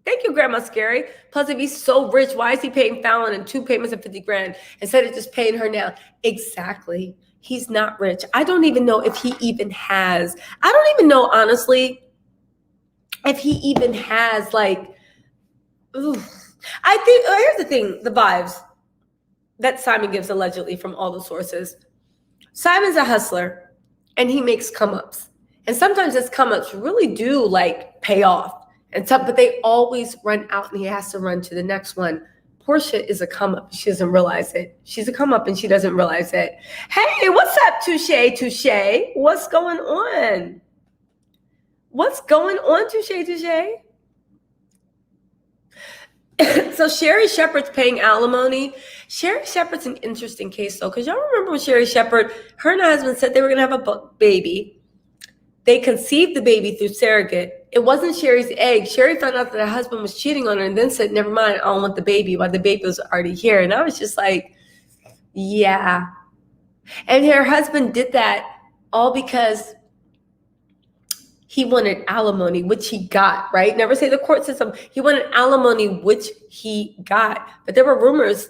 Thank you, Grandma Scary. Plus, if he's so rich, why is he paying Fallon in 2 payments of 50 grand instead of just paying her now? Exactly. He's not rich. I don't even know if he even has. I don't even know, honestly, if he even has, like, I think, here's the thing, the vibes that Simon gives allegedly from all the sources. Simon's a hustler, and he makes come-ups. And sometimes his come-ups really do, like, pay off. But they always run out and he has to run to the next one. Porsha is a come-up. She doesn't realize it. She's a come-up and she doesn't realize it. Hey, what's up, Touche? What's going on? What's going on, Touche? So Sherry Shepherd's paying alimony. Sherry Shepherd's an interesting case, though, because y'all remember when Sherry Shepherd, her and her husband said they were going to have a baby. They conceived the baby through surrogate. It wasn't Sherry's egg. Sherry found out that her husband was cheating on her and then said, never mind, I don't want the baby, while the baby was already here. And I was just like, yeah. And her husband did that all because he wanted alimony, which he got, right? Never say the court system. He wanted alimony, which he got. But there were rumors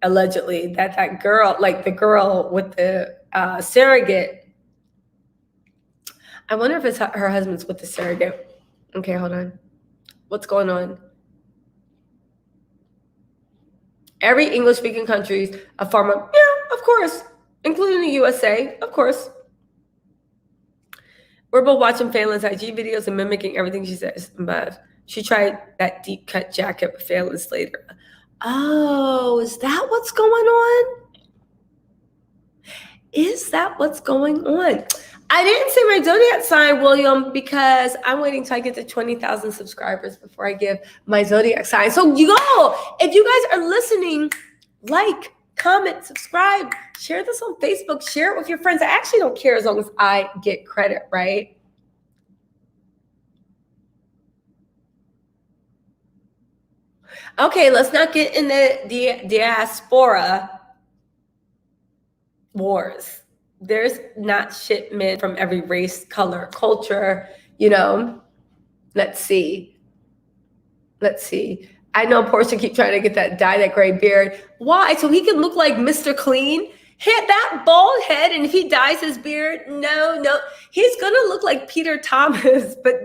allegedly, that girl, like the girl with the surrogate, I wonder if it's her husband's with the surrogate. Okay, hold on. What's going on? Every English-speaking country, a farmer, yeah, of course, including the USA, of course. We're both watching FALYNN's IG videos and mimicking everything she says. But she tried that deep cut jacket with FALYNN later. Oh, is that what's going on? Is that what's going on? I didn't say my zodiac sign, William, because I'm waiting till I get to 20,000 subscribers before I give my zodiac sign. So if you guys are listening, like, comment, subscribe, share this on Facebook, share it with your friends. I actually don't care as long as I get credit, right? Okay, let's not get in the diaspora wars. There's not shit men from every race, color, culture, Let's see. I know Porsha keep trying to get dye that gray beard. Why? So he can look like Mr. Clean? Hit that bald head, and if he dyes his beard, no. He's going to look like Peter Thomas, but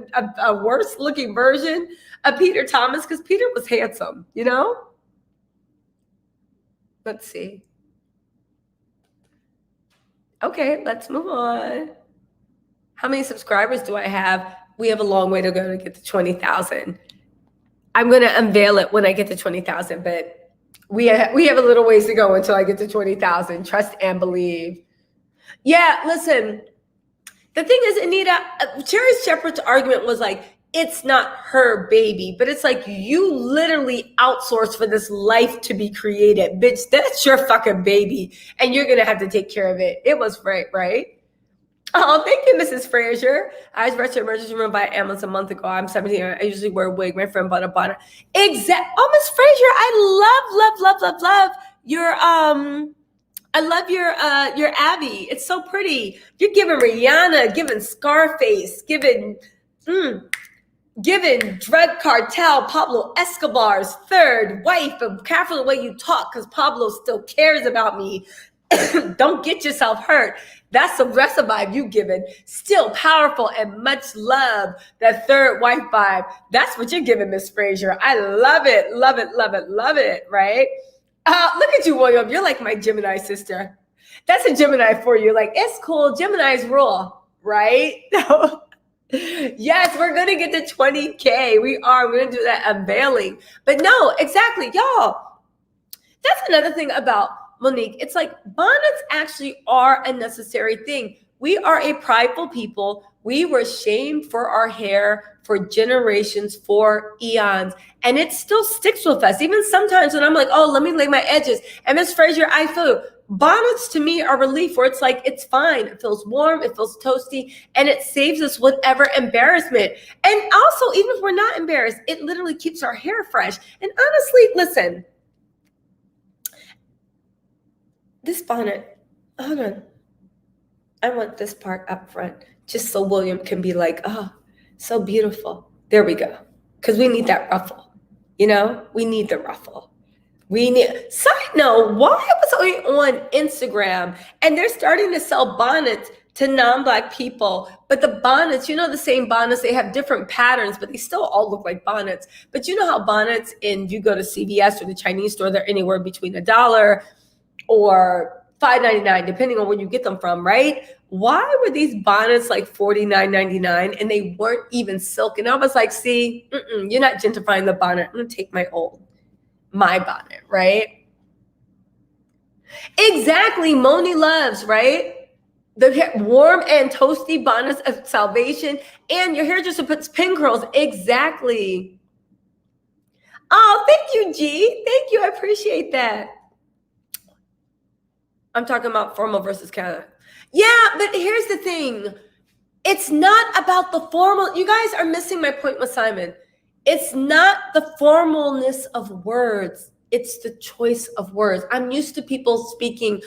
a worse looking version of Peter Thomas, because Peter was handsome, Let's see. Okay, let's move on. How many subscribers do I have? We have a long way to go to get to 20,000. I'm going to unveil it when I get to 20,000, but we have a little ways to go until I get to 20,000. Trust and believe. Yeah, listen. The thing is, Anita, Cherry Shepherd's argument was like, it's not her baby, but it's like you literally outsourced for this life to be created. Bitch, that's your fucking baby, and you're going to have to take care of it. It was right? Oh, thank you, Mrs. Frazier. I was rushed to emergency room by ambulance a month ago. I'm 17. I usually wear a wig. My friend bought a bonnet. Oh, Miss Frazier, I love your Abby. It's so pretty. You're giving Rihanna, giving Scarface, giving drug cartel, Pablo Escobar's third wife. But careful the way you talk, because Pablo still cares about me. Don't get yourself hurt. That's the rest of vibe you giving. Still powerful and much love. That third wife vibe. That's what you're giving, Miss Frazier. I love it, right? Look at you, William. You're like my Gemini sister. That's a Gemini for you. Like, it's cool. Gemini's rule, right? Yes, we're going to get to 20K. We are. We're going to do that unveiling. But no, exactly, y'all. That's another thing about Monique. It's like bonnets actually are a necessary thing. We are a prideful people. We were shamed for our hair for generations, for eons, and it still sticks with us. Even sometimes when I'm like, oh, let me lay my edges. And Miss Frazier, I feel bonnets to me are relief, where it's like, it's fine. It feels warm. It feels toasty, and it saves us whatever embarrassment. And also, even if we're not embarrassed, it literally keeps our hair fresh. And honestly, listen, this bonnet, hold on. I want this part up front just so William can be like, oh, so beautiful. There we go. Because we need that ruffle. We need the ruffle. Side note, why was I on Instagram and they're starting to sell bonnets to non-Black people, but the bonnets, the same bonnets, they have different patterns, but they still all look like bonnets. But you know how bonnets, you go to CVS or the Chinese store, they're anywhere between $1 or $5.99, depending on where you get them from, right? Why were these bonnets like $49.99 and they weren't even silk? And I was like, see, you're not gentrifying the bonnet. I'm going to take my bonnet, right? Exactly. Moni loves, right? The warm and toasty bonnets of salvation, and your hair just puts pin curls. Exactly. Oh, thank you, G. Thank you. I appreciate that. I'm talking about formal versus casual. Yeah, but here's the thing. It's not about the formal. You guys are missing my point with Simon. It's not the formalness of words. It's the choice of words. I'm used to people speaking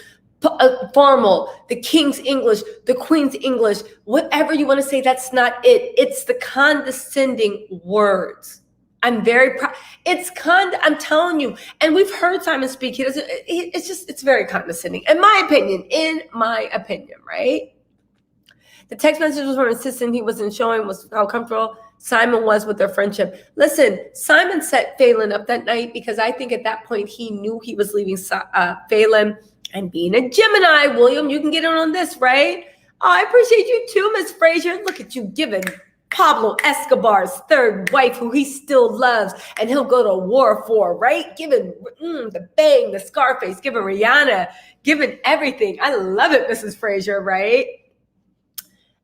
formal, the king's English, the queen's English, whatever you want to say. That's not it. It's the condescending words. I'm very proud. It's I'm telling you. And we've heard Simon speak. He doesn't, it's very condescending. In my opinion, right? The text messages were insistent he wasn't showing how comfortable Simon was with their friendship. Listen, Simon set FALYNN up that night because I think at that point he knew he was leaving FALYNN. And being a Gemini, William, you can get in on this, right? Oh, I appreciate you too, Miss Frazier. Look at you giving Pablo Escobar's third wife, who he still loves, and he'll go to war for, right? Giving the Bang, the Scarface, giving Rihanna, giving everything. I love it, Mrs. Frazier, right?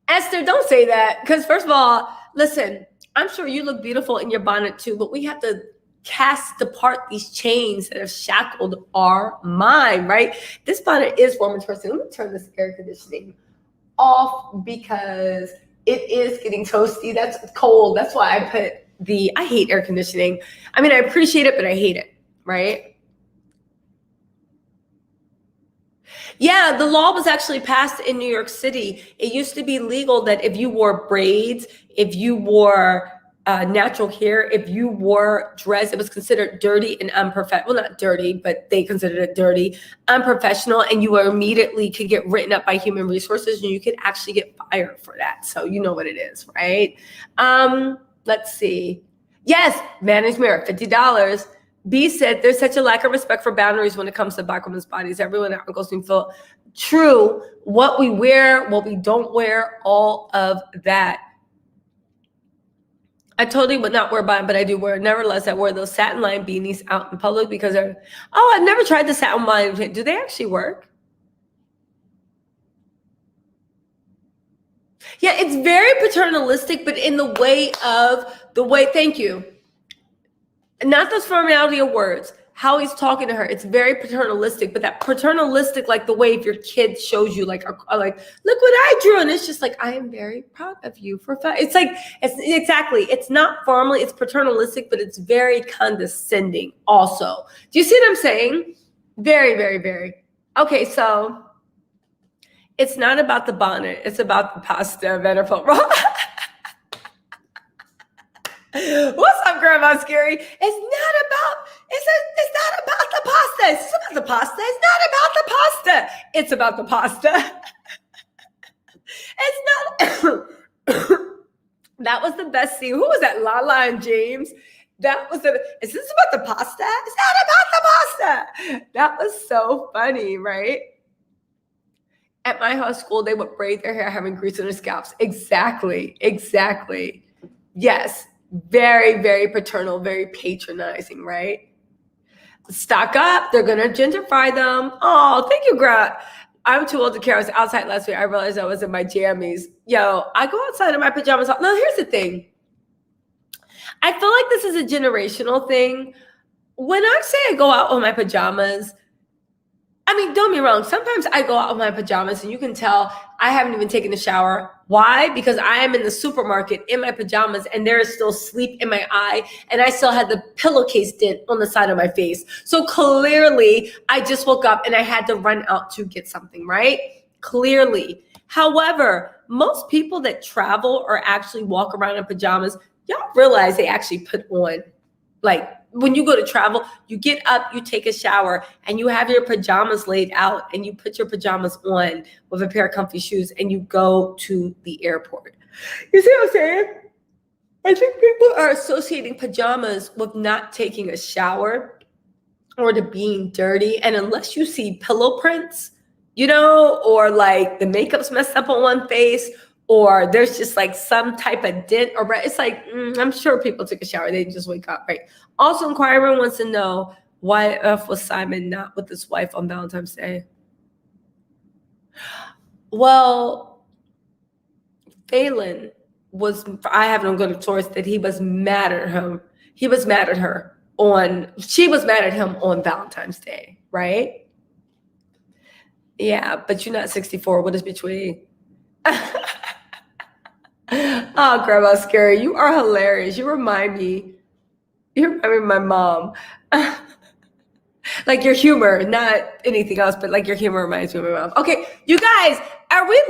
Esther, don't say that, because first of all, listen, I'm sure you look beautiful in your bonnet too, but we have to cast apart these chains that have shackled our mind, right? This bonnet is warm and toasty. Let me turn this air conditioning off because it is getting toasty. That's cold. That's why I put I hate air conditioning. I mean, I appreciate it, but I hate it, right? Yeah, the law was actually passed in New York City. It used to be legal that if you wore braids, if you wore natural hair, if you wore dreads, it was considered dirty and unprofessional. Well, not dirty, but they considered it dirty, unprofessional, and you were immediately could get written up by human resources, and you could actually get fired for that. So you know what it is, right? Let's see. Yes, managed mirror, $50. B said, there's such a lack of respect for boundaries when it comes to Black women's bodies. Everyone at Uncle Swing feel true. What we wear, what we don't wear, all of that. I totally would not wear bonnet, but I do wear. Nevertheless, I wear those satin line beanies out in public because they're, I've never tried the satin line. Do they actually work? Yeah, it's very paternalistic, but in the way, thank you. Not the formality of words, how he's talking to her. It's very paternalistic, but that paternalistic, like the way if your kid shows you like, look what I drew. And it's just like, I am very proud of you for fun. It's like, it's not formally, it's paternalistic, but it's very condescending also. Do you see what I'm saying? Very, very, very. Okay, so it's not about the bonnet. It's about the pasta. What's up, Grandma Scary? It's not about the pasta. It's about the pasta. It's not about the pasta. It's about the pasta. It's not. That was the best scene. Who was that? Lala and James. Is this about the pasta? It's not about the pasta. That was so funny, right? At my high school, they would braid their hair having grease on their scalps. Exactly. Yes. Very, very paternal, very patronizing, right? Stock up. They're going to gentrify them. Oh, thank you, Grat. I'm too old to care. I was outside last week. I realized I was in my jammies. Yo, I go outside in my pajamas. No, here's the thing. I feel like this is a generational thing. When I say I go out in my pajamas, I mean, don't be wrong. Sometimes I go out in my pajamas and you can tell I haven't even taken a shower. Why? Because I am in the supermarket in my pajamas and there is still sleep in my eye and I still had the pillowcase dent on the side of my face. So clearly I just woke up and I had to run out to get something, right? Clearly. However, most people that travel or actually walk around in pajamas, y'all realize they actually put on, like, when you go to travel, you get up, you take a shower, and you have your pajamas laid out, and you put your pajamas on with a pair of comfy shoes, and you go to the airport. You see what I'm saying? I think people are associating pajamas with not taking a shower or to being dirty, and unless you see pillow prints, or like the makeup's messed up on one face, or there's just like some type of dent, or it's like, I'm sure people took a shower. They didn't just wake up, right? Also, inquirer wants to know, why F was Simon not with his wife on Valentine's Day? Well, FALYNN I have no good source that he was mad at him. She was mad at him on Valentine's Day, right? Yeah, but you're not 64. What is between? Oh, Grandma Scary, you are hilarious. You remind me of my mom. Like your humor, not anything else, but like your humor reminds me of my mom. Okay, you guys, are we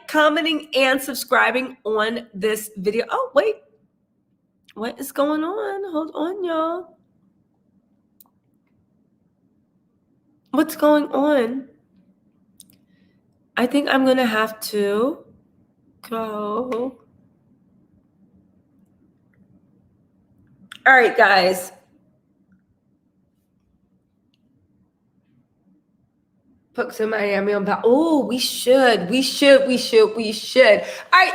commenting, and subscribing on this video? Oh, wait. What is going on? Hold on, y'all. What's going on? I think I'm going to have to go. All right, guys. Books in Miami on oh, we should. All right,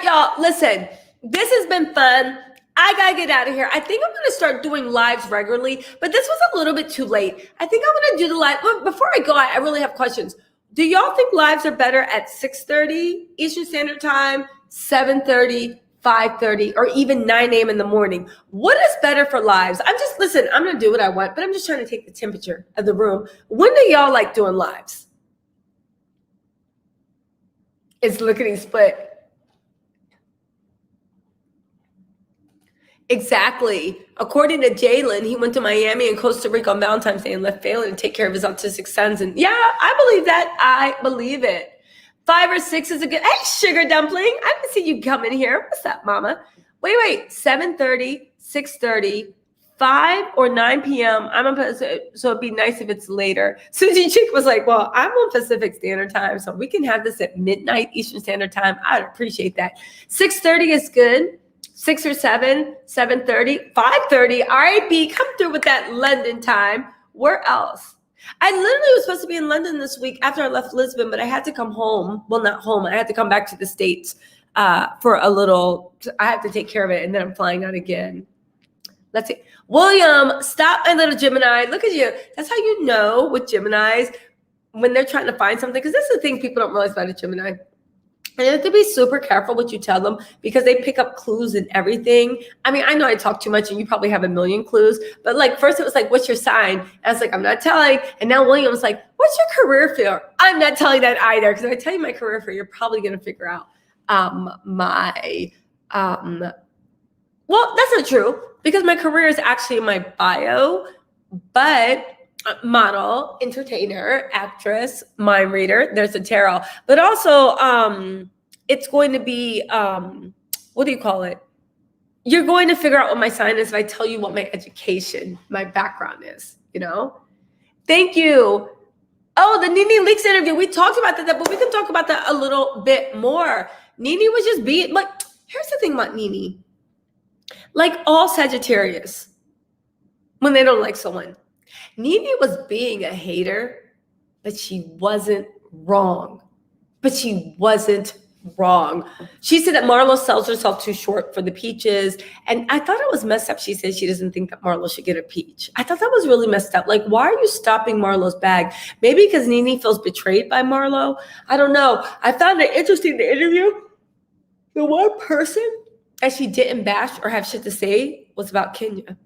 y'all, listen. This has been fun. I gotta get out of here. I think I'm gonna start doing lives regularly, but this was a little bit too late. I think I'm gonna do the live. But before I go, I really have questions. Do y'all think lives are better at 6:30 Eastern Standard Time, 7:30, 5:30, or even 9 a.m. in the morning? What is better for lives? I'm gonna do what I want, but I'm just trying to take the temperature of the room. When do y'all like doing lives? It's lickety split. Exactly. According to Jayne, he went to Miami and Costa Rica on Valentine's Day and left FALYNN to take care of his autistic sons. And yeah, I believe that. I believe it. 5 or 6 is a good. Hey, sugar dumpling. I didn't see you come in here. What's up, mama? Wait. 7:30, 6:30, 5 or 9 p.m. So it'd be nice if it's later. Susie Chick was like, well, I'm on Pacific Standard Time, so we can have this at midnight Eastern Standard Time. I'd appreciate that. 6:30 is good. 6 or 7, 7:30, 5:30. All right, B, come through with that London time. Where else? I literally was supposed to be in London this week after I left Lisbon, but I had to come home. Well, not home. I had to come back to the States for a little. I have to take care of it, and then I'm flying out again. Let's see. William, stop, my little Gemini. Look at you. That's how you know with Geminis when they're trying to find something, because that's the thing people don't realize about a Gemini. And you have to be super careful what you tell them because they pick up clues and everything. I mean, I know I talk too much and you probably have a million clues, but like first it was like, what's your sign? And I was like, I'm not telling. And now William's like, what's your career field? I'm not telling that either. Because if I tell you my career field, you're probably going to figure out well, that's not true because my career is actually in my bio, but model, entertainer, actress, mind reader. There's a tarot, but also it's going to be what do you call it? You're going to figure out what my sign is if I tell you what my education, my background is. You know. Thank you. Oh, the Nene Leakes interview. We talked about that, but we can talk about that a little bit more. Nene was just being like. Here's the thing about Nene. Like all Sagittarius, when they don't like someone. Nene was being a hater, but she wasn't wrong. She said that Marlo sells herself too short for the peaches. And I thought it was messed up. She said she doesn't think that Marlo should get a peach. I thought that was really messed up. Like, why are you stopping Marlo's bag? Maybe because Nene feels betrayed by Marlo. I don't know. I found it interesting, the interview. The one person that she didn't bash or have shit to say was about Kenya.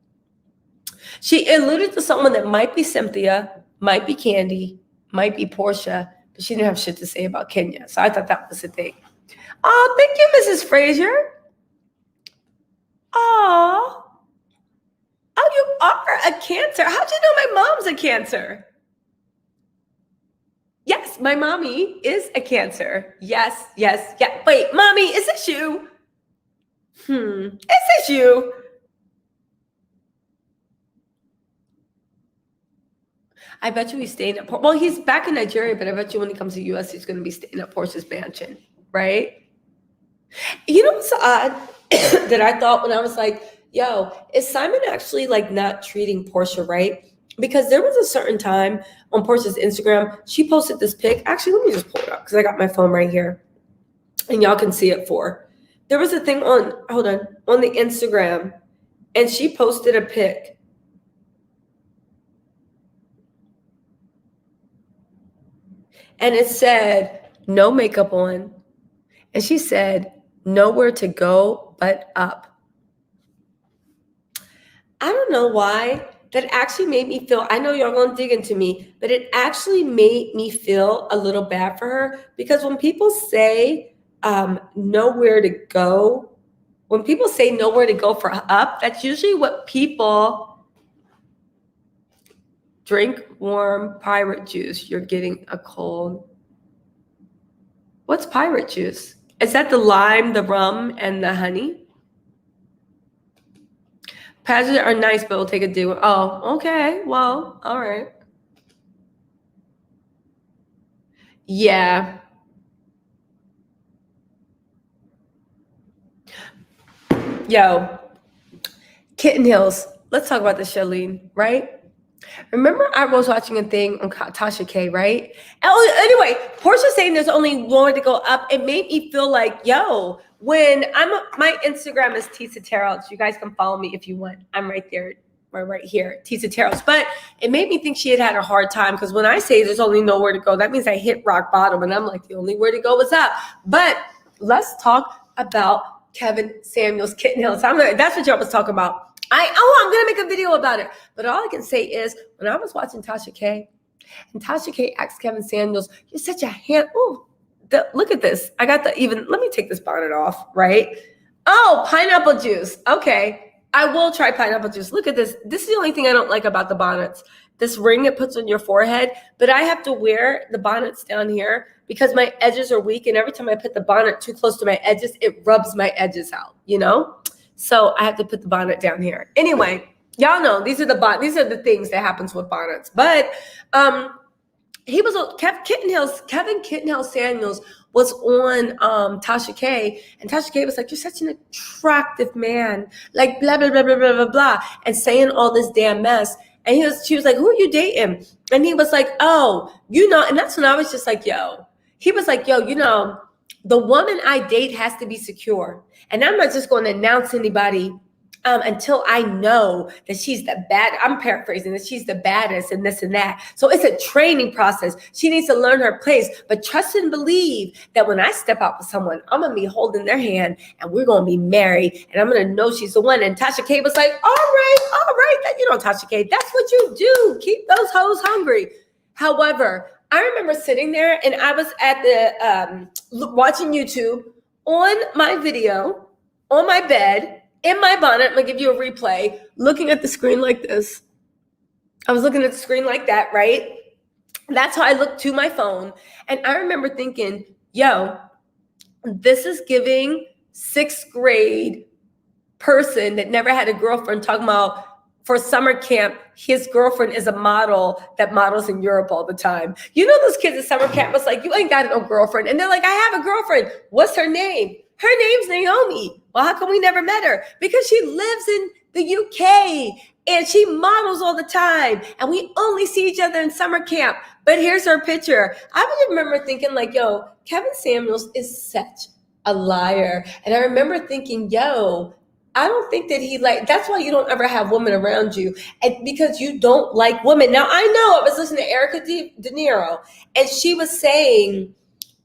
She alluded to someone that might be Cynthia, might be Kandi, might be Porsha, but she didn't have shit to say about Kenya. So I thought that was the thing. Oh, thank you, Mrs. Frazier. Oh, you are a Cancer. How'd you know my mom's a Cancer? Yes, my mommy is a Cancer. Yes. Wait, mommy, is this you? Is this you? I bet you he's staying at well, he's back in Nigeria, but I bet you when he comes to the US, he's going to be staying at Porsha's mansion, right? You know what's odd that I thought when I was like, yo, is Simon actually like not treating Porsha right? Because there was a certain time on Porsha's Instagram, she posted this pic. Actually, let me just pull it up because I got my phone right here and y'all can see it there was a thing on the Instagram and she posted a pic. And it said, no makeup on. And she said, nowhere to go but up. I don't know why. That actually made me feel, I know y'all gonna dig into me, but it actually made me feel a little bad for her because when people say nowhere to go, when people say nowhere to go for up, that's usually what people drink warm pirate juice. You're getting a cold. What's pirate juice? Is that the lime, the rum, and the honey? Passengers are nice, but will take a do. Oh, okay. Well, all right. Yeah. Yo, Kitten Hills. Let's talk about this, Charlene, right? Remember, I was watching a thing on Tasha K, right? Anyway, Porsha saying there's only one to go up. It made me feel like, yo, when my Instagram is Tattle Tells. You guys can follow me if you want. I'm right there, right here, Tattle Tells. But it made me think she had a hard time, because when I say there's only nowhere to go, that means I hit rock bottom, and I'm like, the only where to go is up. But let's talk about Kevin Samuels, Kitten Hills. That's what y'all was talking about. I'm gonna make a video about it. But all I can say is, when I was watching Tasha K, and Tasha K asked Kevin Samuels, "You're such a hand." Oh, look at this. I got let me take this bonnet off, right? Oh, pineapple juice. Okay, I will try pineapple juice. Look at this. This is the only thing I don't like about the bonnets. This ring it puts on your forehead, but I have to wear the bonnets down here because my edges are weak, and every time I put the bonnet too close to my edges, it rubs my edges out, So I have to put the bonnet down here. Anyway, y'all know these are the things that happens with bonnets. But he was Kevin Kittenhill Samuels was on Tasha K, and Tasha K was like, "You're such an attractive man," like blah blah blah blah blah blah blah, and saying all this damn mess. And she was like, "Who are you dating?" And he was like, "Oh, and that's when I was just like, yo." He was like, "Yo, the woman I date has to be secure. And I'm not just going to announce anybody until I know that she's I'm paraphrasing, that she's the baddest and this and that. So it's a training process. She needs to learn her place, but trust and believe that when I step out with someone, I'm going to be holding their hand and we're going to be married and I'm going to know she's the one." And Tasha K was like, all right. Tasha K, that's what you do. Keep those hoes hungry. However, I remember sitting there and I was at the watching YouTube on my video, on my bed, in my bonnet. I'm going to give you a replay, looking at the screen like this. I was looking at the screen like that, right? That's how I looked to my phone. And I remember thinking, yo, this is giving 6th grade person that never had a girlfriend talking about, for summer camp, his girlfriend is a model that models in Europe all the time. Those kids at summer camp was like, "You ain't got no girlfriend." And they're like, "I have a girlfriend. What's her name?" "Her name's Naomi." "Well, how come we never met her?" "Because she lives in the UK and she models all the time. And we only see each other in summer camp. But here's her picture." I would remember thinking like, yo, Kevin Samuels is such a liar. And I remember thinking, yo, I don't think that that's why you don't ever have women around you, and because you don't like women. Now, I know I was listening to Erica De Niro, and she was saying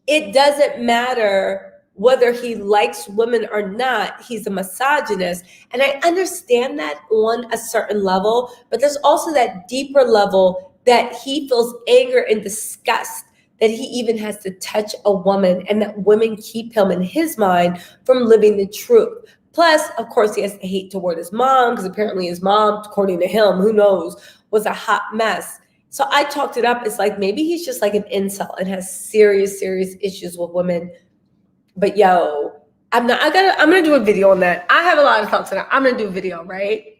it doesn't matter whether he likes women or not. He's a misogynist. And I understand that on a certain level, but there's also that deeper level that he feels anger and disgust that he even has to touch a woman, and that women keep him, in his mind, from living the truth. Plus, of course, he has hate toward his mom, because apparently his mom, according to him, who knows, was a hot mess. So I talked it up. It's like, maybe he's just like an incel and has serious, serious issues with women. But yo, I'm gonna do a video on that. I have a lot of thoughts on that. I'm gonna do a video, right?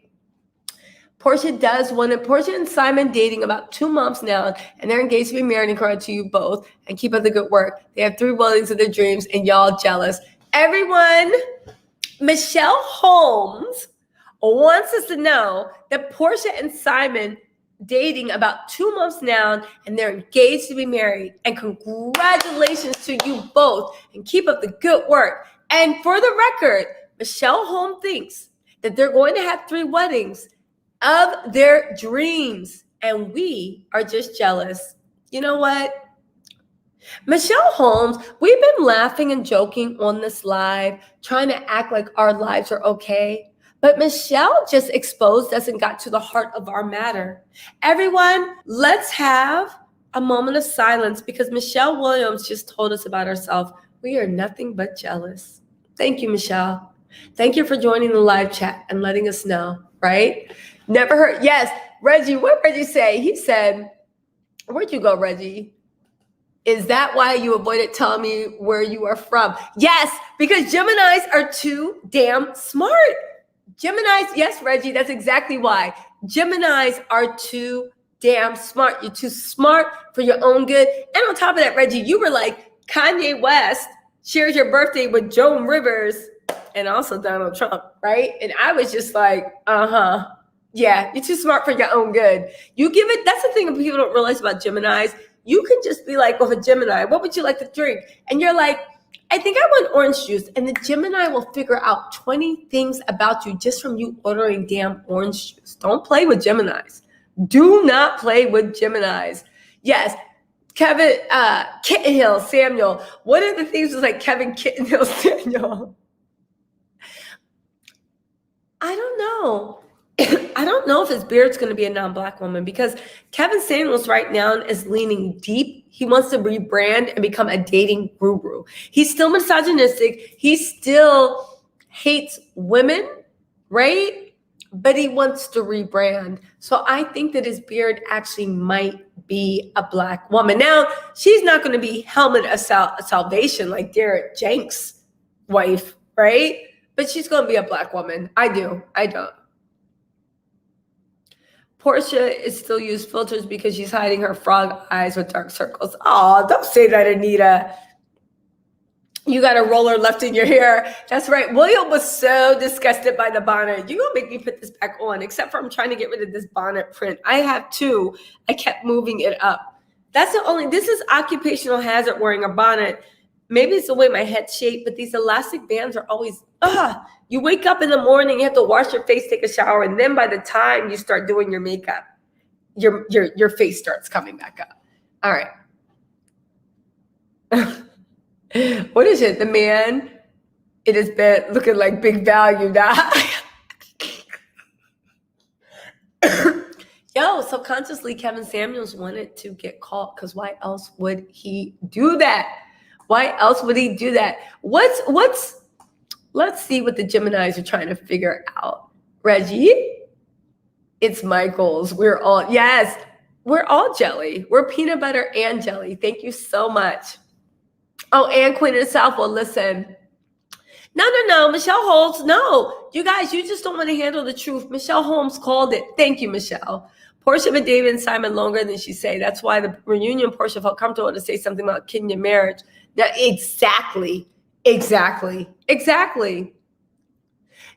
Porsha and Simon dating about 2 months now, and they're engaged to be married, and credit to you both, and keep up the good work. They have 3 weddings of their dreams, and y'all jealous. Everyone, Michelle Holmes wants us to know that Porsha and Simon dating about 2 months now, and they're engaged to be married. And congratulations to you both, and keep up the good work. And for the record, Michelle Holmes thinks that they're going to have 3 weddings of their dreams, and we are just jealous. You know what? Michelle Holmes, we've been laughing and joking on this live, trying to act like our lives are okay. But Michelle just exposed us and got to the heart of our matter. Everyone, let's have a moment of silence, because Michelle Williams just told us about herself. We are nothing but jealous. Thank you, Michelle. Thank you for joining the live chat and letting us know, right? Never heard. Yes, Reggie, what did Reggie say? He said, where'd you go, Reggie? Is that why you avoided telling me where you are from? Yes, because Geminis are too damn smart. Geminis, yes, Reggie, that's exactly why. Geminis are too damn smart. You're too smart for your own good. And on top of that, Reggie, you were like, Kanye West shares your birthday with Joan Rivers and also Donald Trump, right? And I was just like, yeah, you're too smart for your own good. You give it, that's the thing that people don't realize about Geminis. You can just be like, with a Gemini, what would you like to drink? And you're like, I think I want orange juice. And the Gemini will figure out 20 things about you just from you ordering damn orange juice. Don't play with Geminis. Do not play with Geminis. Yes, Kevin Kittenhill Samuel. One of the things was like Kevin Kittenhill Samuel. I don't know. I don't know if his beard's going to be a non-Black woman because Kevin Samuels right now is leaning deep. He wants to rebrand and become a dating guru. He's still misogynistic. He still hates women, right? But he wants to rebrand. So I think that his beard actually might be a Black woman. Now, she's not going to be helmet of salvation like Derek Jenks' wife, right? But she's going to be a Black woman. I don't. Porsha is still use filters because she's hiding her frog eyes with dark circles. Oh, don't say that, Anita. You got a roller left in your hair. That's right. William was so disgusted by the bonnet. You're going to make me put this back on, except for I'm trying to get rid of this bonnet print. I have two. I kept moving it up. That's the only, this is occupational hazard wearing a bonnet. Maybe it's the way my head's shaped, but these elastic bands are always, you wake up in the morning, you have to wash your face, take a shower, and then by the time you start doing your makeup, your face starts coming back up. All right. What is it? The man, it has been looking like big value now. Yo, subconsciously, Kevin Samuels wanted to get caught because why else would he do that? Why else would he do that? Let's see what the Geminis are trying to figure out. Reggie, it's Michael's. We're all jelly. We're peanut butter and jelly. Thank you so much. Oh, and Queen of the South will listen. No. Michelle Holmes, no. You guys, you just don't want to handle the truth. Michelle Holmes called it. Thank you, Michelle. Porsha been dating Simon longer than she say. That's why the reunion Porsha felt comfortable to say something about Kenya marriage. Now, exactly.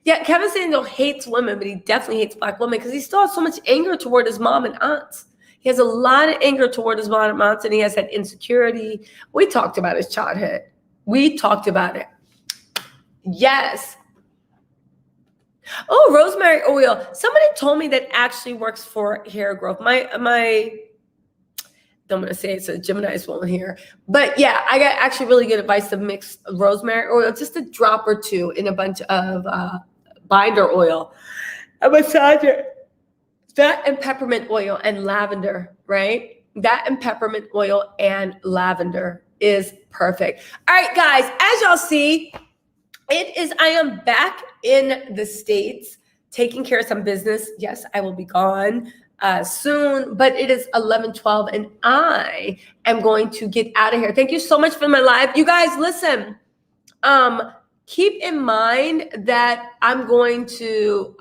Yeah, Kevin Samuels hates women, but he definitely hates Black women because he still has so much anger toward his mom and aunts. He has a lot of anger toward his mom and aunts, and he has that insecurity. We talked about his childhood. We talked about it. Yes. Oh, rosemary oil. Somebody told me that actually works for hair growth. I'm going to say it's a Gemini's one here. But yeah, I got actually really good advice to mix rosemary oil, just a drop or two in a bunch of binder oil, a massager, that and peppermint oil and lavender, right? That and peppermint oil and lavender is perfect. All right, guys, as y'all see, I am back in the States taking care of some business. Yes, I will be gone soon, but it is 11:12 and I am going to get out of here. Thank you so much for my live. You guys, listen, keep in mind that I'm going to,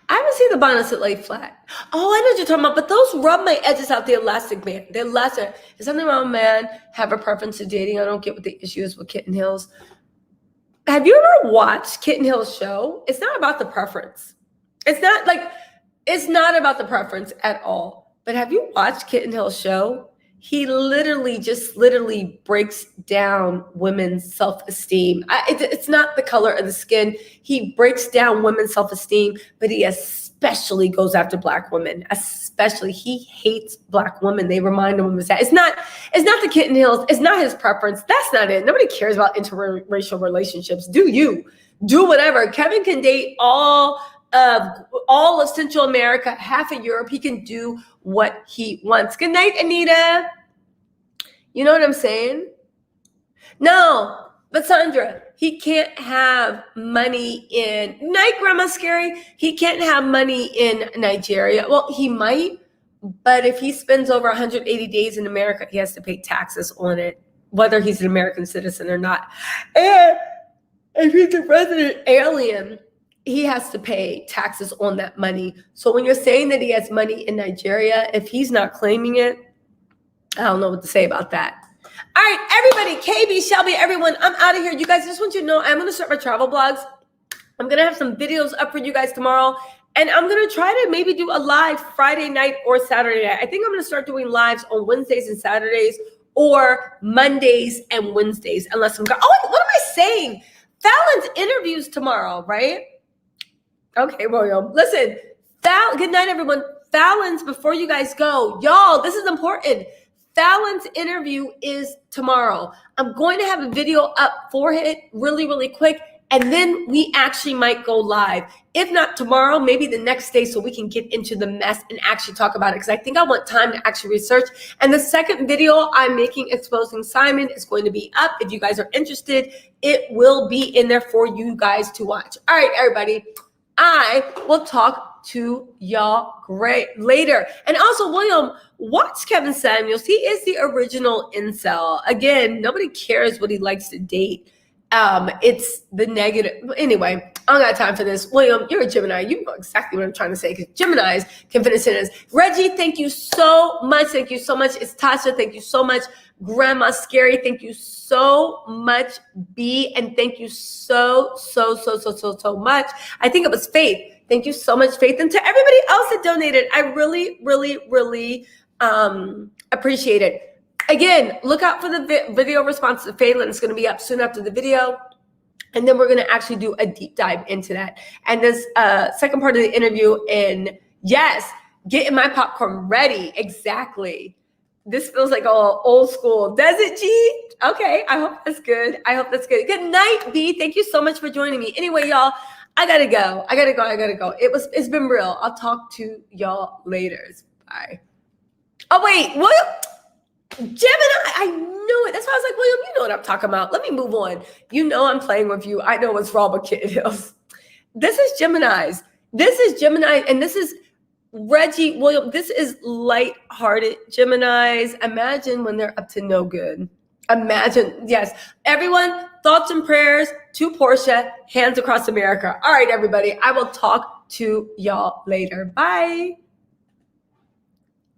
I haven't seen the bonnets that lay flat. Oh, I know what you're talking about, but those rub my edges out, the elastic band. The elastic. Is something wrong with man have a preference to dating? I don't get what the issue is with Kitten Hills. Have you ever watched Kitten Hill's show? It's not about the preference. It's not about the preference at all. But have you watched Kitten Hill's show? He literally breaks down women's self-esteem. It's not the color of the skin. He breaks down women's self-esteem, but he especially goes after Black women. Especially, he hates Black women. They remind him of his dad. It's not the Kitten Hills. It's not his preference. That's not it. Nobody cares about interracial relationships. Do you? Do whatever. Kevin can date all of Central America, half of Europe. He can do what he wants. Good night, Anita. You know what I'm saying? No, but Sandra, he can't have money in night, Grandma Scary. He can't have money in Nigeria. Well, he might, but if he spends over 180 days in America, he has to pay taxes on it, whether he's an American citizen or not. And if he's a resident alien, he has to pay taxes on that money. So when you're saying that he has money in Nigeria, if he's not claiming it, I don't know what to say about that. All right, everybody, KB, Shelby, everyone, I'm out of here. You guys, I just want you to know I'm going to start my travel blogs. I'm going to have some videos up for you guys tomorrow. And I'm going to try to maybe do a live Friday night or Saturday night. I think I'm going to start doing lives on Wednesdays and Saturdays or Mondays and Wednesdays, unless I'm going. Oh, what am I saying? FALYNN's interviews tomorrow, right? Okay, William. Listen, good night, everyone. FALYNN's, before you guys go, y'all, this is important. FALYNN's interview is tomorrow. I'm going to have a video up for it really, really quick. And then we actually might go live. If not tomorrow, maybe the next day, so we can get into the mess and actually talk about it. Because I think I want time to actually research. And the second video I'm making exposing Simon is going to be up. If you guys are interested, it will be in there for you guys to watch. All right, everybody. I will talk to y'all later. And also, William, watch Kevin Samuels. He is the original incel. Again, nobody cares what he likes to date. It's the negative. Anyway, I don't got time for this. William, you're a Gemini. You know exactly what I'm trying to say, because Geminis can finish sentences. Reggie, thank you so much. Thank you so much. It's Tasha. Thank you so much. Grandma Scary, thank you so much. B, and thank you so much. I think it was Faith. Thank you so much, Faith. And to everybody else that donated, I really, really, really appreciate it. Again, look out for the video response to FALYNN. It's going to be up soon after the video. And then we're going to actually do a deep dive into that. And this second part of the interview, and yes, getting my popcorn ready. Exactly. This feels like all old school. Does it, G? Okay, I hope that's good. I hope that's good. Good night, B. Thank you so much for joining me. Anyway, y'all, I gotta go. It's been real. I'll talk to y'all later. Bye. Oh, wait, what? Gemini, I knew it. That's why I was like, William, you know what I'm talking about. Let me move on. You know I'm playing with you. I know what's wrong with Kid Hills. This is Geminis. This is Gemini, and this is Reggie, William. This is light-hearted Geminis. Imagine when they're up to no good. Imagine, yes. Everyone, thoughts and prayers to Porsha, hands across America. All right, everybody. I will talk to y'all later. Bye.